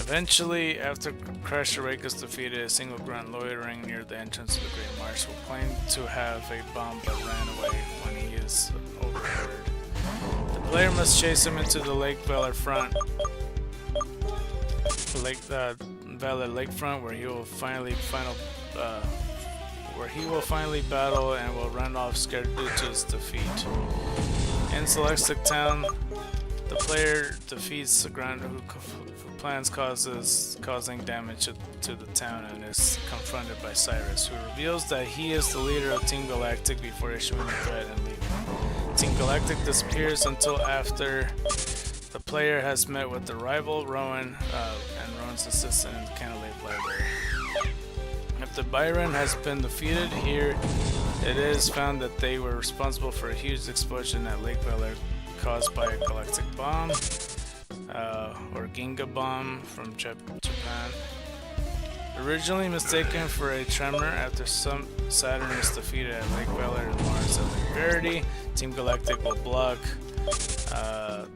Eventually, after Crusher Rake is defeated, a single grunt loitering near the entrance of the Great Marsh will claim to have a bomb but ran away when he is overheard. The player must chase him into the Lake Valor front, Valor Lakefront, where he will finally battle and will run off Scarducha's defeat. In Celestic Town, the player defeats the grunt who plans causing damage to the town and is confronted by Cyrus, who reveals that he is the leader of Team Galactic before issuing a threat and leaving. Team Galactic disappears until after the player has met with the rival Rowan and Rowan's assistant in the Cantilever Library. After Byron has been defeated here, it is found that they were responsible for a huge explosion at Lake Valor caused by a galactic bomb, or Ginga bomb from Japan. Originally mistaken for a tremor after Saturn is defeated at Lake Valor and Mars at Lake Verity, Team Galactic will block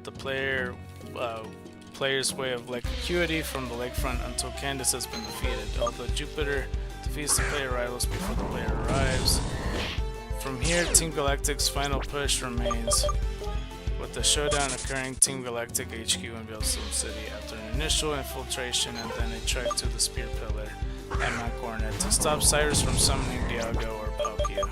the player's way of Lake Acuity from the lakefront until Candace has been defeated, although Jupiter defeats the player rivals before the player arrives. From here, Team Galactic's final push remains, with the showdown occurring Team Galactic HQ in Bellstone City after an initial infiltration and then a trek to the Spear Pillar at Mount Coronet to stop Cyrus from summoning Diago or Palkia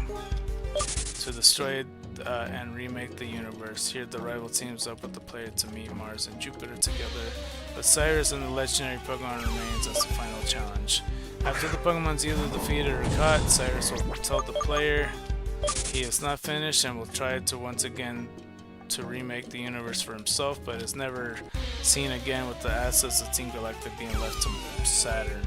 to destroy and remake the universe. Here the rival teams up with the player to meet Mars and Jupiter together, but Cyrus and the legendary Pokemon remains as the final challenge. After the Pokemon's either defeated or caught, Cyrus will tell the player he is not finished and will try to once again to remake the universe for himself, but is never seen again with the assets of Team Galactic being left to Saturn.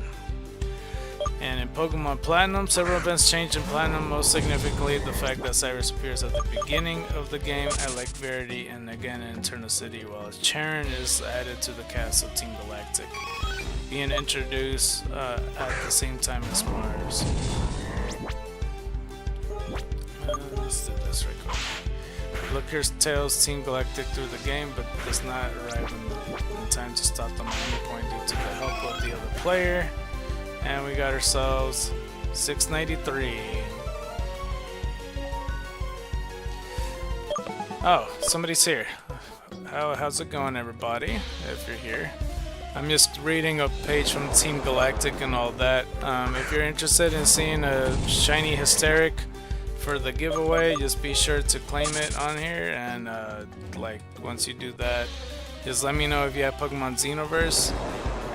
And in Pokemon Platinum, several events changed in Platinum, most significantly the fact that Cyrus appears at the beginning of the game at Lake Verity and again in Eternal City, while Charon is added to the cast of Team Galactic, being introduced at the same time as Mars. Let's do this right quick. Looker tails Team Galactic through the game, but does not arrive in time to stop them at any point due to the help of the other player. And we got ourselves 693. Oh, somebody's here. How's it going, everybody? If you're here, I'm just reading a page from Team Galactic and all that. If you're interested in seeing a shiny hysteric for the giveaway, just be sure to claim it on here, and like once you do that, just let me know if you have Pokemon Xenoverse,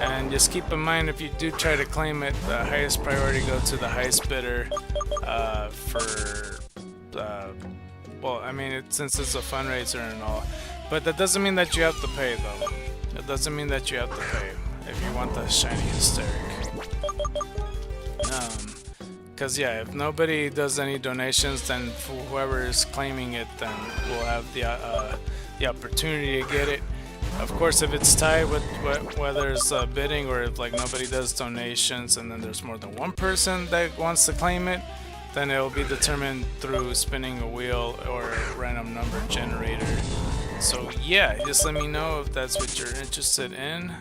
and just keep in mind if you do try to claim it, the highest priority goes to the highest bidder well, I mean, since it's a fundraiser and all, but that doesn't mean that you have to pay though. It doesn't mean that you have to pay if you want the shiny hysteric. Because yeah, if nobody does any donations, then whoever is claiming it then will have the opportunity to get it. Of course, if it's tied with whether it's bidding or if like nobody does donations and then there's more than one person that wants to claim it, then it will be determined through spinning a wheel or a random number generator. So yeah, just let me know if that's what you're interested in.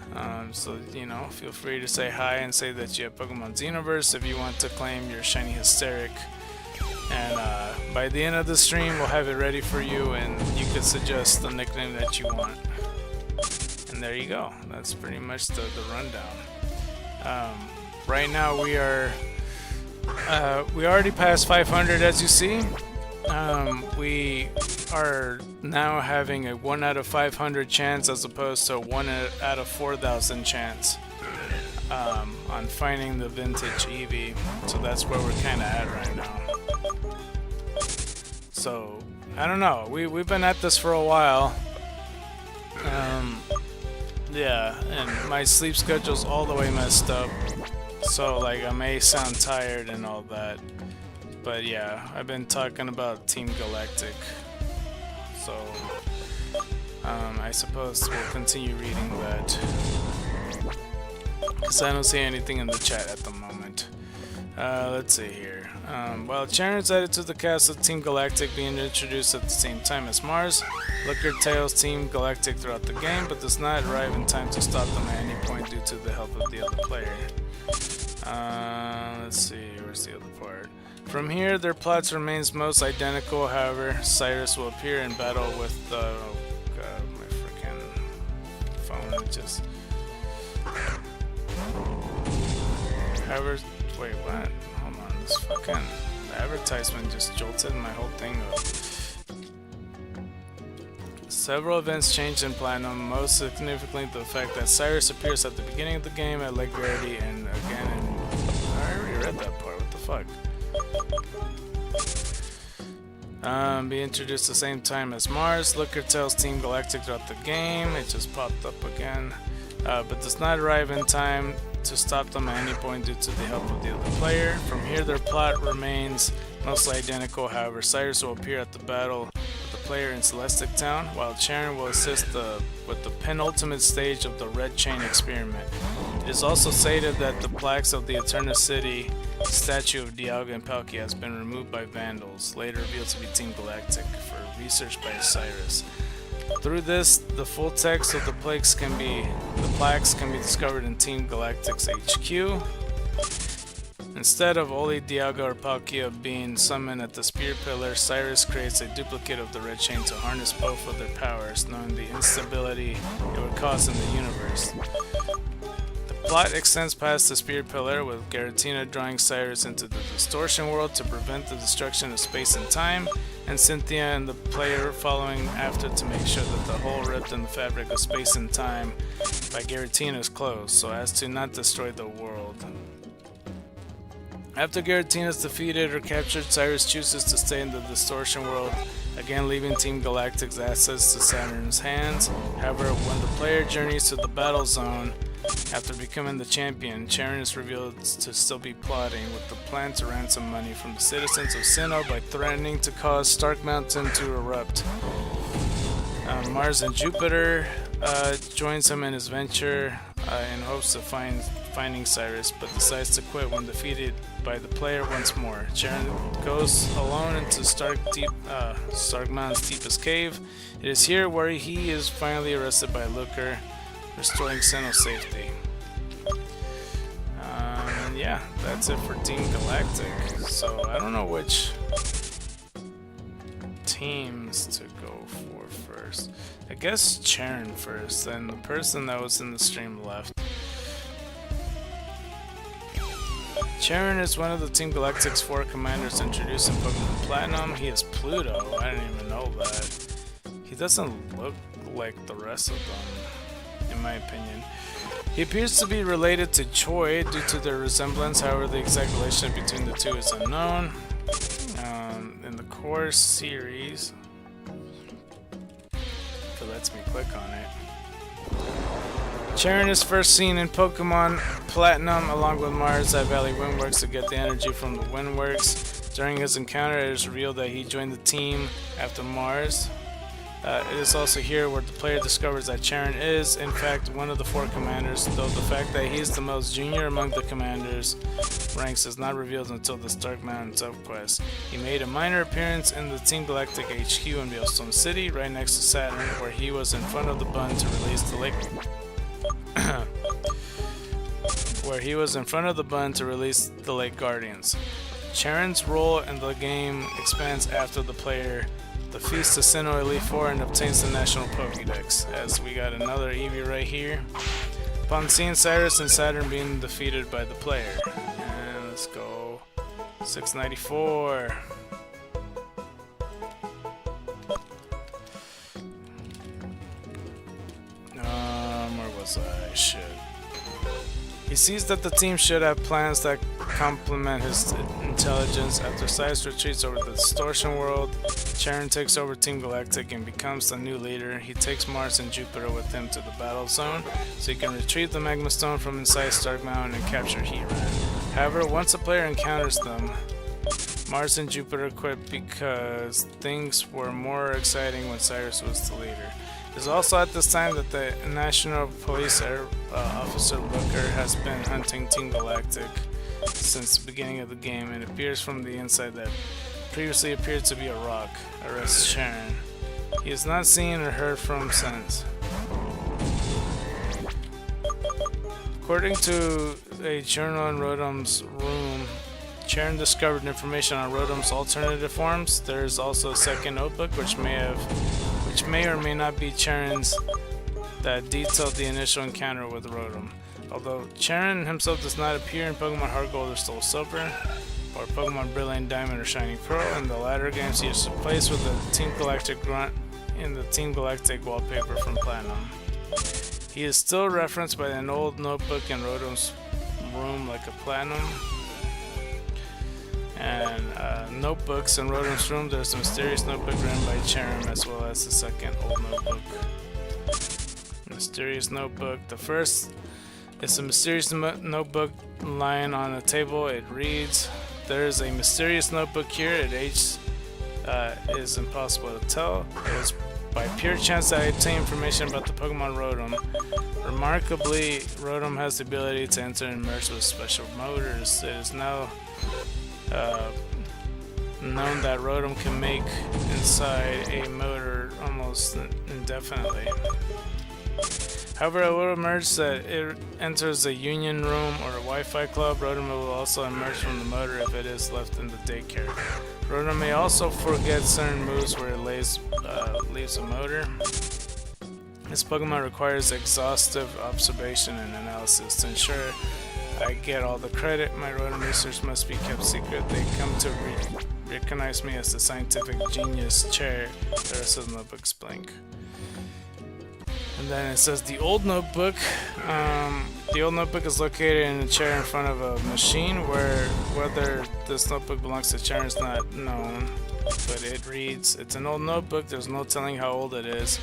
So you know, feel free to say hi and say that you have Pokemon Xenoverse if you want to claim your shiny hysteric. And by the end of the stream, we'll have it ready for you, and you could suggest the nickname that you want. And there you go. That's pretty much the rundown. Right now we already passed 500, as you see. We are now having a 1 out of 500 chance as opposed to a 1 out of 4,000 chance on finding the vintage Eevee. So that's where we're kind of at right now. So I don't know. We've been at this for a while. Yeah, and my sleep schedule's all the way messed up. So like I may sound tired and all that. But yeah, I've been talking about Team Galactic, so I suppose we'll continue reading that, because I don't see anything in the chat at the moment. Let's see here. While Charon is added to the cast of Team Galactic being introduced at the same time as Mars, Looker tails Team Galactic throughout the game, but does not arrive in time to stop them at any point due to the help of the other player. Let's see, where's the other part? From here, their plots remains most identical. However, Cyrus will appear in battle with oh god, my freaking phone. It just. However, wait, what? Hold on, this fucking advertisement just jolted my whole thing up. Several events changed in Platinum, most significantly the fact that Cyrus appears at the beginning of the game at Lake Verity and again in... I already read that part, what the fuck? Be introduced the same time as Mars. Looker tells Team Galactic throughout the game. It just popped up again. But does not arrive in time to stop them at any point due to the help of the other player. From here, their plot remains mostly identical. However, Cyrus will appear at the battle with the player in Celestic Town, while Charon will assist with the penultimate stage of the Red Chain experiment. It is also stated that the plaques of the Eterna City statue of Dialga and Palkia has been removed by vandals, later revealed to be Team Galactic, for research by Cyrus. Through this, the full text of the plaques can be discovered in Team Galactic's HQ. Instead of only Dialga or Palkia being summoned at the Spear Pillar, Cyrus creates a duplicate of the Red Chain to harness both of their powers, knowing the instability it would cause in the universe. The plot extends past the Spear Pillar, with Giratina drawing Cyrus into the Distortion World to prevent the destruction of space and time, and Cynthia and the player following after to make sure that the hole ripped in the fabric of space and time by Giratina is closed, so as to not destroy the world. After Giratina is defeated or captured, Cyrus chooses to stay in the Distortion World, again leaving Team Galactic's assets to Saturn's hands. However, when the player journeys to the battle zone, after becoming the champion, Charon is revealed to still be plotting with the plan to ransom money from the citizens of Sinnoh by threatening to cause Stark Mountain to erupt. Mars and Jupiter joins him in his venture in hopes of finding Cyrus, but decides to quit when defeated by the player once more. Charon goes alone into Stark Mountain's deepest cave. It is here where he is finally arrested by Looker, restoring Sinnoh's safety. And yeah, that's it for Team Galactic. So I don't know which teams to go for first. I guess Charon first, and the person that was in the stream left. Charon is one of the Team Galactic's 4 commanders introduced in Pokemon Platinum. He is Pluto. I didn't even know that. He doesn't look like the rest of them, in my opinion. He appears to be related to Choi due to their resemblance. However, the exact relationship between the two is unknown. In the core series, if it lets me click on it, Charon is first seen in Pokemon Platinum along with Mars at Valley Windworks to get the energy from the Windworks. During his encounter, it is revealed that he joined the team after Mars. It is also here where the player discovers that Charon is, in fact, one of the 4 commanders, though the fact that he is the most junior among the commanders' ranks is not revealed until the Stark Mountain subquest. He made a minor appearance in the Team Galactic HQ in Veilstone City, right next to Saturn, where he was in front of the button to release the lake. Lake Guardians. Charon's role in the game expands after the player defeats the Sinnoh Elite Four and obtains the National Pokédex, as we got another Eevee right here. Upon seeing Cyrus and Saturn being defeated by the player. And let's go 694. Where was I? Shit. He sees that the team should have plans that complement his intelligence. After Cyrus retreats over the Distortion World, Charon takes over Team Galactic and becomes the new leader. He takes Mars and Jupiter with him to the battle zone so he can retrieve the Magma Stone from inside Stark Mountain and capture Heatran. However, once a player encounters them, Mars and Jupiter quit because things were more exciting when Cyrus was the leader. It is also at this time that the National Police Officer Looker has been hunting Team Galactic since the beginning of the game and appears from the inside that previously appeared to be a rock. Arrests Sharon. He is not seen or heard from since. According to a journal in Rodom's room, Sharon discovered information on Rodom's alternative forms. There is also a second notebook which may or may not be Sharon's, that detailed the initial encounter with Rodom. Although Sharon himself does not appear in Pokemon Heart Gold or Soul Silver, or Pokemon Brilliant Diamond or Shining Pearl, in the latter games he is replaced with the Team Galactic grunt in the Team Galactic wallpaper from Platinum. He is still referenced by an old notebook in Rodom's room like a Platinum. And notebooks in Rodom's room, there's a mysterious notebook written by Sharon as well as the second old notebook. Mysterious notebook. The first is a mysterious notebook lying on a table. It reads, "There is a mysterious notebook here. Its age is impossible to tell. It was by pure chance that I obtained information about the Pokemon Rotom. Remarkably, Rotom has the ability to enter and merge with special motors. It is now known that Rotom can make inside a motor almost indefinitely. However, it will emerge that it enters a union room or a Wi-Fi club. Rotom will also emerge from the motor if it is left in the daycare. Rotom may also forget certain moves where it leaves a motor. This Pokemon requires exhaustive observation and analysis. To ensure I get all the credit, my Rotom research must be kept secret. They come to recognize me as the scientific genius chair." The rest of the notebook's blank. And then it says the old notebook. The old notebook is located in a chair in front of a machine. Whether this notebook belongs to Sharon is not known, but it reads, "It's an old notebook. There's no telling how old it is.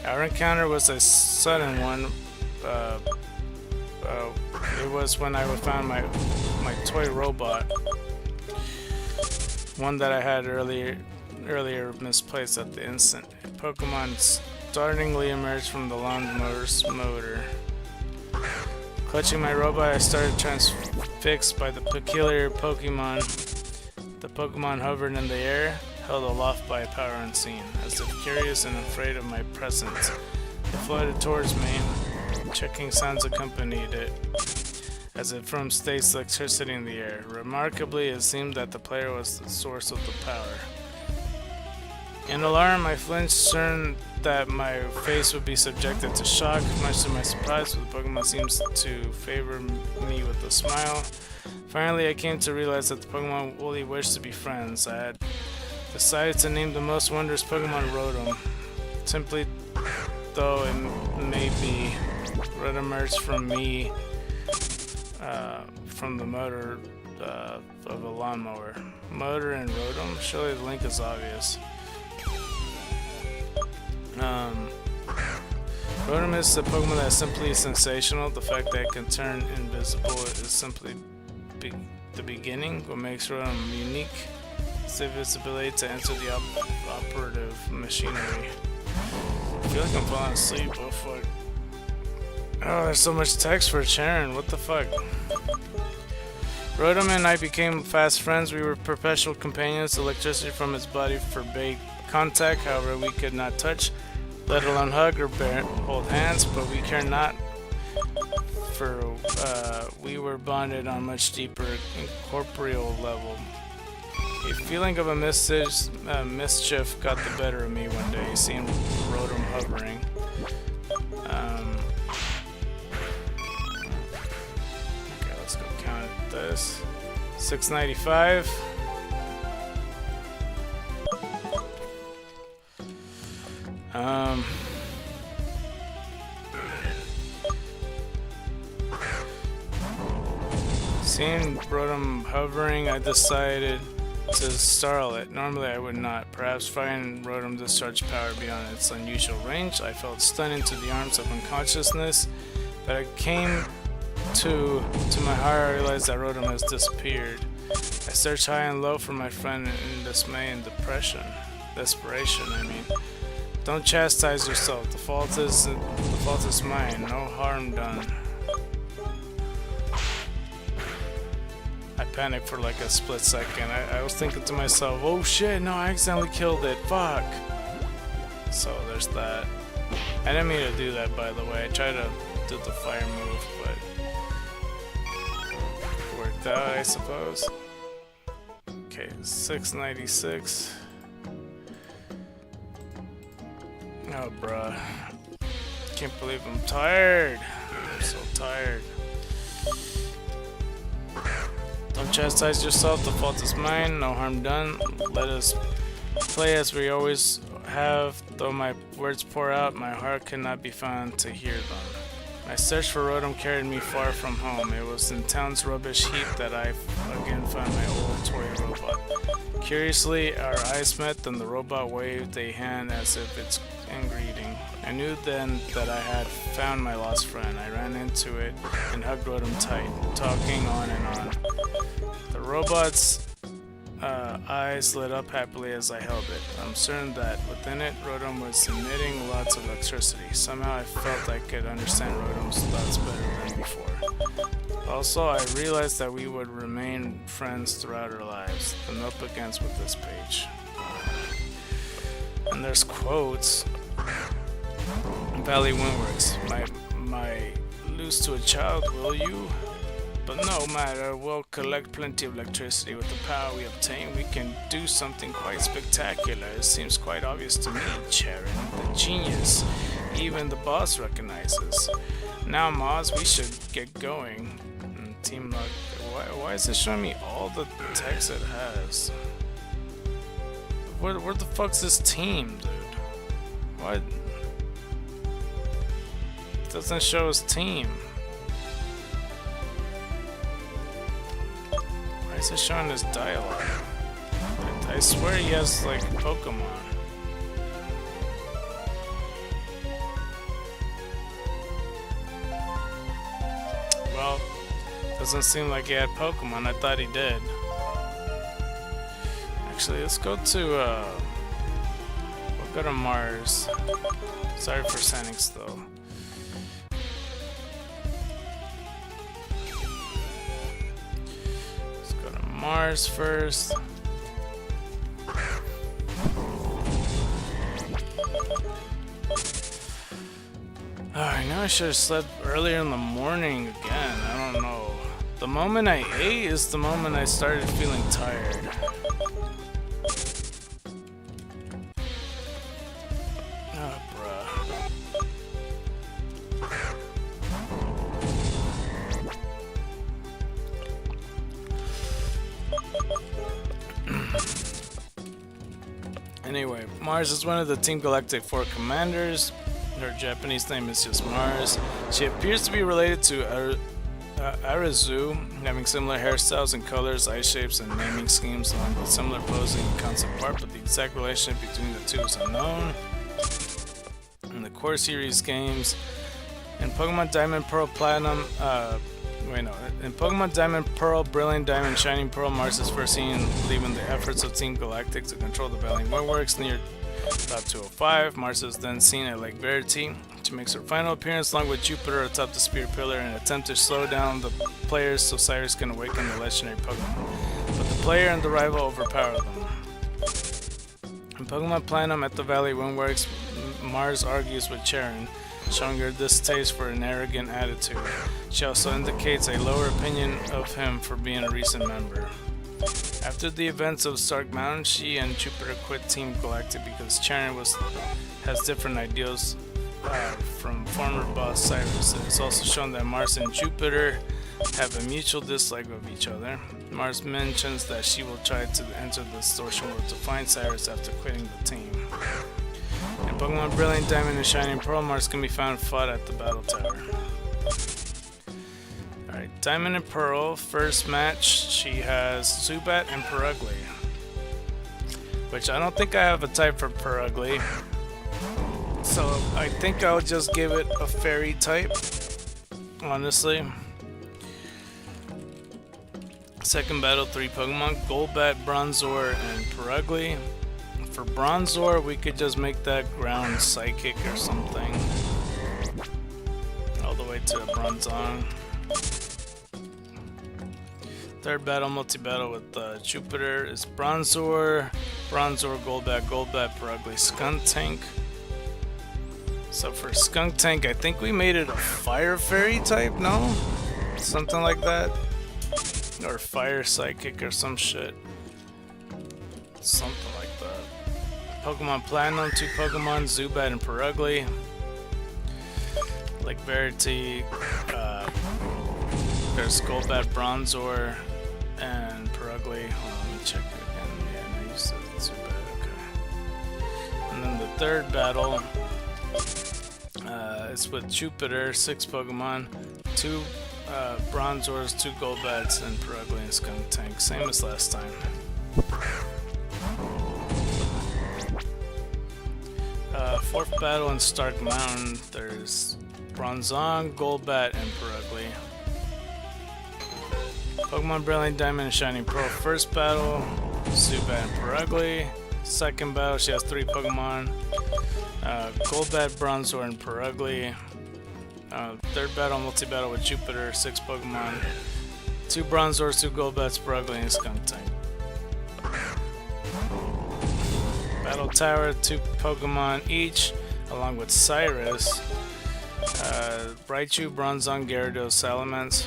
Our encounter was a sudden one. It was when I found my toy robot, one that I had earlier misplaced at the instant. A Pokemon startlingly emerged from the lawnmower's motor. Clutching my robot, I started transfixed by the peculiar Pokemon. The Pokemon hovered in the air, held aloft by a power unseen. As if curious and afraid of my presence, it floated towards me. Checking sounds accompanied it, as if from states electricity in the air. Remarkably, it seemed that the player was the source of the power. In alarm, I flinched, certain that my face would be subjected to shock. Much to my surprise, the Pokemon seems to favor me with a smile. Finally, I came to realize that the Pokemon only wished to be friends. I had decided to name the most wondrous Pokemon Rotom. Simply, though it may be, Rotom emerged from me from the motor of a lawnmower. Motor and Rotom? Surely the link is obvious. Rotom is a Pokemon that is simply sensational. The fact that it can turn invisible is simply the beginning. What makes Rotom unique is its ability to enter the operative machinery. I feel like I'm falling asleep. Oh fuck. Oh, there's so much text for Sharon. What the fuck? Rotom and I became fast friends. We were perpetual companions. Electricity from his body forbade contact. However, we could not touch, let alone hug or hold hands, but we cared not, for we were bonded on a much deeper incorporeal level. A feeling of a mischief got the better of me one day, seeing Rotom hovering. Okay, let's go count this. 695. Seeing Rotom hovering, I decided to startle it. Normally I would not. Perhaps finding Rotom discharge power beyond its unusual range, I felt stunned into the arms of unconsciousness, but I came to my horror, I realized that Rotom has disappeared. I searched high and low for my friend in dismay and desperation. Don't chastise yourself. The fault is mine. No harm done. panicked for like a split second. I was thinking to myself, oh shit, no, I accidentally killed it, fuck. So there's that. I didn't mean to do that, by the way. I tried to do the fire move, but it worked out, I suppose. Okay, 696. Oh, bruh. Can't believe I'm tired. I'm so tired. Don't chastise yourself, the fault is mine, no harm done. Let us play as we always have, though my words pour out, my heart cannot be found to hear them. My search for Rotom carried me far from home. It was in town's rubbish heap that I again found my old toy robot. Curiously, our eyes met, then the robot waved a hand as if it's in greeting. I knew then that I had found my lost friend. I ran into it and hugged Rotom tight, talking on and on. The robot's eyes lit up happily as I held it. I'm certain that within it, Rotom was emitting lots of electricity. Somehow I felt I could understand Rotom's thoughts better than before. Also, I realized that we would remain friends throughout our lives. The notebook ends with this page. And there's quotes. Valley Windworks. My lose to a child, will you? But no matter, we'll collect plenty of electricity. With the power we obtain, we can do something quite spectacular. It seems quite obvious to me, Charon, the genius. Even the boss recognizes. Now, Maz, we should get going. Team Luck. Why is it showing me all the text it has? Where the fuck's this team, dude? What? It doesn't show his team. Why is it showing his dialogue? I swear he has like Pokemon. Well, doesn't seem like he had Pokemon. I thought he did. Actually, let's go to we'll go to Mars. Sorry for Sanix though. Let's go to Mars first. I know I should have slept earlier in the morning again. I don't know. The moment I ate is the moment I started feeling tired. Oh, bruh. Anyway, Mars is one of the Team Galactic 4 commanders. Her Japanese name is just Mars. She appears to be related to Arazu, having similar hairstyles and colors, eye shapes, and naming schemes, along with similar posing and concept art, but the exact relationship between the two is unknown. In the core series games, in Pokemon Diamond, Pearl, Platinum, in Pokemon Diamond, Pearl, Brilliant Diamond, Shining Pearl, Mars is first seen leaving the efforts of Team Galactic to control the Valley Windworks near Route 205. Mars is then seen at Lake Verity. She makes her final appearance along with Jupiter atop the Spear Pillar in an attempt to slow down the players so Cyrus can awaken the legendary Pokemon. But the player and the rival overpower them. In Pokemon Platinum at the Valley Windworks, Mars argues with Charon, showing her distaste for an arrogant attitude. She also indicates a lower opinion of him for being a recent member. After the events of Stark Mountain, she and Jupiter quit Team Galactic because Charon has different ideals from former boss Cyrus. It is also shown that Mars and Jupiter have a mutual dislike of each other. Mars mentions that she will try to enter the distortion world to find Cyrus after quitting the team. In Pokemon Brilliant Diamond and Shining Pearl, Mars can be found fought at the Battle Tower. Alright, Diamond and Pearl, first match, she has Zubat and Purugly. Which I don't think I have a type for Purugly. So I think I'll just give it a fairy type, honestly. Second battle, 3 Pokemon, Golbat, Bronzor, and Purugly. For Bronzor, we could just make that ground Psychic or something. All the way to a Bronzong. Third battle, multi-battle with Jupiter is Bronzor, Golbat, Perugly, Skuntank. So for Skuntank, I think we made it a Fire Fairy type, no? Something like that. Or Fire Psychic or some shit. Something like that. Pokemon Platinum, 2 Pokemon, Zubat and Perugly. Like Verity, there's Golbat, Bronzor, and Perugly. Hold on, let me check it again. Yeah, no, you said Zubat, okay. And then the third battle is with Jupiter, 6 Pokemon, 2 Bronzors, 2 Golbats, and Perugly and Skuntank. Same as last time. Fourth battle in Stark Mountain, there's Bronzong, Golbat, and Perugly. Pokemon Brilliant Diamond and Shining Pearl. First battle, Zubat and Perugly. Second battle, she has 3 Pokemon. Golbat, Bronzor, and Perugly. Third battle, multi-battle with Jupiter, 6 Pokemon. 2 Bronzors, 2 Golbats, Perugly, and Skuntank. Battle Tower, 2 Pokemon each, along with Cyrus. Raichu, Bronzong, Gyarados, Salamence.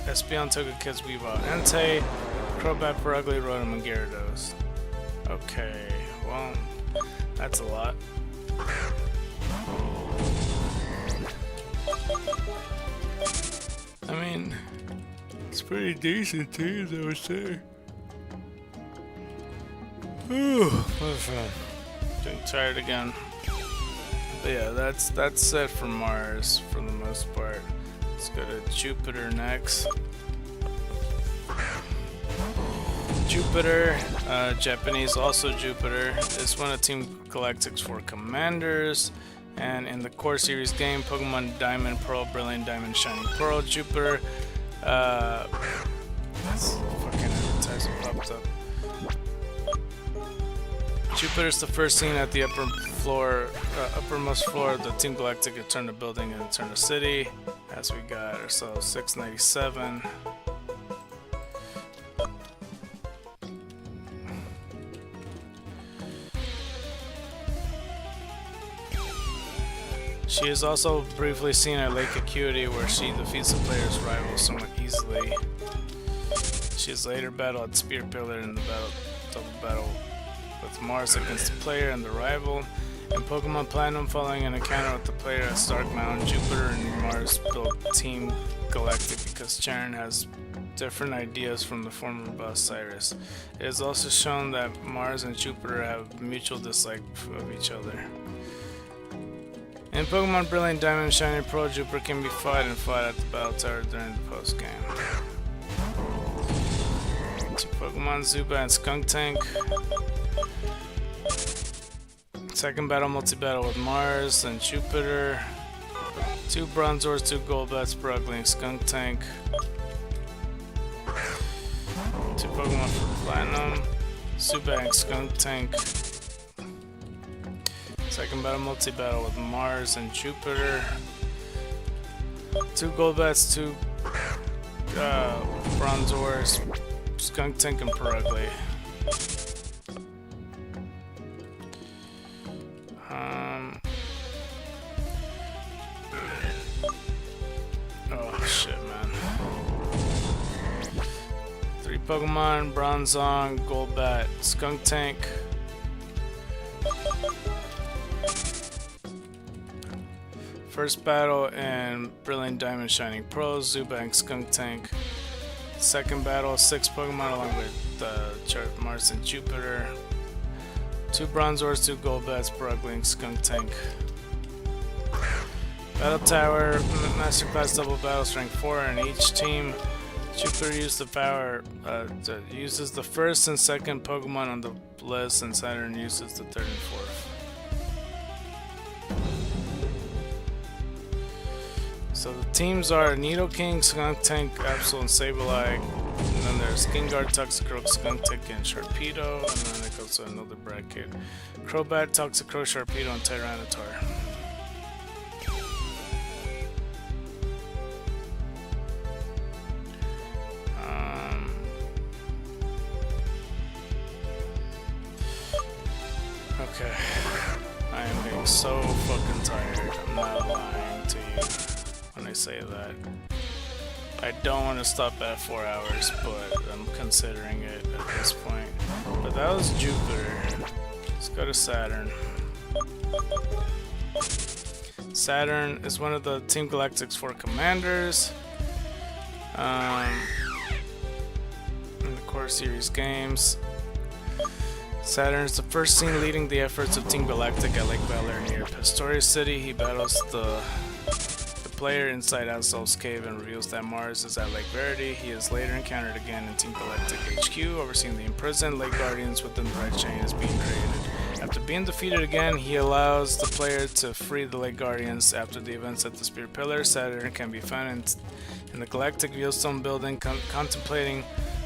Espeon, Togekiss, Weavile, Entei, Crobat, Perugly, Rotom, and Gyarados. Okay, well, that's a lot. I mean, it's pretty decent teams, I would say. Getting tired again. But yeah, that's it for Mars for the most part. Let's go to Jupiter next. Jupiter, Japanese, also Jupiter. This one a Team Galactic's for Commanders. And in the Core Series game, Pokemon Diamond, Pearl, Brilliant Diamond, Shining Pearl, Jupiter. That's fucking advertising popped up. Jupiter's the first scene at the uppermost floor of the Team Galactic Eterna building in Eterna City. As we got ourselves 697. She is also briefly seen at Lake Acuity, where she defeats the player's rival somewhat easily. She is later battled at Spear Pillar in the double battle with Mars against the player and the rival. In Pokemon Platinum, following an encounter with the player at Stark Mountain, Jupiter and Mars built Team Galactic because Charon has different ideas from the former boss Cyrus. It is also shown that Mars and Jupiter have mutual dislike of each other. In Pokemon Brilliant Diamond and Shining Pearl, Jupiter can be fought at the Battle Tower during the post-game. 2 Pokemon, Zubat and Skuntank. Second battle, multi-battle with Mars and Jupiter. 2 Bronzors, 2 Golbats, Perugly, and Skuntank. 2 Pokemon for Platinum, Zubat and Skuntank. Second battle, multi-battle with Mars and Jupiter. 2 Golbats, 2 Bronzors, Skuntank, and Perugly. Oh shit, man. 3 Pokemon, Bronzong, Golbat, Skuntank. First battle in Brilliant Diamond Shining Pearl, Zubat and Skuntank. Second battle, 6 Pokemon along with Mars and Jupiter. 2 Bronzors, 2 Golbats, Perugly, and Skuntank. Battle Tower, Masterclass double battles, rank 4 in each team. Jupiter uses the first and second Pokemon on the list, and Saturn uses the third and fourth. So the teams are Nidoking, Skuntank, Absol, and Sableye. And then there's Gengar, Toxicroak, Skuntank, and Sharpedo. And then it goes to another bracket. Crobat, Toxicroak, Sharpedo, and Tyranitar. I am getting so fucking tired. I'm not lying to you when I say that. I don't want to stop at 4 hours, but I'm considering it at this point. But that was Jupiter. Let's go to Saturn. Saturn is one of the Team Galactic's 4 commanders. In the core series games. Saturn is the first seen leading the efforts of Team Galactic at Lake Valor near Pastoria City. He battles the player inside Azul's cave and reveals that Mars is at Lake Verity. He is later encountered again in Team Galactic HQ, overseeing the imprisoned Lake Guardians within the Red Chain is being created. After being defeated again, he allows the player to free the Lake Guardians. After the events at the Spirit Pillar, Saturn can be found in the Galactic Viewstone building, contemplating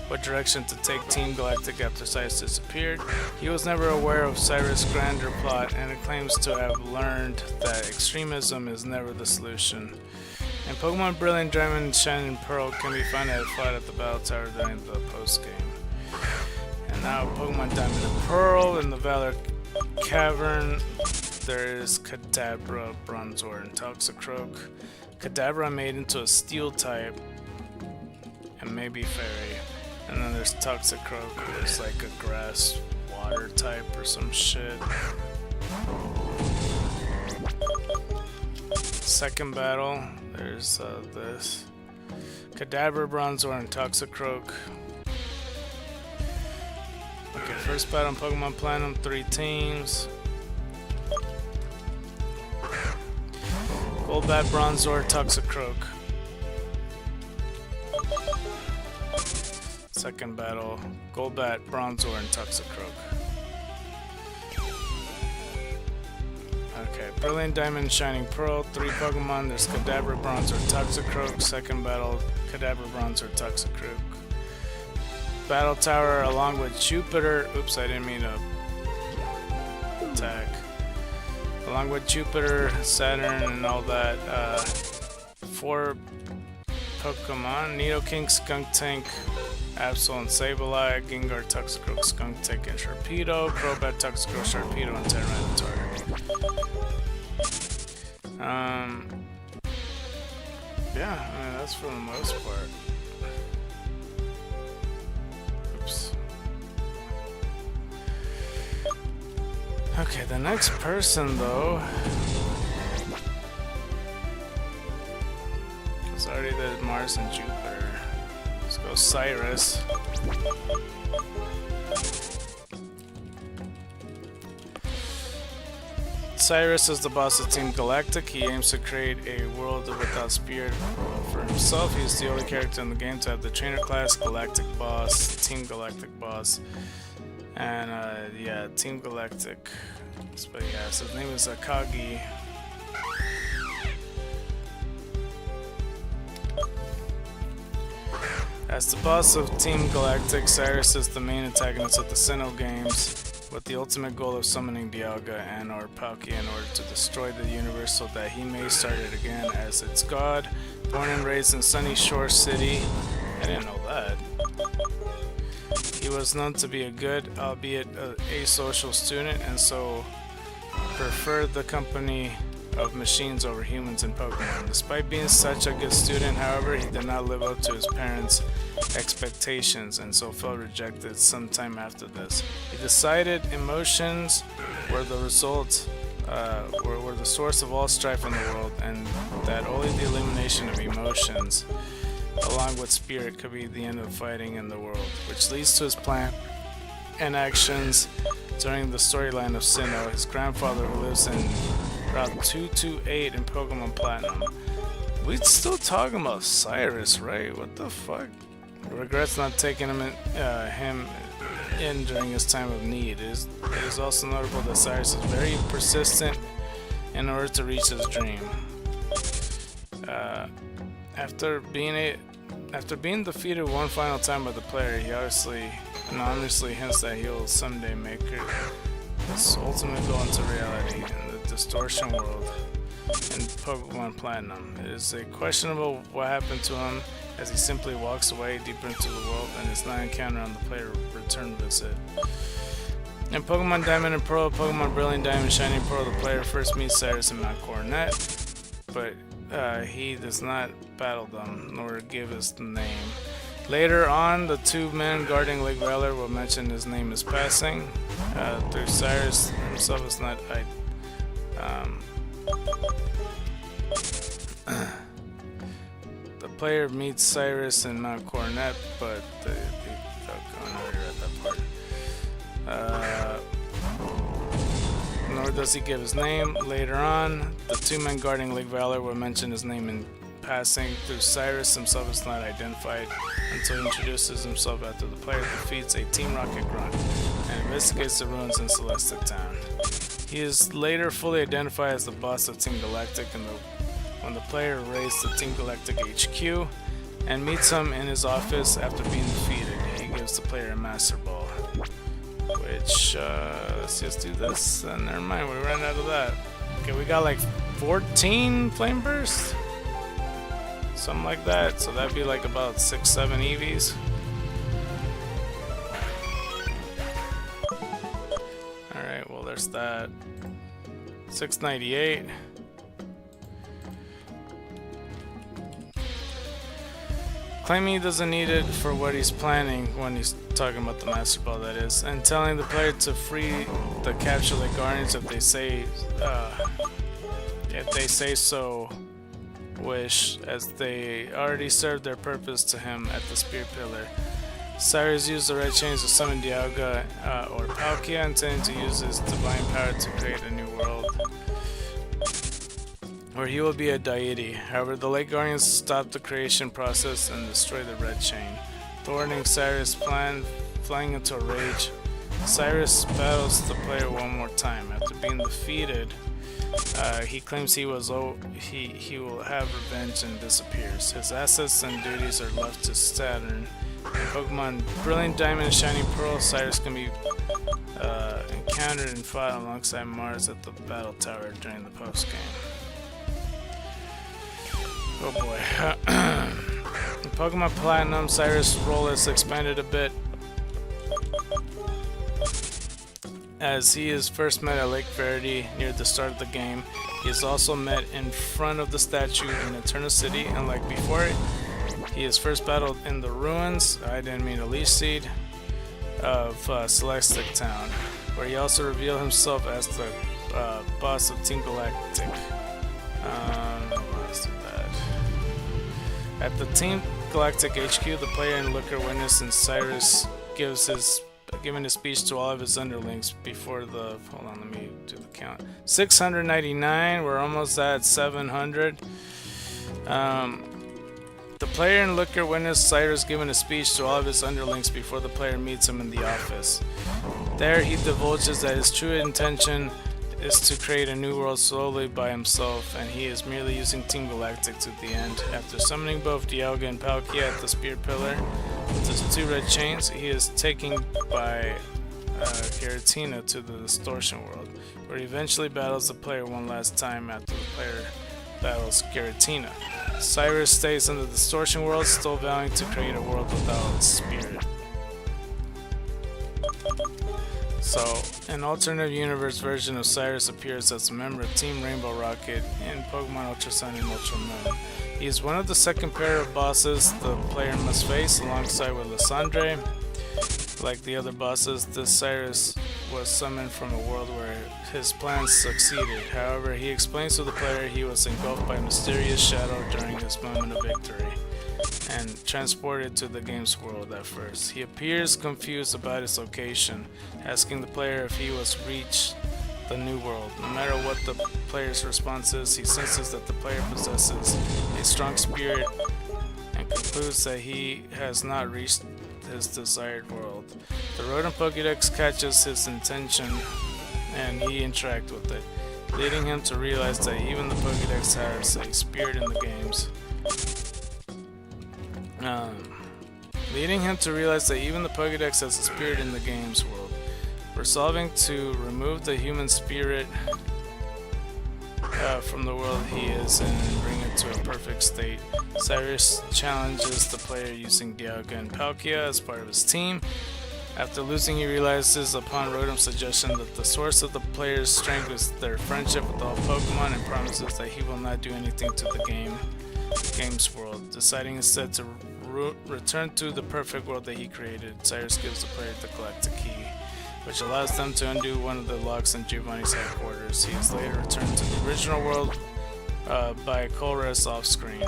what direction to take Team Galactic after Cyrus disappeared. He was never aware of Cyrus' grander plot and claims to have learned that extremism is never the solution. And Pokemon Brilliant Diamond, Shining Pearl can be found at flat at the Battle Tower during the post-game. And now Pokemon Diamond and Pearl in the Valor Cavern. There is Kadabra, Bronzor, and Toxicroak. Kadabra made into a Steel type, and maybe Fairy. And then there's Toxicroak, who's like a grass water type or some shit. Second battle, there's this Kadabra, Bronzor, and Toxicroak. Okay, first battle on Pokemon Platinum, 3 teams. Golbat, Bronzor, Toxicroak. Second battle, Golbat, Bronzor, and Toxicroak. Okay, Brilliant Diamond, Shining Pearl, 3 Pokemon. There's Kadabra, Bronzor, Toxicroak. Second battle, Kadabra, Bronzor, Toxicroak. Battle Tower along with Jupiter. Oops, I didn't mean to attack. Along with Jupiter, Saturn, and all that. 4 Pokemon, Nidoking, Skuntank, Absol, and Sableye, Gengar, Toxicroak, Skuntank, and Sharpedo, Crobat, Toxicroak, Sharpedo, and Tyranitar. Yeah, I mean, that's for the most part. Oops. Okay, the next person, though. It's already the Mars and Jupiter. Let's go Cyrus. Cyrus is the boss of Team Galactic. He aims to create a world without spirit for himself. He's the only character in the game to have the trainer class, Galactic Boss, Team Galactic Boss, and yeah, Team Galactic. That's what he has. His name is Akagi. As the boss of Team Galactic, Cyrus is the main antagonist of the Sinnoh games, with the ultimate goal of summoning Dialga and or Palkia in order to destroy the universe so that he may start it again as its god. Born and raised in Sunny Shore City, I didn't know that. He was known to be a good, albeit asocial student, and so preferred the company of machines over humans in Pokemon. Despite being such a good student, however, he did not live up to his parents' expectations and so felt rejected sometime after this. He decided emotions were the result, were the source of all strife in the world, and that only the elimination of emotions, along with spirit, could be the end of fighting in the world, which leads to his plan and actions during the storyline of Sinnoh, his grandfather who lives in Route 228 in Pokemon Platinum. We still talking about Cyrus, right? What the fuck? Regrets not taking him in during his time of need. It is also notable that Cyrus is very persistent in order to reach his dream. After being defeated one final time by the player, he obviously anonymously hints that he will someday make his ultimate goal into reality in the distortion world in Pokemon Platinum. It is questionable what happened to him, as he simply walks away deeper into the world and is not encountered on the player return visit. In Pokemon Diamond and Pearl, Pokemon Brilliant Diamond, Shining Pearl, the player first meets Cyrus and Mount Coronet, but he does not battle them, nor give his name. Later on, the two men guarding Lake Valor will mention his name is passing. Through Cyrus himself is not... the player meets Cyrus in Mount Coronet, but nor does he give his name. Later on, the two men guarding Lake Valor will mention his name in passing. Through Cyrus himself is not identified until he introduces himself after the player defeats a Team Rocket grunt and investigates the ruins in Celestic Town. He is later fully identified as the boss of Team Galactic when the player raids the Team Galactic HQ and meets him in his office after being defeated. He gives the player a Master Ball. Which, let's just do this, and never mind, we ran out of that. Okay, we got like 14 Flame Bursts? Something like that, so that'd be like about 6-7 Eevees. Alright, well there's that. 698. Claiming he doesn't need it for what he's planning when he's talking about the Master Ball, that is, and telling the player to free the Capture Lake Guardians if they say so wish, as they already served their purpose to him at the Spear Pillar. Cyrus used the red chains to summon Dialga or Palkia, intending to use his divine power to create a new world where he will be a deity. However, the Lake Guardians stop the creation process and destroy the red chain, thwarting Cyrus' plan. Flying into a rage, Cyrus battles the player one more time. After being defeated, he claims he will have revenge and disappears. His assets and duties are left to Saturn. In Pokemon Brilliant Diamond and Shining Pearl, Cyrus can be encountered and fought alongside Mars at the Battle Tower during the post-game. Oh boy. In Pokemon Platinum, Cyrus' role has expanded a bit, as he is first met at Lake Verity near the start of the game. He is also met in front of the statue in Eternal City, and like before, he is first battled in the ruins, I didn't mean a leaf seed, of Celestic Town, where he also revealed himself as the boss of Team Galactic. Let's do that. At the Team Galactic HQ, the player and Looker witness and Cyrus giving a speech to all of his underlings before the... Hold on, let me do the count. 699, we're almost at 700. The player and Looker witness Cyrus giving a speech to all of his underlings before the player meets him in the office. There he divulges that his true intention is to create a new world solely by himself, and he is merely using Team Galactic to the end. After summoning both Dialga and Palkia at the Spear Pillar with his two red chains, he is taken by Giratina to the Distortion World, where he eventually battles the player one last time after the player battles Giratina. Cyrus stays in the Distortion World, still vowing to create a world without spirit. So, an alternate universe version of Cyrus appears as a member of Team Rainbow Rocket in Pokemon Ultra Sun and Ultra Moon. He is one of the second pair of bosses the player must face, alongside with Lysandre. Like the other bosses, this Cyrus was summoned from a world where his plans succeeded. However, he explains to the player he was engulfed by a mysterious shadow during his moment of victory and transported to the game's world at first. He appears confused about his location, asking the player if he was reached the new world. No matter what the player's response is, he senses that the player possesses a strong spirit and concludes that he has not reached his desired world. The Rodent Pokédex catches his intention and he interacts with it, leading him to realize that even the Pokédex has a spirit in the games. World. Resolving to remove the human spirit from the world he is in and bring it to a perfect state, Cyrus challenges the player using Dialga and Palkia as part of his team. After losing, he realizes upon Rotom's suggestion that the source of the player's strength is their friendship with all Pokemon, and promises that he will not do anything to the game's world. Deciding instead to return to the perfect world that he created, Cyrus gives the player the Galactic Key, which allows them to undo one of the locks in Giovanni's headquarters. He is later returned to the original world by Colress off-screen.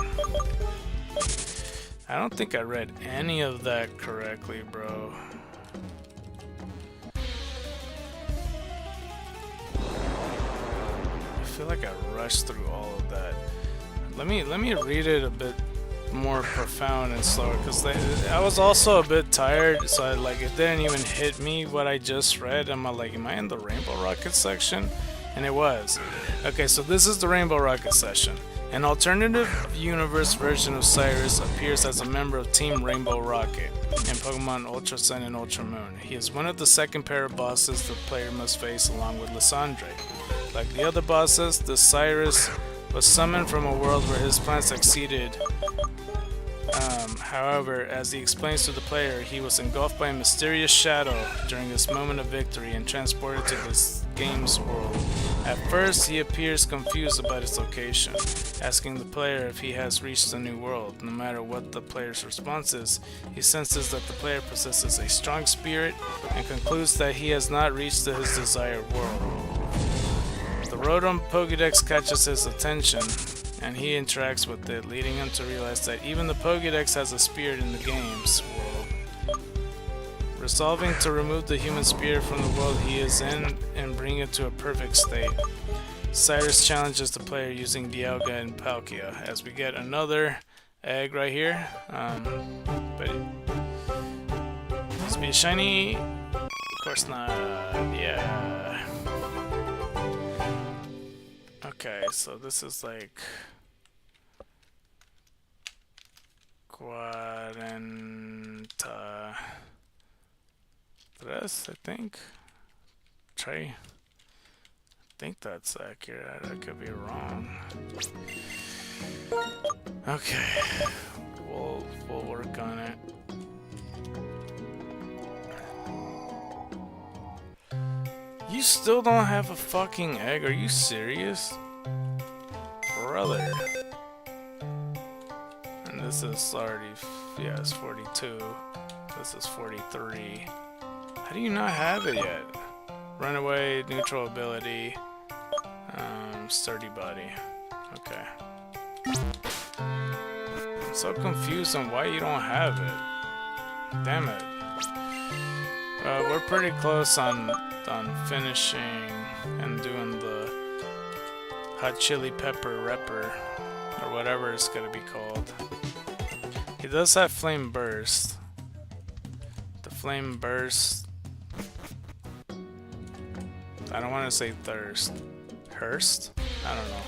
I don't think I read any of that correctly, bro. I feel like I rushed through all of that. Let me read it a bit more profound and slower, because I was also a bit tired, so it didn't even hit me what I just read. I'm like, am I in the Rainbow Rocket section? And it was. Okay, so this is the Rainbow Rocket session. An alternative universe version of Cyrus appears as a member of Team Rainbow Rocket in Pokemon Ultra Sun and Ultra Moon. He is one of the second pair of bosses the player must face along with Lysandre. Like the other bosses, the Cyrus was summoned from a world where his plan succeeded. However, as he explains to the player, he was engulfed by a mysterious shadow during his moment of victory and transported to this game's world. At first, he appears confused about its location, asking the player if he has reached a new world. No matter what the player's response is, he senses that the player possesses a strong spirit and concludes that he has not reached his desired world. The Rotom Pokédex catches his attention, and he interacts with it, leading him to realize that even the Pokédex has a spirit in the game's world. Resolving to remove the human spirit from the world he is in and bring it to a perfect state, Cyrus challenges the player using Dialga and Palkia, as we get another egg right here. But it must be shiny. Of course not. Yeah. Okay, so this is like Cuarenta Tres, I think. I think that's accurate. I could be wrong. Okay, we'll work on it. You still don't have a fucking egg? Are you serious? Brother. And this is already, yeah, it's 42. This is 43. How do you not have it yet? Runaway, neutral ability, sturdy body. Okay. I'm so confused on why you don't have it. Damn it. We're pretty close on finishing and doing the hot chili pepper repper, or whatever it's gonna be called. He does have flame burst. The flame burst, I don't want to say thirst. Hurst? I don't know.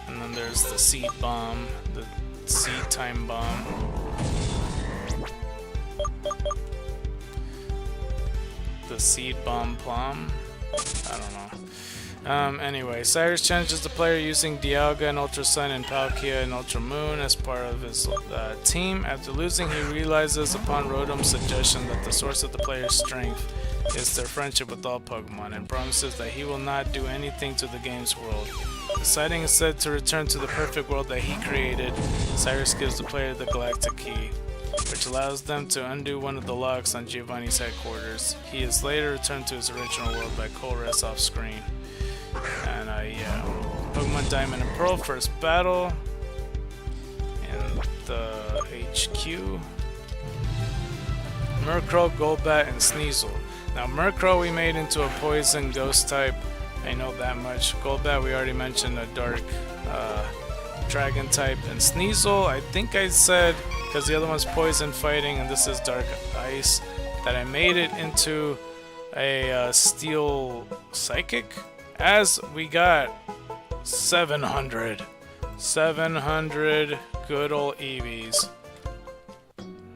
And then there's the seed bomb, the seed time bomb. The seed bomb plum? I don't know. Anyway, Cyrus challenges the player using Dialga and Ultra Sun and Palkia and Ultra Moon as part of his team. After losing, he realizes upon Rotom's suggestion that the source of the player's strength is their friendship with all Pokemon, and promises that he will not do anything to the game's world. Deciding instead to return to the perfect world that he created, Cyrus gives the player the Galactic Key, which allows them to undo one of the locks on Giovanni's headquarters. He is later returned to his original world by Colress off screen. And yeah, Pokemon Diamond and Pearl first battle in the HQ. Murkrow, Golbat, and Sneasel. Now Murkrow we made into a poison ghost type. I know that much. Golbat we already mentioned, a dark dragon type, and Sneasel I think I said, because the other one's poison fighting and this is dark ice, that I made it into a steel psychic, as we got 700 good old Eevees,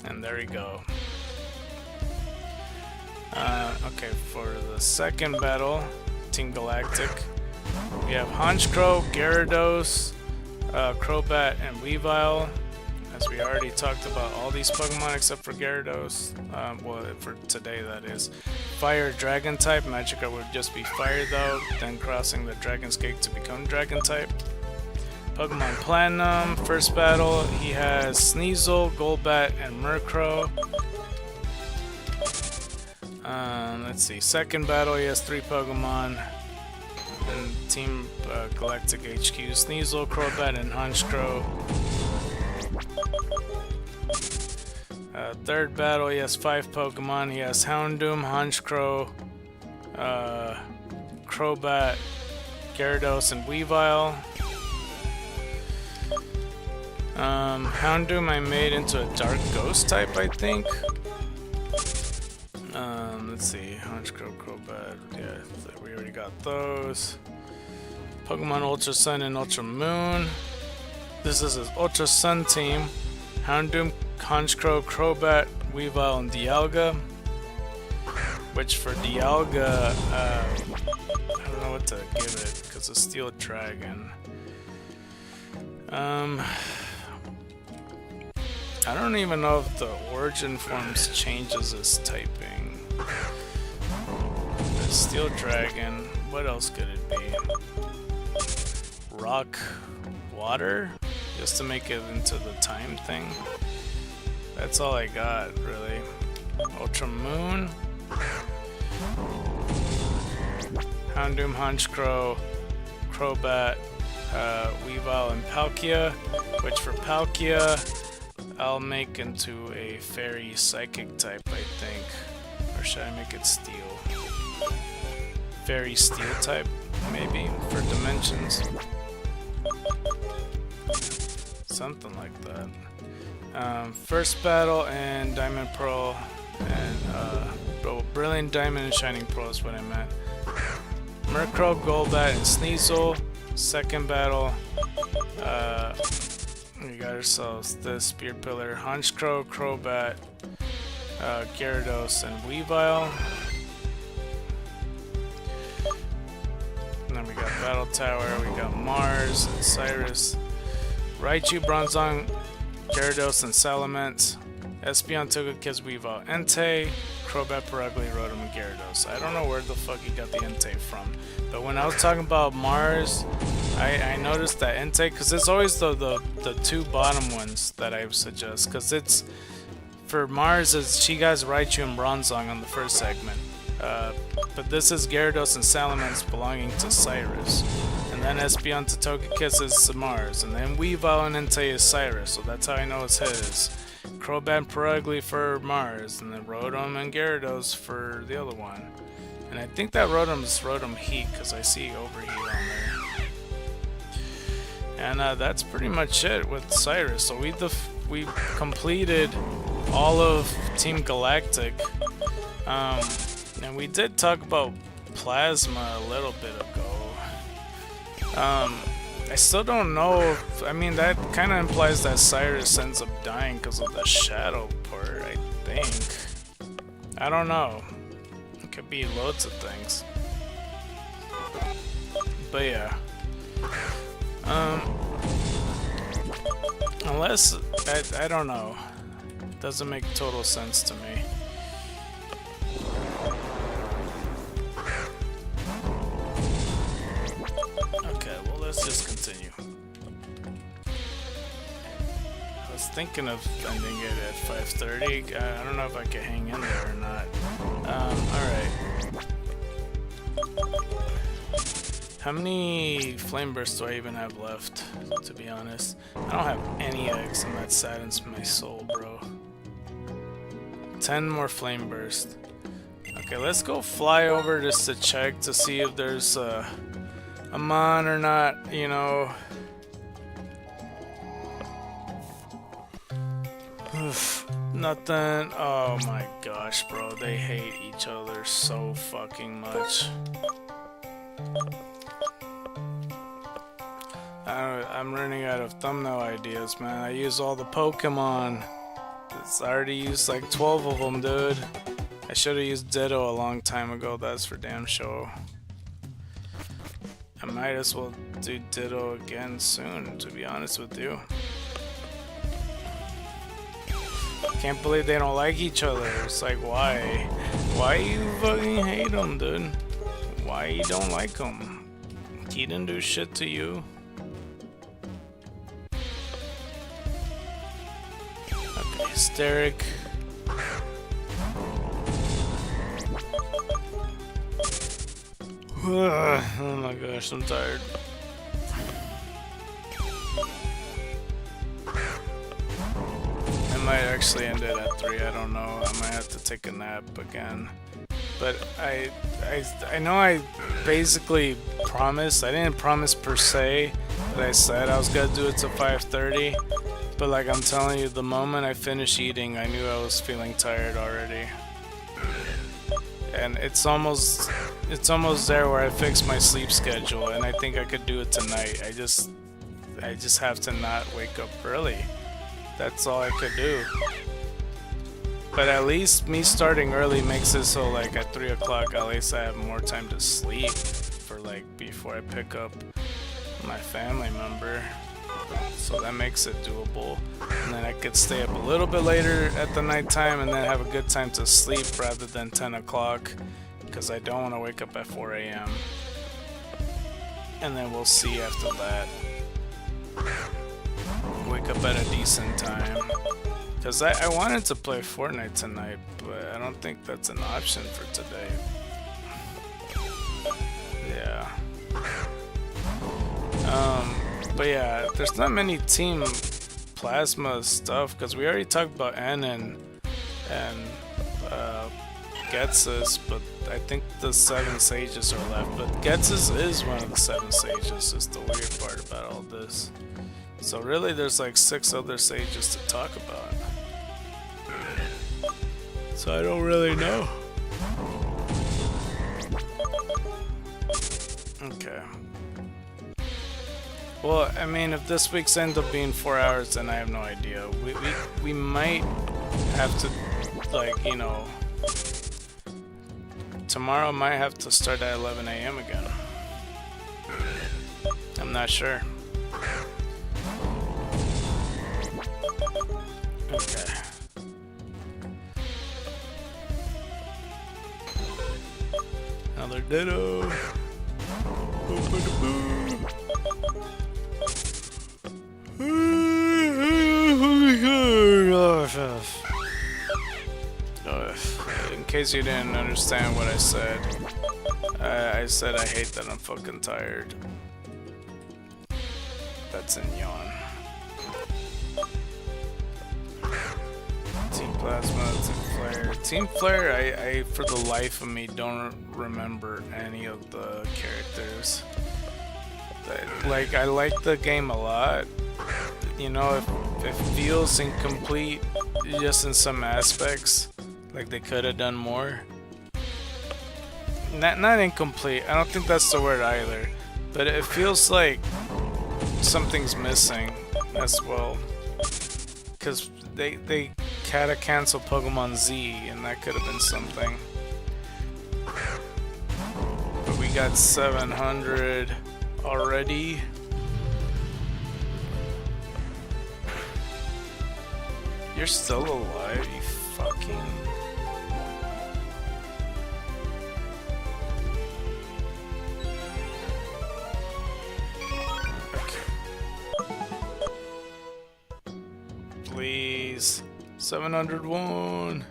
and there we go. Okay, for the second battle, Team Galactic, we have Honchkrow, Gyarados, Crobat, and Weavile. as we already talked about all these Pokemon except for Gyarados. Well, for today that is. Fire Dragon type. Magikarp would just be Fire though, then crossing the Dragon's Gate to become Dragon type. Pokemon Platinum. First battle, he has Sneasel, Golbat, and Murkrow. Let's see. Second battle, he has 3 Pokemon. And Team Galactic HQ, Sneasel, Crobat, and Honchkrow. Third battle, he has 5 Pokemon. He has Houndoom, Honchkrow, Crobat, Gyarados, and Weavile. Houndoom I made into a Dark Ghost type, I think. Let's see, Honchkrow, Crobat, yeah, we already got those. Pokemon Ultra Sun and Ultra Moon. This is his Ultra Sun team. Houndoom, Honchkrow, Crobat, Weavile, and Dialga. Which for Dialga, I don't know what to give it, because it's Steel Dragon. I don't even know if the origin forms changes his typing. The Steel Dragon, what else could it be? Rock, water? Just to make it into the time thing. That's all I got, really. Ultra Moon. Houndoom, Honchkrow, Crobat, Weavile, and Palkia. Which for Palkia, I'll make into a Fairy Psychic type, I think. Or should I make it Steel? Fairy Steel type, maybe, for Dimensions. Something like that. First battle and Diamond Pearl and Brilliant Diamond and Shining Pearl is what I meant. Murkrow, Golbat, and Sneasel. Second battle, we got ourselves the Spear Pillar, Honchkrow, Crobat, Gyarados, and Weavile. And then we got Battle Tower, we got Mars, and Cyrus, Raichu, Bronzong, Gyarados, and Salamence, Espeon, Togekiss, Weavile, Entei, Crobat, Perugly, Rotom, and Gyarados. I don't know where the fuck he got the Entei from, but when I was talking about Mars, I noticed that Entei, because it's always the 2 bottom ones that I suggest, because it's, for Mars, she has Raichu and Bronzong on the first segment. But this is Gyarados and Salamence belonging to Cyrus. And then Espeon to Togekiss is Mars. And then Weavile and Entei is Cyrus, so that's how I know it's his. Crobat and Perugly for Mars, and then Rotom and Gyarados for the other one. And I think that Rotom is Rotom Heat, because I see Overheat on there. And that's pretty much it with Cyrus. So we completed all of Team Galactic. And we did talk about Plasma a little bit ago. I still don't know if, I mean, that kind of implies that Cyrus ends up dying because of the shadow part, I think. I don't know. It could be loads of things. But yeah. Unless, I don't know. Doesn't make total sense to me. Okay, well, let's just continue. I was thinking of ending it at 5:30. I don't know if I can hang in there or not. Alright. How many Flame Bursts do I even have left, to be honest? I don't have any eggs, and that saddens my soul, bro. 10 more Flame Burst. Okay, let's go fly over just to check to see if there's a Mon or not, you know. Nothing. Oh my gosh, bro. They hate each other so fucking much. I'm running out of thumbnail ideas, man. I use all the Pokemon. I already used like 12 of them, dude. I should have used Ditto a long time ago, that's for damn sure. I might as well do Ditto again soon, to be honest with you. Can't believe they don't like each other. It's like, why? Why you fucking hate him, dude? Why you don't like him? He didn't do shit to you. Okay, hysteric. Oh my gosh, I'm tired. I might actually end it at 3, I don't know. I might have to take a nap again. But I know I basically promised. I didn't promise per se, but I said I was gonna do it till 5:30. But like I'm telling you, the moment I finished eating, I knew I was feeling tired already. And it's almost there where I fixed my sleep schedule, and I think I could do it tonight. I just have to not wake up early. That's all I could do. But at least me starting early makes it so like at 3 o'clock at least I have more time to sleep for like before I pick up my family member. So that makes it doable. And then I could stay up a little bit later at the nighttime and then have a good time to sleep rather than 10 o'clock. Because I don't want to wake up at 4 a.m. And then we'll see after that. Wake up at a decent time. Because I wanted to play Fortnite tonight, but I don't think that's an option for today. Yeah. But yeah, there's not many Team Plasma stuff, because we already talked about N and Getsus, but I think the 7 Sages are left. But Getsus is one of the 7 Sages, is the weird part about all this. So really there's like 6 other Sages to talk about. So I don't really know. Okay. Well, I mean, if this week's ends up being 4 hours, then I have no idea. We might have to, like, you know, tomorrow might have to start at 11 a.m. again. I'm not sure. Okay. Another ditto. In case you didn't understand what I said I hate that I'm fucking tired. That's in yawn. Team Plasma, Team Flare. Team Flare, I for the life of me don't remember any of the characters. Like, I like the game a lot. You know, it feels incomplete just in some aspects. Like they could have done more. Not incomplete. I don't think that's the word either. But it feels like something's missing as well. Because they had to cancel Pokemon Z, and that could have been something. But we got 700 already. You're still alive, you fucking... Please. 701.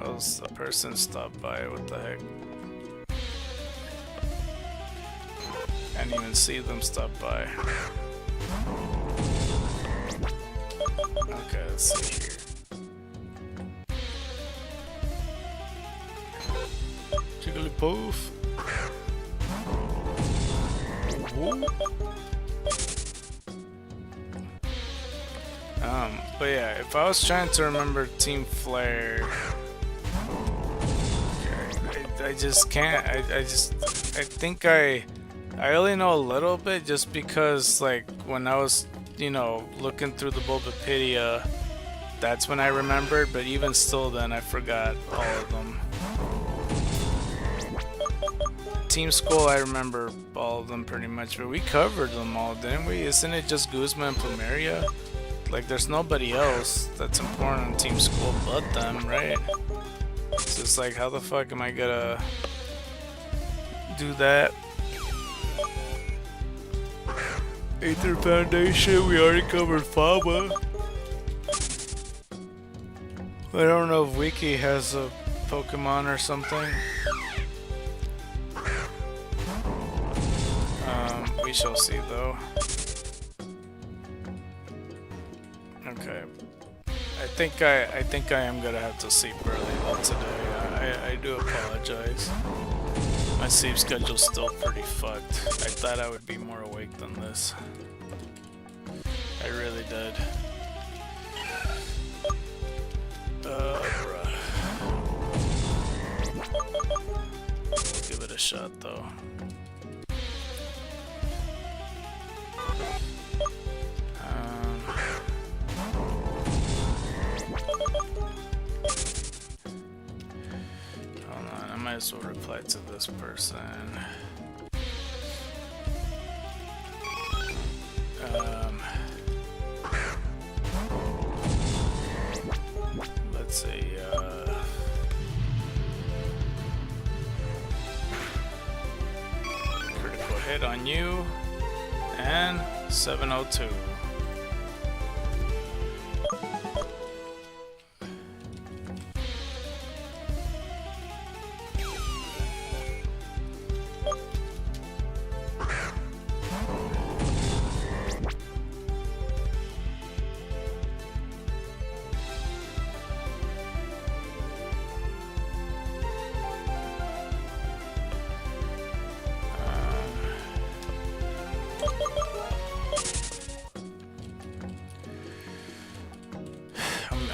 Oh, the person stopped by. What the heck? I didn't even see them stop by. Okay, let's see here. Jigglypuff. Whoop. But yeah, if I was trying to remember Team Flare, I just can't. I think I only know a little bit just because, like, when I was, you know, looking through the Bulbapedia, that's when I remembered, but even still then I forgot all of them. Team Skull, I remember all of them pretty much, but we covered them all, didn't we? Isn't it just Guzma and Plumeria? Like, there's nobody else that's important on Team School but them, right? So it's like, how the fuck am I gonna do that? Aether Foundation, we already covered Faba. I don't know if Wiki has a Pokemon or something. We shall see though. Okay. I think I am gonna have to sleep early though today. I do apologize. My sleep schedule's still pretty fucked. I thought I would be more awake than this. I really did. Bruh. We'll give it a shot though. Hold on, I might as well reply to this person. Let's see, critical hit on you, and 702.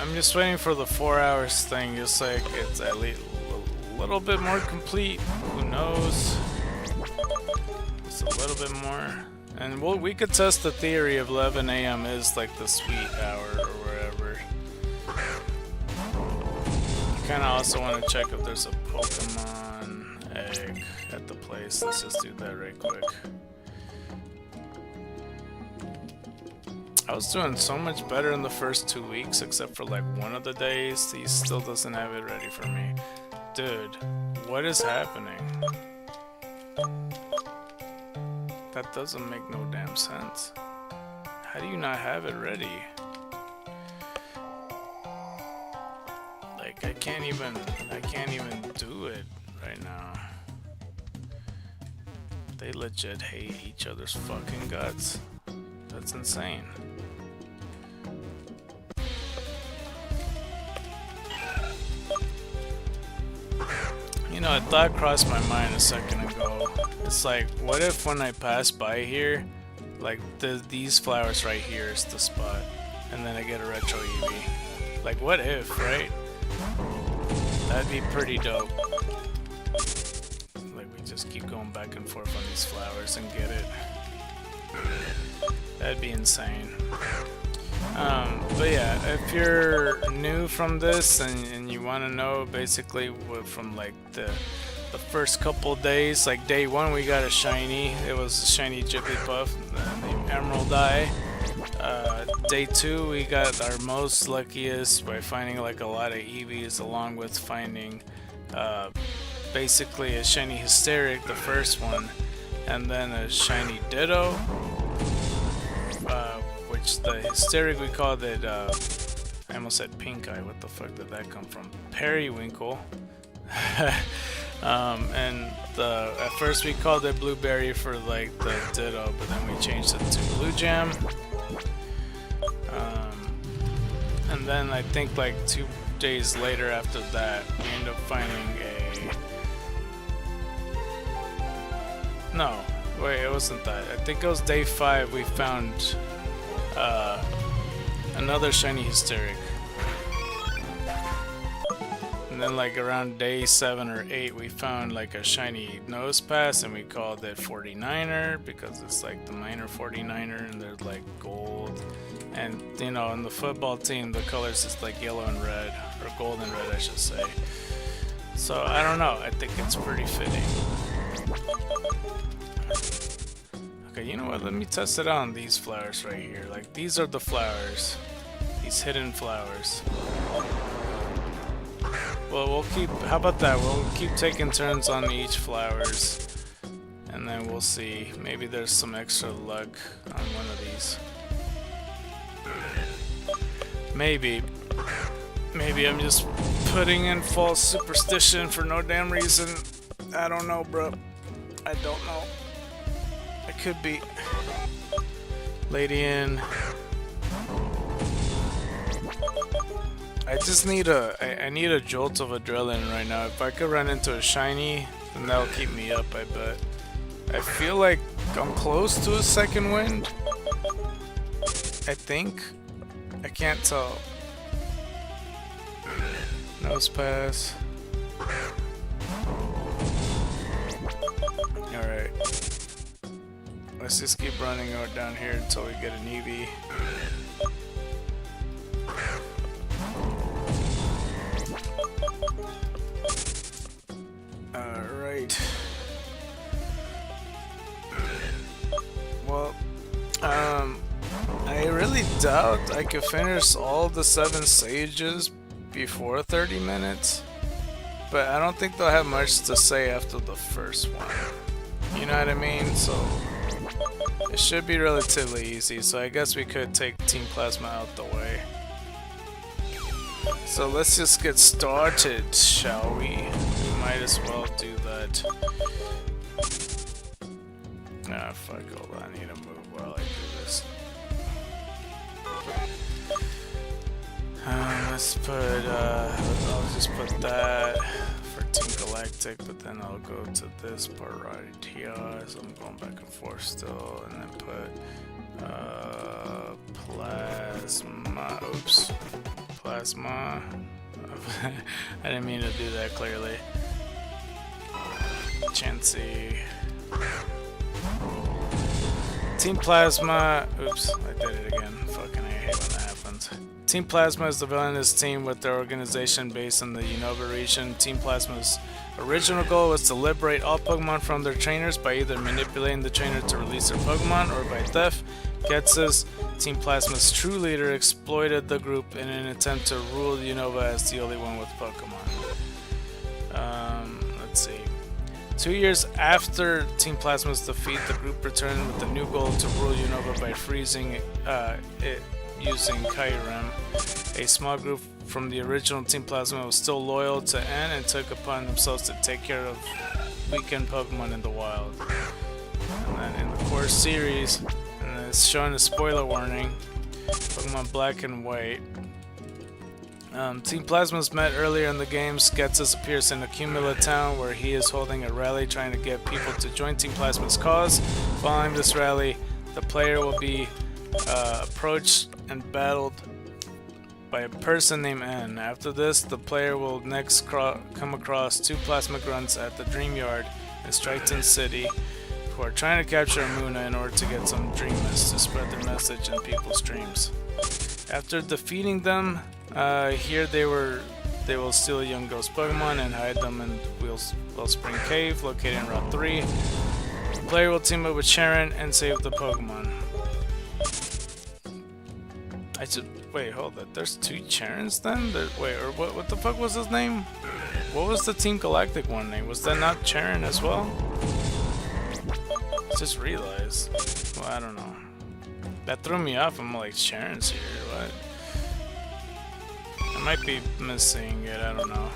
I'm just waiting for the 4 hours thing, just like it's at least a little bit more complete. Who knows? Just a little bit more. And we could test the theory of 11 AM is like the sweet hour or wherever. I kinda also want to check if there's a Pokemon egg at the place. Let's just do that right quick. I was doing so much better in the first 2 weeks, except for like one of the days. He still doesn't have it ready for me. Dude, what is happening? That doesn't make no damn sense. How do you not have it ready? Like, I can't even do it right now. They legit hate each other's fucking guts. That's insane. You know, a thought crossed my mind a second ago. It's like, what if when I pass by here, like these flowers right here is the spot, and then I get a retro Eevee? Like, what if, right? That'd be pretty dope. Like, we just keep going back and forth on these flowers and get it. That'd be insane. But yeah, if you're new from this and you want to know basically what from like the first couple days, like day 1 we got a shiny. It was a shiny Jigglypuff named Emerald Eye. Day 2 we got our most luckiest by finding like a lot of Eevees, along with finding basically a shiny Hysteric, the first one, and then a shiny Ditto. Which the Hysteric we called it, I almost said Pink Eye, what the fuck did that come from? Periwinkle. And at first we called it Blueberry for like the Ditto, but then we changed it to Blue Jam. And then I think like 2 days later after that, we ended up finding a... No, wait, it wasn't that. I think it was day 5 we found another shiny Hysteric. And then like around day 7 or 8 we found like a shiny Nosepass, and we called it 49er because it's like the minor 49er, and they're like gold. And you know, in the football team the colors is like yellow and red, or gold and red I should say. So I don't know, I think it's pretty fitting. Okay, you know what? Let me test it out on these flowers right here. Like, these are the flowers. These hidden flowers. Well, we'll keep... How about that? We'll keep taking turns on each flowers. And then we'll see. Maybe there's some extra luck on one of these. Maybe. Maybe I'm just putting in false superstition for no damn reason. I don't know, bro. I don't know. It could be. Lady in. I just need I need a jolt of adrenaline right now. If I could run into a shiny, then that'll keep me up, I bet. I feel like I'm close to a second wind. I think. I can't tell. Nose pass. Alright. Let's just keep running out down here until we get an Eevee. Alright. Well, I really doubt I could finish all the 7 sages before 30 minutes, but I don't think they'll have much to say after the first one. You know what I mean? So it should be relatively easy, so I guess we could take Team Plasma out the way. So let's just get started, shall we? We might as well do that. Ah, fuck, hold on, I need to move while I do this. Let's put, I'll just put that for Team Galactic, but then I'll go to this part right here, so I'm going back and forth still, and then put, Plasma, oops, Plasma, I didn't mean to do that clearly, Chansey, Team Plasma, oops, I did it again, fucking I hate when that happens. Team Plasma is the villainous team with their organization based in the Unova region. Team Plasma's original goal was to liberate all Pokemon from their trainers by either manipulating the trainer to release their Pokemon or by theft. Getsus, Team Plasma's true leader, exploited the group in an attempt to rule Unova as the only one with Pokemon. Let's see. 2 years after Team Plasma's defeat, the group returned with the new goal to rule Unova by freezing it using Kyurem. A small group from the original Team Plasma was still loyal to N and took upon themselves to take care of weakened Pokemon in the wild. And then in the core series, and it's showing a spoiler warning, Pokemon Black and White. Team Plasma's met earlier in the game. Getsus appears in Accumula Town where he is holding a rally trying to get people to join Team Plasma's cause. Following this rally, the player will be approached and battled by a person named N. After this, the player will next come across 2 Plasma Grunts at the Dream Yard in Strighton City who are trying to capture Amuna in order to get some Dream Mist to spread their message in people's dreams. After defeating them, here they will steal a young ghost Pokemon and hide them in Wellspring Cave located in Route 3. The player will team up with Sharon and save the Pokemon. Wait, hold it. There's 2 Charons then? Wait, or what the fuck was his name? What was the Team Galactic one name? Was that not Charon as well? Just realized. Well, I don't know. That threw me off. I'm like, Charon's here, what? I might be missing it, I don't know.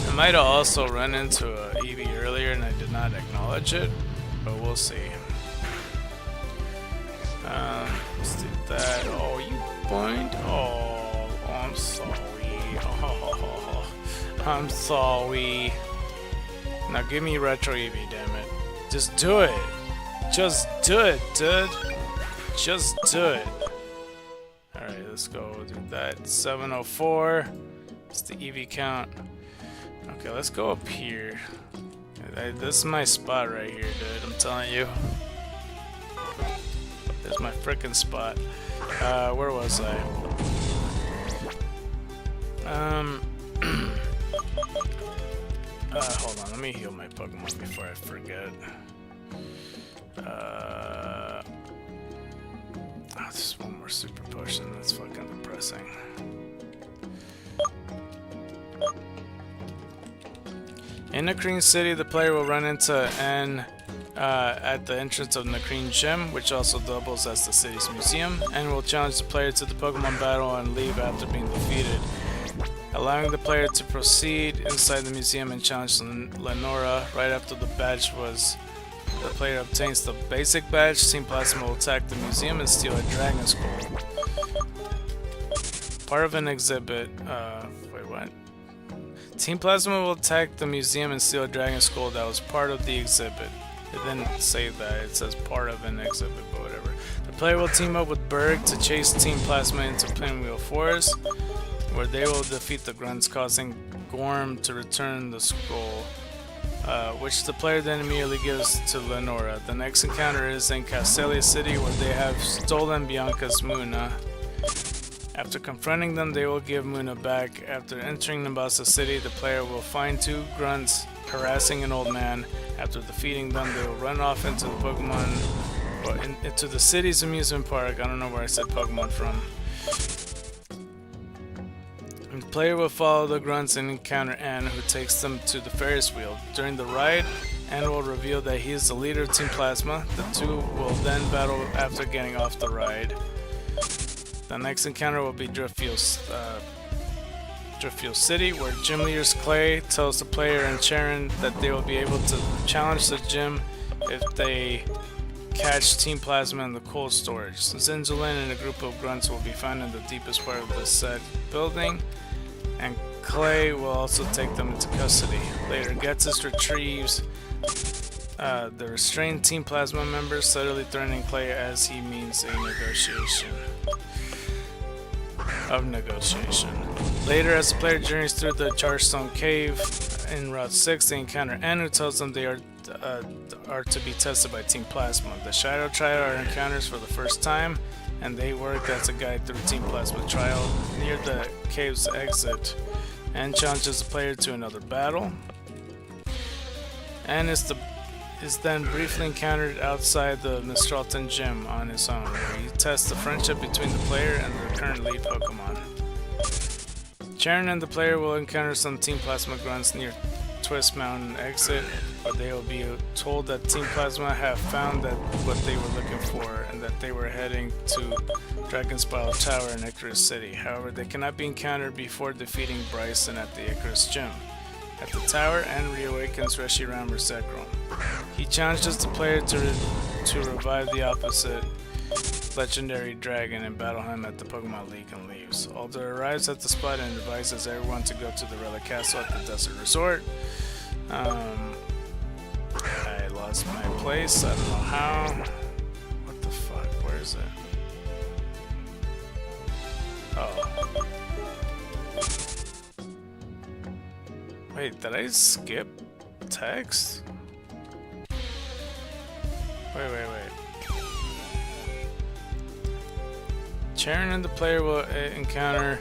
I might have also run into a Eevee earlier and I did not acknowledge it, but we'll see. Let's do that. Oh, you point. Oh, I'm sorry. Oh, I'm sorry. Now give me Retro Eevee, damn it. Just do it. Just do it, dude. Just do it. Alright, let's go do that. 704. It's the Eevee count. Okay, let's go up here. This is my spot right here, dude. I'm telling you. There's my frickin' spot. Where was I? Hold on, let me heal my Pokemon before I forget. Oh, there's one more super potion. That's fucking depressing. In Nakreen City, the player will run into N at the entrance of Nakreen Gym, which also doubles as the city's museum, and will challenge the player to the Pokemon battle and leave after being defeated, allowing the player to proceed inside the museum and challenge Lenora. Right after the player obtains the basic badge, Team Plasma will attack the museum and steal a Dragon Skull. Part of an exhibit. Wait, what? Team Plasma will attack the museum and steal a Dragon Skull that was part of the exhibit. It didn't say that, it says part of an exhibit, but whatever. The player will team up with Berg to chase Team Plasma into Pinwheel Forest, where they will defeat the grunts, causing Gorm to return the scroll, which the player then immediately gives to Lenora. The next encounter is in Castelia City, where they have stolen Bianca's Muna. After confronting them, they will give Muna back. After entering Nimbasa City, the player will find two grunts harassing an old man. After defeating them, they will run off into the into the city's amusement park. I don't know where I said Pokemon from. The player will follow the grunts and encounter Anne, who takes them to the Ferris wheel. During the ride, Anne will reveal that he is the leader of Team Plasma. The two will then battle after getting off the ride. The next encounter will be Driftfield City, where Gym Leader's Clay tells the player and Charon that they will be able to challenge the gym if they catch Team Plasma in the cold storage. Zinzolin and a group of grunts will be found in the deepest part of the said building, and Clay will also take them into custody. Later, Getsus retrieves the restrained Team Plasma members, subtly threatening Clay as he means a negotiation. Later, as the player journeys through the Charstone Cave in Route 6, they encounter Anne, who tells them they are to be tested by Team Plasma. The Shadow Trial are encounters for the first time, and they work as a guide through Team Plasma Trial near the cave's exit. Anne challenges the player to another battle. Anne is then briefly encountered outside the Mistralton Gym on his own, where he tests the friendship between the player and the current lead Pokemon. Charon and the player will encounter some Team Plasma grunts near Twist Mountain exit, where they will be told that Team Plasma have found what they were looking for, and that they were heading to Dragon Spiral Tower in Icarus City. However, they cannot be encountered before defeating Bryson at the Icarus Gym. At the tower, Anne reawakens Reshiram Resekrom. He challenges the player to revive the opposite legendary dragon and battle him at the Pokemon League and leaves. Alder arrives at the spot and advises everyone to go to the Relic Castle at the Desert Resort. I lost my place, I don't know how. What the fuck, where is it? Oh. Wait, did I skip text? Wait. Charon and the player will encounter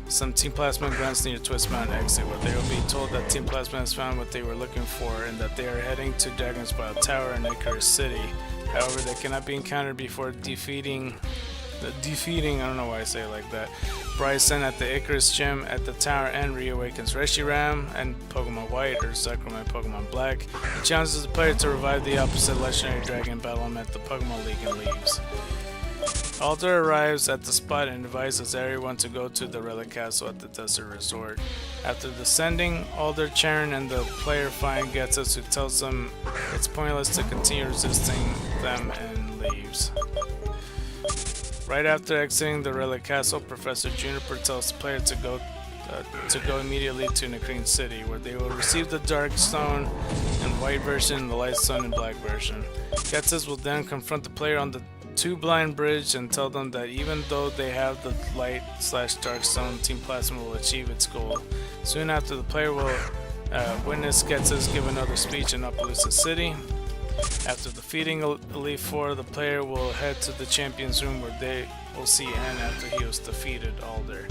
some Team Plasma grunts near Twist Mountain exit, where they will be told that Team Plasma has found what they were looking for and that they are heading to Dragon Spiral Tower in Icarus City. However, they cannot be encountered before defeating, I don't know why I say it like that, Bryson at the Icarus Gym at the tower, and reawakens Reshiram and Pokemon White, or Zekrom and Pokemon Black. He challenges the player to revive the opposite legendary dragon, battle him at the Pokemon League, and leaves. Alder arrives at the spot and advises everyone to go to the Relic Castle at the Desert Resort. After descending, Alder, Charon, and the player find Getsus, who tells them it's pointless to continue resisting them, and leaves. Right after exiting the Relic Castle, Professor Juniper tells the player to go immediately to Nakreen City, where they will receive the Dark Stone in white version and the Light Stone in black version. Getsus will then confront the player on the Two Blind Bridge and tell them that even though they have the Light/Dark Stone, Team Plasma will achieve its goal. Soon after, the player will witness Getsus give another speech in Appaloosa City. After defeating Elite Four, the player will head to the Champions Room, where they will see Anne after he was defeated Alder.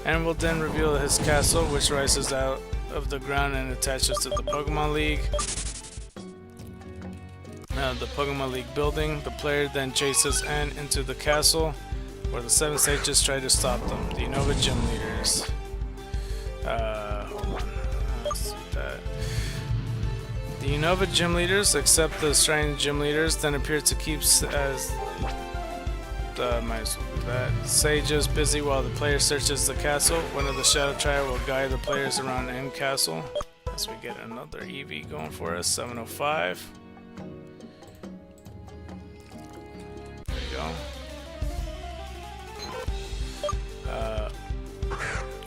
Anne will then reveal his castle, which rises out of the ground and attaches to the Pokemon League. The Pokemon League building. The player then chases N into the castle, where the 7 sages try to stop them. The Unova gym leaders. Hold on. Let's see that. The Unova gym leaders accept the Shrine gym leaders, then appear to keep as might as well do that. Sages busy while the player searches the castle. One of the Shadow Triad will guide the players around N Castle. As we get another Eevee going for us, 705. There you go.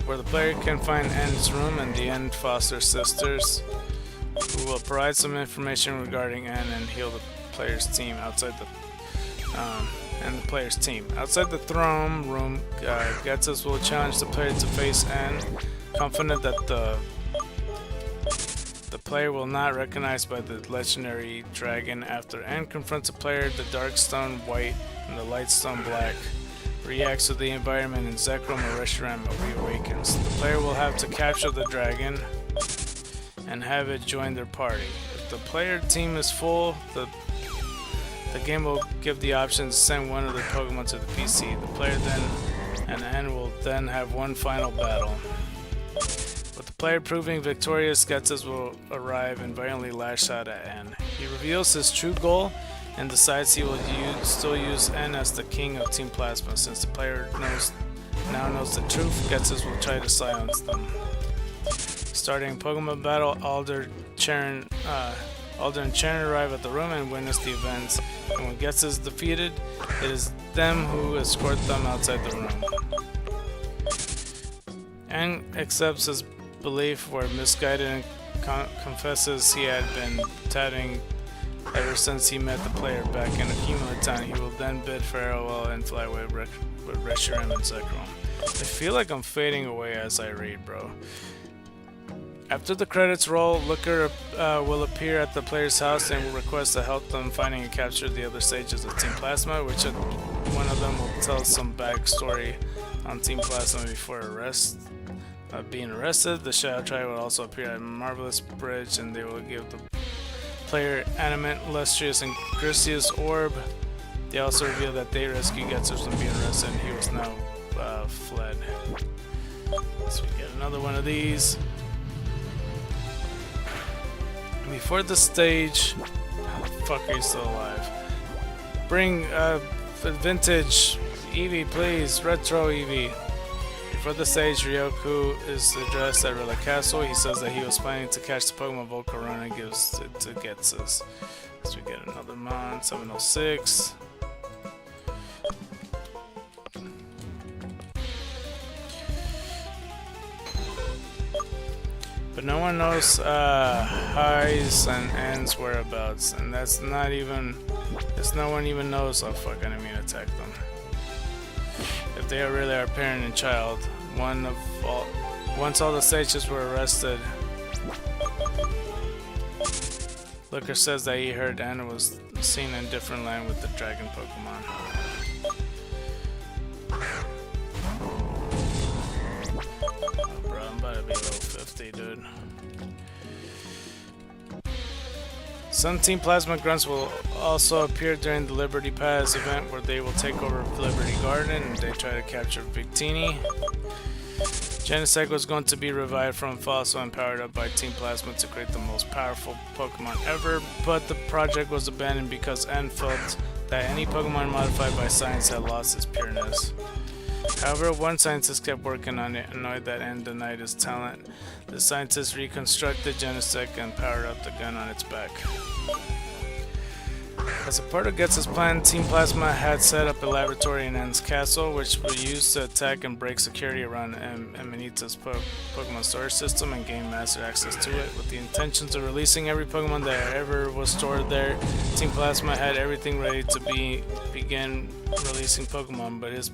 Where the player can find N's room and the N foster sisters, who will provide some information regarding N and heal the player's team outside the Outside the throne room, Getsus will challenge the player to face N, confident that the player will not recognize by the legendary dragon. After N confronts a player, the dark stone white and the light stone black reacts to the environment and Zekrom or Reshiram reawakens. The player will have to capture the dragon and have it join their party. If the player team is full, the game will give the option to send one of the Pokemon to the PC. The player and N will then have one final battle. With the player proving victorious, Getsus will arrive and violently lash out at N. He reveals his true goal and decides he will still use N as the king of Team Plasma. Since the player now knows the truth, Getsus will try to silence them. Starting Pokemon battle, Alder and Cheren arrive at the room and witness the events, and when Getsus is defeated, it is them who escort them outside the room. N accepts his belief where misguided and confesses he had been tatting ever since he met the player back in Akimura Town. He will then bid farewell and fly away with Reshiram and Zekrom. I feel like I'm fading away as I read, bro. After the credits roll, Looker will appear at the player's house and will request to help them finding and capture the other sages of Team Plasma, which one of them will tell some backstory on Team Plasma before being arrested. The Shadow Triad will also appear at Marvelous Bridge, and they will give the player Animate, Lustrous, and Griseous Orb. They also reveal that they rescued Getsus from being arrested, and he was now fled. So we get another one of these. Before the stage, how the fuck are you still alive? Bring vintage Eevee, please, retro Eevee. Before the stage, Ryoku is addressed at Relic Castle. He says that he was planning to catch the Pokemon Volcarona and gives it to Getsus. So we get another Mon, 706. But no one knows Highs and N's whereabouts, and that's not even, no one even knows. Oh fuck, I didn't mean to attack them. If they really are parent and child, once all the sages were arrested, Looker says that he heard N was seen in different land with the dragon Pokemon. I'm about to be level 50, dude. Some Team Plasma Grunts will also appear during the Liberty Pass event, where they will take over Liberty Garden and they try to capture Victini. Genesect was going to be revived from Fossil and powered up by Team Plasma to create the most powerful Pokemon ever, but the project was abandoned because N felt that any Pokemon modified by science had lost its pureness. However, one scientist kept working on it, annoyed that N denied his talent. The scientist reconstructed Genesect and powered up the gun on its back. As a part of Getsus' plan, Team Plasma had set up a laboratory in N's castle, which was used to attack and break security around Amanita's Pokemon storage system and gain master access to it. With the intentions of releasing every Pokemon that ever was stored there, Team Plasma had everything ready to begin releasing Pokemon, but his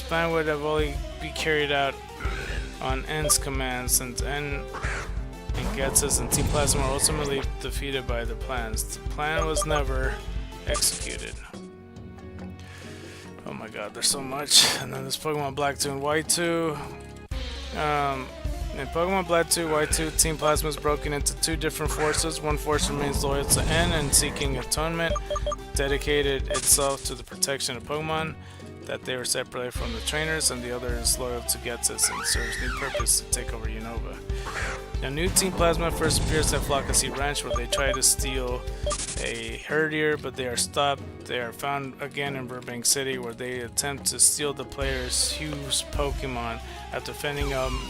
plan would have only be carried out on N's command, since N and Getsus and Team Plasma were ultimately defeated by the plans. The plan was never executed. Oh my god, there's so much. And then there's Pokemon Black 2 and White 2. In Pokemon Black 2, White 2, Team Plasma is broken into two different forces. One force remains loyal to N and seeking atonement, dedicated itself to the protection of Pokemon that they were separated from the trainers, and the other is loyal to Ghetsis and serves new purpose to take over Unova. Now, new Team Plasma first appears at Flockasy Ranch, where they try to steal a herdier, but they are stopped. They are found again in Burbank City, where they attempt to steal the player's Hugh's Pokemon after fending them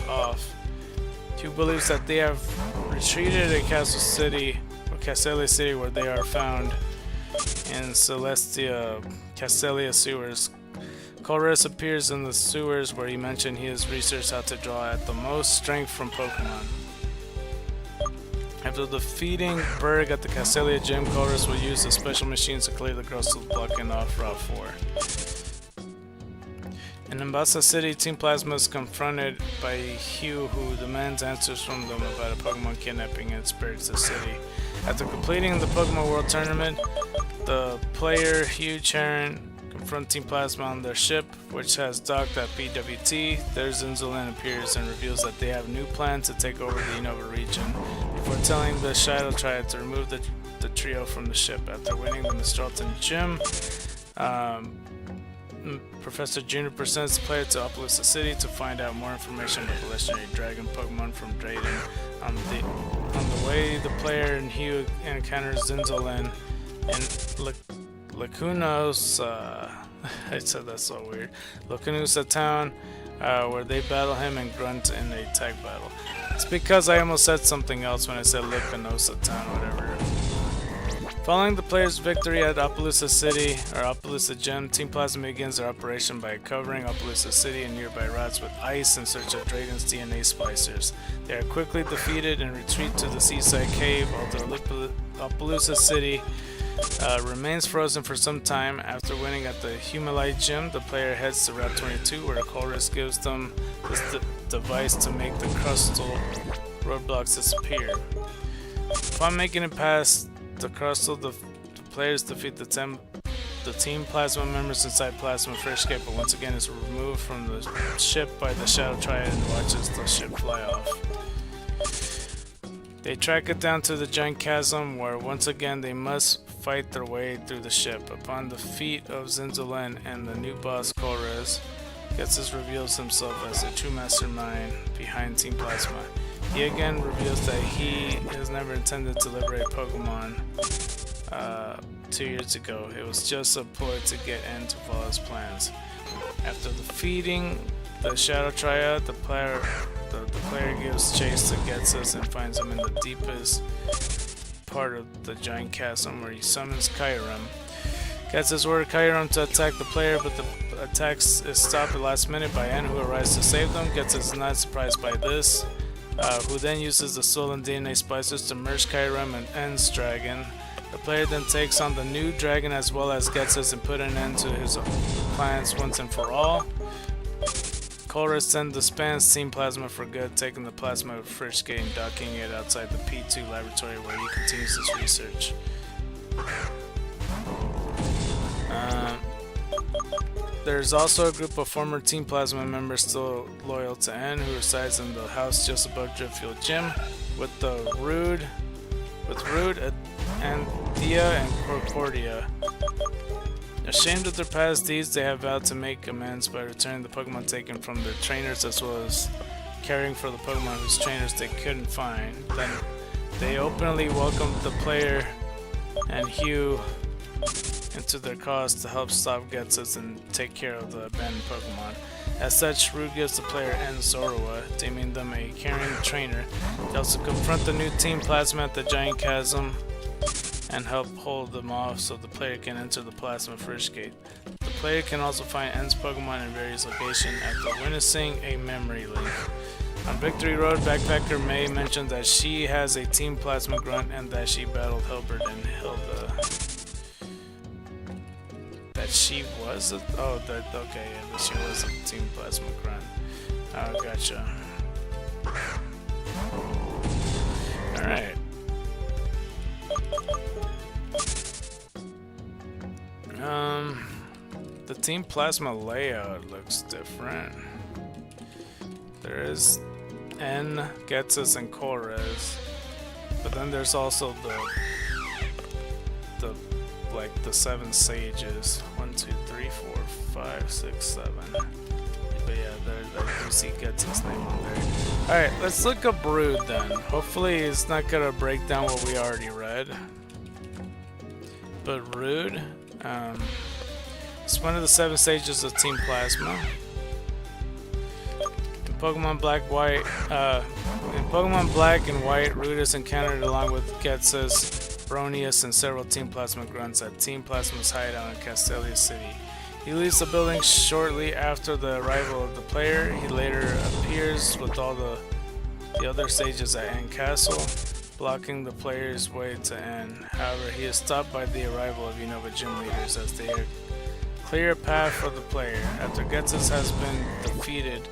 off. Hugh believes that they have retreated at Castle City, or Castelia City, where they are found in Celestia Castelia sewers. Colress appears in the sewers, where he mentioned he has researched how to draw at the most strength from Pokemon. After defeating Berg at the Castelia gym, Colress will use the special machines to clear the Grustle, blocking off Route 4. In Mombasa City, Team Plasma is confronted by Hugh, who demands answers from them about a Pokemon kidnapping and spirits the city. After completing the Pokemon World Tournament, the player Hugh Charon confront Team Plasma on their ship, which has docked at BWT. There, Zinzolin appears and reveals that they have new plans to take over the Unova region, before telling the Shadow Triad to remove the trio from the ship. After winning the Mistralton Gym, Professor Junior presents the player to Opelousas City to find out more information about the legendary dragon Pokemon from Drayden. On the way, the player and Hugh encounters Zinzolin and Lacunos, I said that's so weird. Lacunosa town, where they battle him and Grunt in a tag battle. It's because I almost said something else when I said Lacunosa town, whatever. Following the player's victory at Opelousas City, or Opelousas Gym, Team Plasma begins their operation by covering Opelousas City and nearby routes with ice in search of Drayden's DNA splicers. They are quickly defeated and retreat to the seaside cave, although Opelousas City remains frozen for some time. After winning at the Humalite Gym, the player heads to Route 22, where Colress gives them this device to make the crustal roadblocks disappear. Upon making it past the crustal, the players defeat the Team Plasma members inside Plasma Freshgate, but once again is removed from the ship by the Shadow Triad and watches the ship fly off. They track it down to the giant chasm, where once again they must fight their way through the ship. Upon defeat of Zinzolin and the new boss Colress, Ghetsis reveals himself as the true mastermind behind Team Plasma. He again reveals that he has never intended to liberate Pokemon 2 years ago. It was just a ploy to get N to follow his plans. After defeating the Shadow Triad, the player gives chase to Ghetsis and finds him in the deepest part of the giant chasm, where he summons Kyurem. Ghetsis ordered Kyurem to attack the player, but the attack is stopped at the last minute by N, who arrives to save them. Ghetsis is not surprised by this, who then uses the stolen DNA splicers to merge Kyurem and N's dragon. The player then takes on the new dragon as well as Ghetsis and put an end to his plans once and for all. Colress then disbands Team Plasma for good, taking the Plasma Freshgate and docking it outside the P2 laboratory, where he continues his research. There's also a group of former Team Plasma members still loyal to N, who resides in the house just above Driftfield Gym, with Rude, Anthea, and Corcordia. Ashamed of their past deeds, they have vowed to make amends by returning the Pokemon taken from their trainers, as well as caring for the Pokemon whose trainers they couldn't find. Then they openly welcomed the player and Hugh into their cause to help stop Ghetsis and take care of the abandoned Pokemon. As such, Rude gives the player N Zorua, deeming them a caring trainer. They also confront the new Team Plasma at the giant chasm and help hold them off so the player can enter the Plasma Freshgate. The player can also find N's Pokemon in various locations after witnessing a memory link. On Victory Road, Backpacker May mentioned that she has a Team Plasma Grunt and that she battled Hilbert and Hilda. That she was a... oh, that... okay, yeah, that she was a Team Plasma Grunt. Oh, gotcha. Alright. The Team Plasma layout looks different. There is N, Ghetsis, and Korez. But then there's also the like the 7 sages. 1, 2, 3, 4, 5, 6, 7. But yeah, I do see Ghetsis' name on there. Alright, let's look up Brood then. Hopefully it's not gonna break down what we already read. But Brood, it's one of the 7 stages of Team Plasma. In Pokemon Black and White, Brood is encountered along with Ghetsis, Bronius, and several Team Plasma grunts at Team Plasma's hideout in Castelia City. He leaves the building shortly after the arrival of the player. He later appears with all the other stages at N Castle, blocking the player's way to N. However, he is stopped by the arrival of Unova gym leaders as they clear a path for the player. After Ghetsis has been defeated,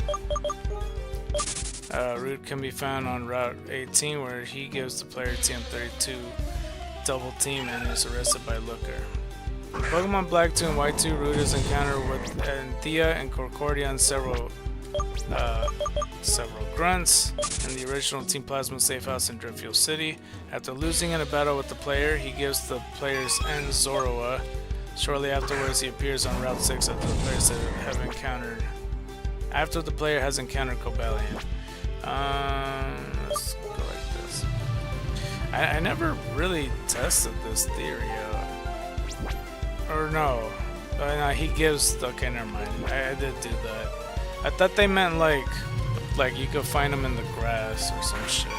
Root can be found on Route 18, where he gives the player TM32 double team and is arrested by Looker. In Pokemon Black 2 and White 2, Root is encountered with Anthea and Concordia and several grunts in the original Team Plasma safe house in Driftfield City. After losing in a battle with the player, he gives the player's N Zoroa. Shortly afterwards, he appears on Route 6 after the player has encountered Cobalion. Let's go like this. I never really tested this theory out. Or no. No, he gives... Okay, never mind. I did do that. I thought they meant like you could find them in the grass or some shit.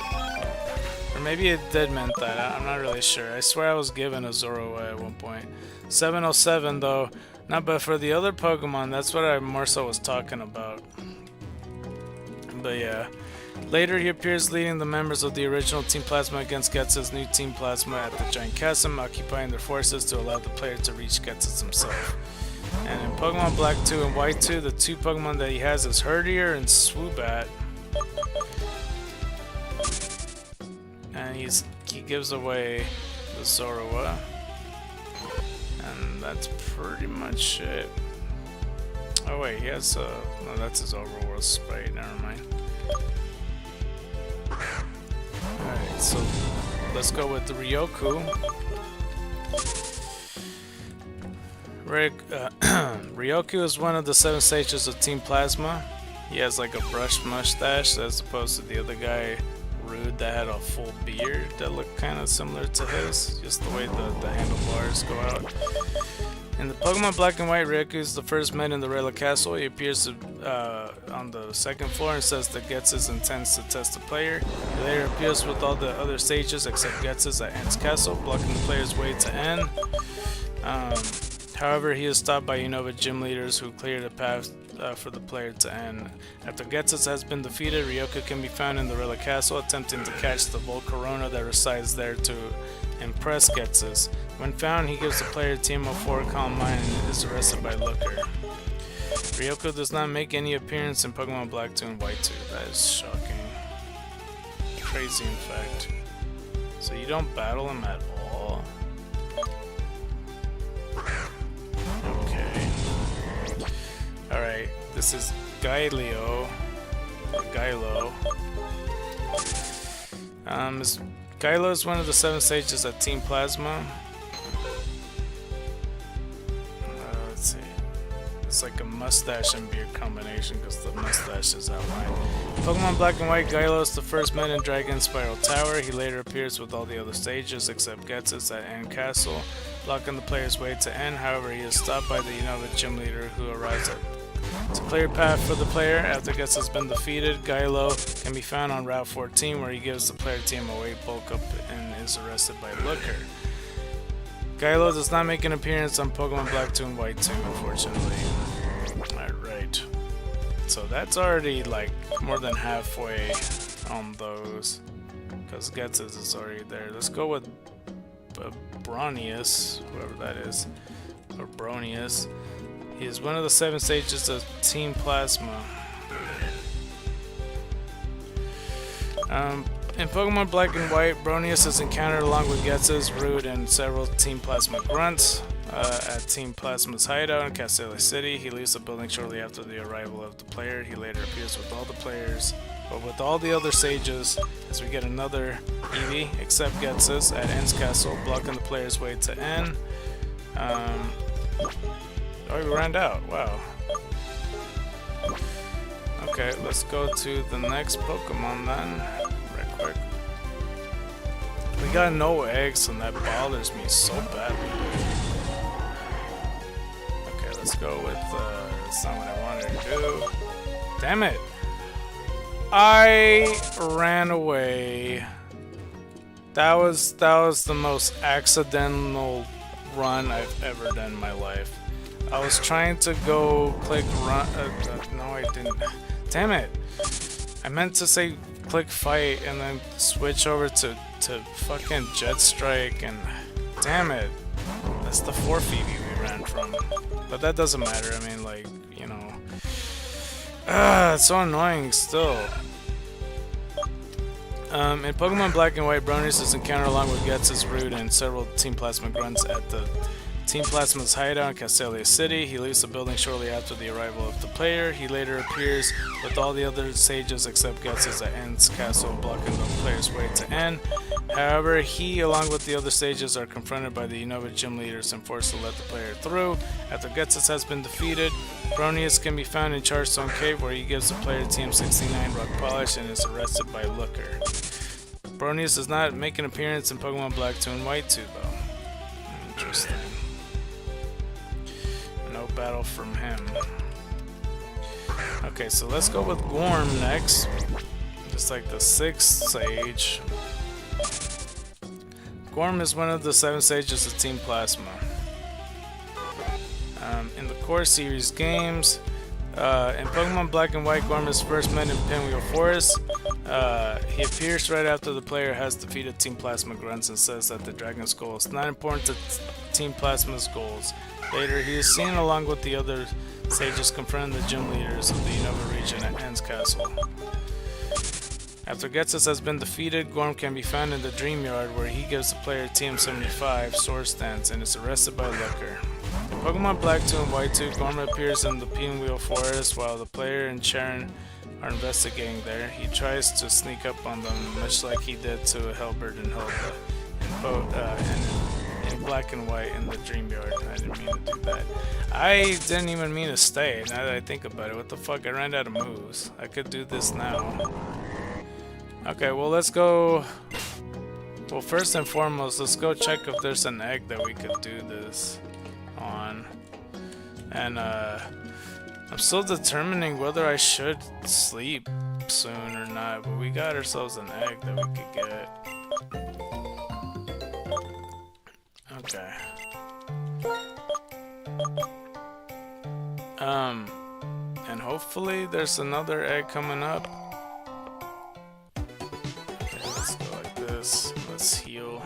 Or maybe it did meant that. I'm not really sure. I swear I was given a Zoroa at one point. 707 though. Not but for the other Pokemon, that's what I more so was talking about. But yeah. Later he appears leading the members of the original Team Plasma against Ghetsis' new Team Plasma at the Giant Chasm, occupying their forces to allow the player to reach Ghetsis himself. And in Pokemon Black 2 and White 2, the 2 Pokemon that he has is Herdier and Swoobat. And he gives away the Zoroa. And that's pretty much it. Oh wait, he has no, that's his overworld sprite, never mind. Alright, so let's go with the Ryoku. Ryoku is one of the 7 stages of Team Plasma. He has like a brushed mustache as opposed to the other guy, Rude, that had a full beard that looked kind of similar to his, just the way the handlebars go out. In the Pokemon Black and White, Ryoku is the first met in the Rayla Castle. He appears on the 2nd floor and says that Ghetsis intends to test the player. He later appears with all the other stages except Ghetsis at N's Castle, blocking the player's way to N. However, he is stopped by Unova gym leaders who clear the path for the player to N. After Ghetsis has been defeated, Ryoku can be found in the Rayla Castle, attempting to catch the Volcarona that resides there to impress Ghetsis. When found, he gives the player TM04 Calm Mind and is arrested by Looker. Ryoku does not make any appearance in Pokemon Black 2 and White 2. That is shocking. Crazy, in fact. So you don't battle him at all? Okay. Alright, this is Gailio. Gailo. Gailo is one of the 7 stages of Team Plasma. Let's see. It's like a mustache and beard combination because the mustache is outlined. Pokemon Black and White, Gailo is the first met in Dragon Spiral Tower. He later appears with all the other stages except Ghetsis at N Castle, blocking the player's way to N. However, he is stopped by the Unova gym leader who arrives to clear a path for the player. After Ghetsis has been defeated, Gailo can be found on Route 14 where he gives the player TM08 bulk up and is arrested by Looker. Gailo does not make an appearance on Pokemon Black 2 and White 2, unfortunately. Alright. So that's already like more than halfway on those. Because Ghetsis is already there. Let's go with Bronius, whoever that is. Or Bronius. He is one of the 7 stages of Team Plasma. In Pokemon Black and White, Bronius is encountered along with Ghetsis, Rude, and several Team Plasma grunts at Team Plasma's hideout in Castelia City. He leaves the building shortly after the arrival of the player. He later appears with all the players But with all the other sages, as we get another Eevee, except gets us at N's castle, blocking the player's way to N. Oh, we ran out. Wow. Okay, let's go to the next Pokemon then, right quick. We got no eggs, and that bothers me so badly. Okay, let's go with, that's not what I wanted to do. Damn it! I ran away. That was the most accidental run I've ever done in my life. I was trying to go click run. No, I didn't. Damn it! I meant to say click fight and then switch over to fucking Jet Strike, and damn it! That's the fourth Eevee we ran from. But that doesn't matter. I mean, like, you know. It's so annoying still. In Pokemon Black and White, Bronius is encountered along with Ghetsis, Rude, and several Team Plasma grunts at the Team Plasma's hideout in Castelia City. He leaves the building shortly after the arrival of the player. He later appears with all the other sages except Ghetsis at N's castle, blocking the player's way to N. However, he, along with the other sages, are confronted by the Unova gym leaders and forced to let the player through. After Ghetsis has been defeated, Bronius can be found in Charstone Cave, where he gives the player TM69 Rock Polish and is arrested by Looker. Bronius does not make an appearance in Pokemon Black 2 and White 2, though. Interesting. No battle from him. Okay, so let's go with Gorm next. Just like the 6th sage. Gorm is one of the 7 sages of Team Plasma. In the core series games, in Pokemon Black and White, Gorm is first met in Pinwheel Forest. He appears right after the player has defeated Team Plasma grunts and says that the Dragon's goal is not important to Team Plasma's goals. Later, he is seen along with the other sages confronting the gym leaders of the Unova region at N's castle. After Ghetsis has been defeated, Gorm can be found in the Dream Yard, where he gives the player TM75 Sword Stance and is arrested by Looker. In Pokemon Black 2 and White 2, Gorm appears in the Pinwheel Forest while the player and Charon are investigating there. He tries to sneak up on them, much like he did to Helbert and Hilda in Black and White in the Dream Yard. I didn't mean to do that. I didn't even mean to stay, now that I think about it. What the fuck, I ran out of moves. I could do this now. Okay, well, let's go. Well, first and foremost, let's go check if there's an egg that we could do this on. And I'm still determining whether I should sleep soon or not, but we got ourselves an egg that we could get. Okay. And hopefully there's another egg coming up. Okay, let's go like this. Let's heal.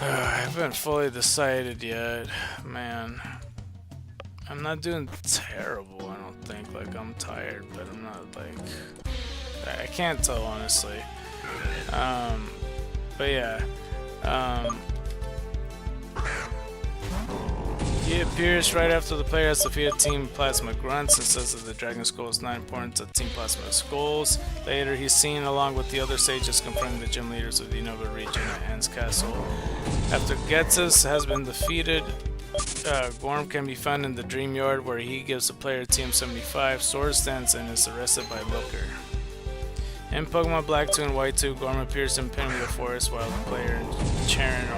I haven't fully decided yet, man. I'm not doing terrible, I don't think. Like, I'm tired, but I'm not, like... I can't tell, honestly. But yeah. He appears right after the player has defeated Team Plasma grunts and says that the Dragon's goal is not important to Team Plasma's goals. Later, he's seen along with the other sages confronting the gym leaders of the Unova region at N's castle. After Ghetsis has been defeated, Gorm can be found in the Dream Yard, where he gives the player TM75 Sword Stance and is arrested by Looker. In Pokemon Black 2 and White 2, Gorm appears in Pinwheel Forest while the player and Charon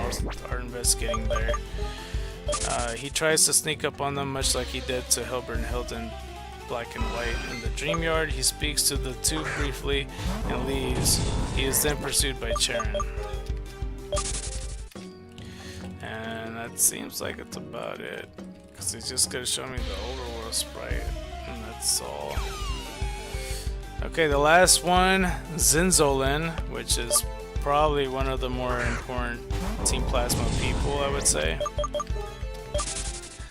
are investigating there. He tries to sneak up on them, much like he did to Hilbert and Hilton Black and White in the Dream Yard. He speaks to the two briefly and leaves. He is then pursued by Charon. And that seems like it's about it, because he's just gonna show me the overworld sprite, and that's all. Okay, the last one, Zinzolin, which is probably one of the more important Team Plasma people, I would say.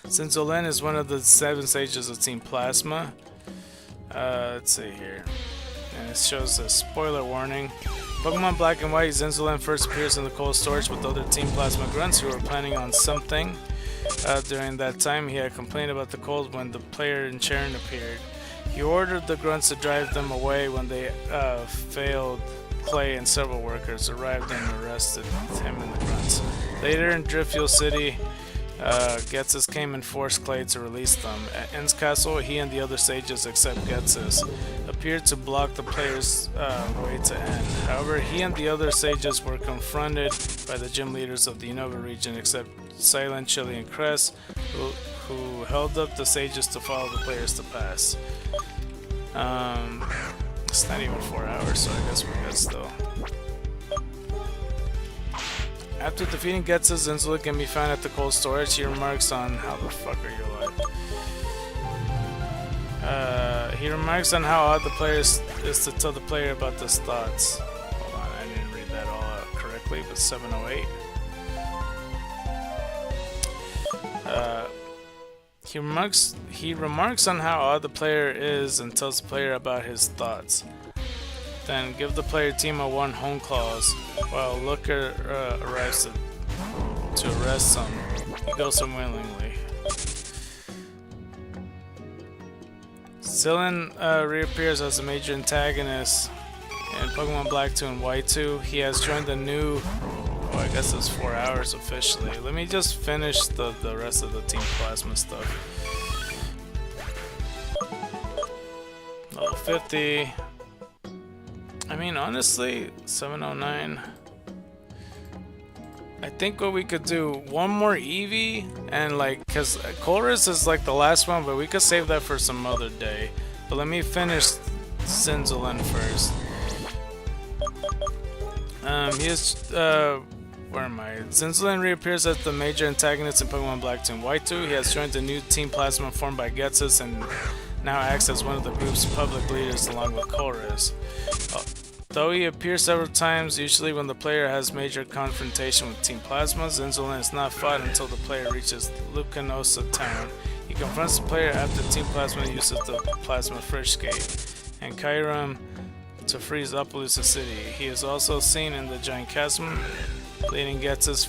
Zinzolin is one of the 7 sages of Team Plasma. Let's see here. and it shows a spoiler warning. Pokemon Black and White, Zinzolin first appears in the cold storage with other Team Plasma grunts who were planning on something. During that time, he had complained about the cold when the player in Chern appeared. He ordered the grunts to drive them away when they failed. Clay and several workers arrived and arrested him and the grunts. Later in Driftfield City, Ghetsis came and forced Clay to release them. At Ins Castle, he and the other sages, except Ghetsis, appeared to block the player's way to end. However, he and the other sages were confronted by the gym leaders of the Unova region, except Silent, Chili, and Cress, who held up the sages to follow the players to pass. It's not even 4 hours, so I guess we're good still. After defeating Ghetsis, Zinzolin can be found at the cold storage. He remarks on how the fuck are you alive? He remarks on how odd the player is to tell the player about his thoughts. Hold on, I didn't read that all out correctly, but 708. He remarks on how odd the player is and tells the player about his thoughts. Then give the player team a 1 home clause while Looker arrives to arrest him. He goes unwillingly. Zillion reappears as a major antagonist in Pokemon Black 2 and White 2. He has joined the new... Oh, I guess it's 4 hours officially. Let me just finish the rest of the Team Plasma stuff. Level 50. I mean, honestly, 709. I think what we could do, one more Eevee, and like, cause Chorus is like the last one, but we could save that for some other day. But let me finish Zinzolin first. He is, where am I? Zinzolin reappears as the major antagonist in Pokemon Black 2 and White 2. He has joined the new Team Plasma formed by Ghetsis and now acts as one of the group's public leaders along with Chorus. Though he appears several times, usually when the player has major confrontation with Team Plasma, Zinzolin is not fought until the player reaches Lucanosa town. He confronts the player after Team Plasma uses the Plasma Frish Gate and Kyurem to freeze Appaloosa City. He is also seen in the Giant Chasm, leading Ghetsis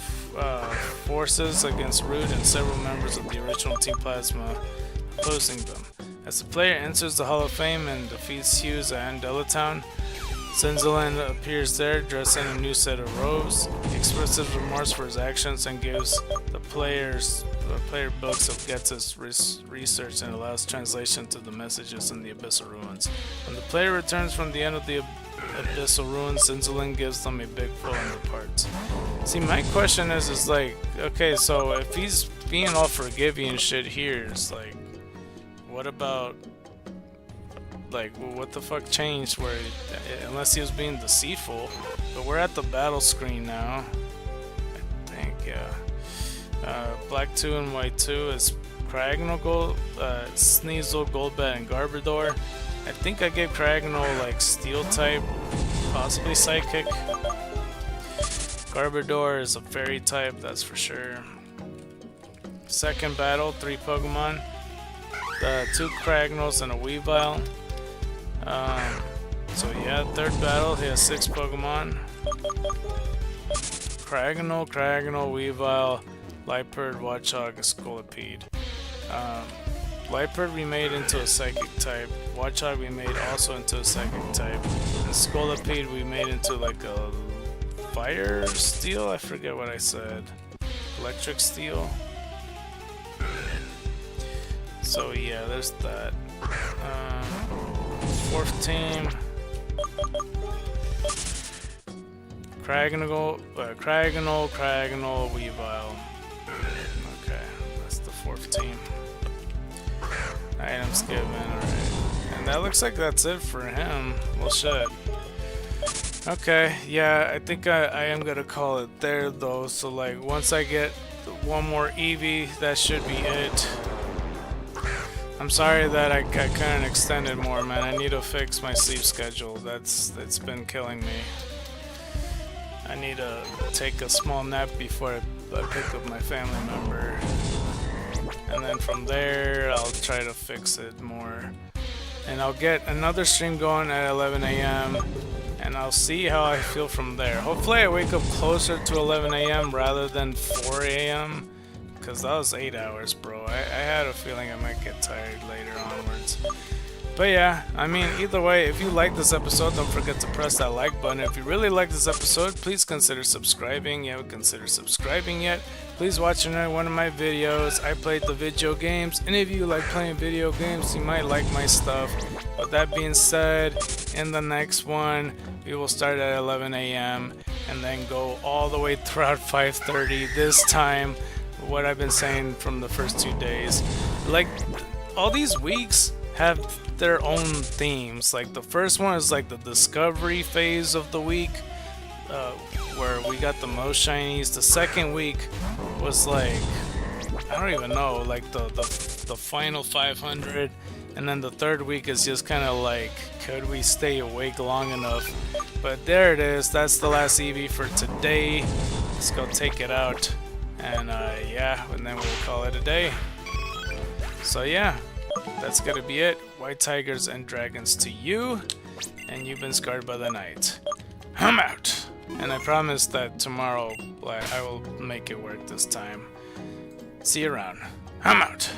forces against Root and several members of the original Team Plasma opposing them. As the player enters the Hall of Fame and defeats Hughes at Andela Town, Zinzolin appears there dressed in a new set of robes. He expresses remorse for his actions and gives the player books of Ghetsis research and allows translation to the messages in the Abyssal Ruins. When the player returns from the end of the Abyssal Ruins, Zinzolin gives them a big pull in the parts. See, my question is like, okay, so if he's being all forgiving and shit here, it's like, what about, like, what the fuck changed where, unless he was being deceitful? But we're at the battle screen now, I think, yeah. Black 2 and White 2 is Cragno, Sneasel, Golbat, and Garbodor. I think I gave Cragno like Steel type, possibly Psychic. Garbodor is a Fairy type, that's for sure. Second battle, 3 Pokemon. 2 Cragnos and a Weavile. So yeah, third battle, he has 6 Pokemon. Cragno, Weavile, Liepard, Watchog, and Scolipede. Liepard we made into a Psychic type. Watchog we made also into a Psychic type. And Scolipede we made into like a Fire Steel? I forget what I said. Electric Steel? So yeah, there's that. Fourth team. Cragno, Weavile. Okay, that's the fourth team. Items given, alright. And that looks like that's it for him. Well, shit. Okay, yeah, I think I am gonna call it there though. So, like, once I get one more Eevee, that should be it. I'm sorry that I couldn't extend it more, man. I need to fix my sleep schedule. It's been killing me. I need to take a small nap before I pick up my family member. And then from there, I'll try to fix it more. and I'll get another stream going at 11 a.m. and I'll see how I feel from there. Hopefully I wake up closer to 11 a.m. rather than 4 a.m. because that was 8 hours, bro. I had a feeling I might get tired later onwards. But yeah, I mean, either way, if you like this episode, don't forget to press that like button. If you really like this episode, please consider subscribing. You haven't considered subscribing yet, please watch another one of my videos. I played the video games. Any of you like playing video games, you might like my stuff. With that being said, in the next one, we will start at 11 a.m. and then go all the way throughout 5:30. This time, what I've been saying from the first 2 days. Like, all these weeks have their own themes. Like, the first one is like the discovery phase of the week, where we got the most shinies. The second week was like, I don't even know, like the final 500, and then the third week is just kind of like, could we stay awake long enough? But there it is. That's the last Eevee for today. Let's go take it out, and yeah, and then we'll call it a day. So yeah, that's gonna be it. White tigers and dragons to you, and you've been scarred by the night. I'm out, and I promise that tomorrow I will make it work this time. See you around. I'm out.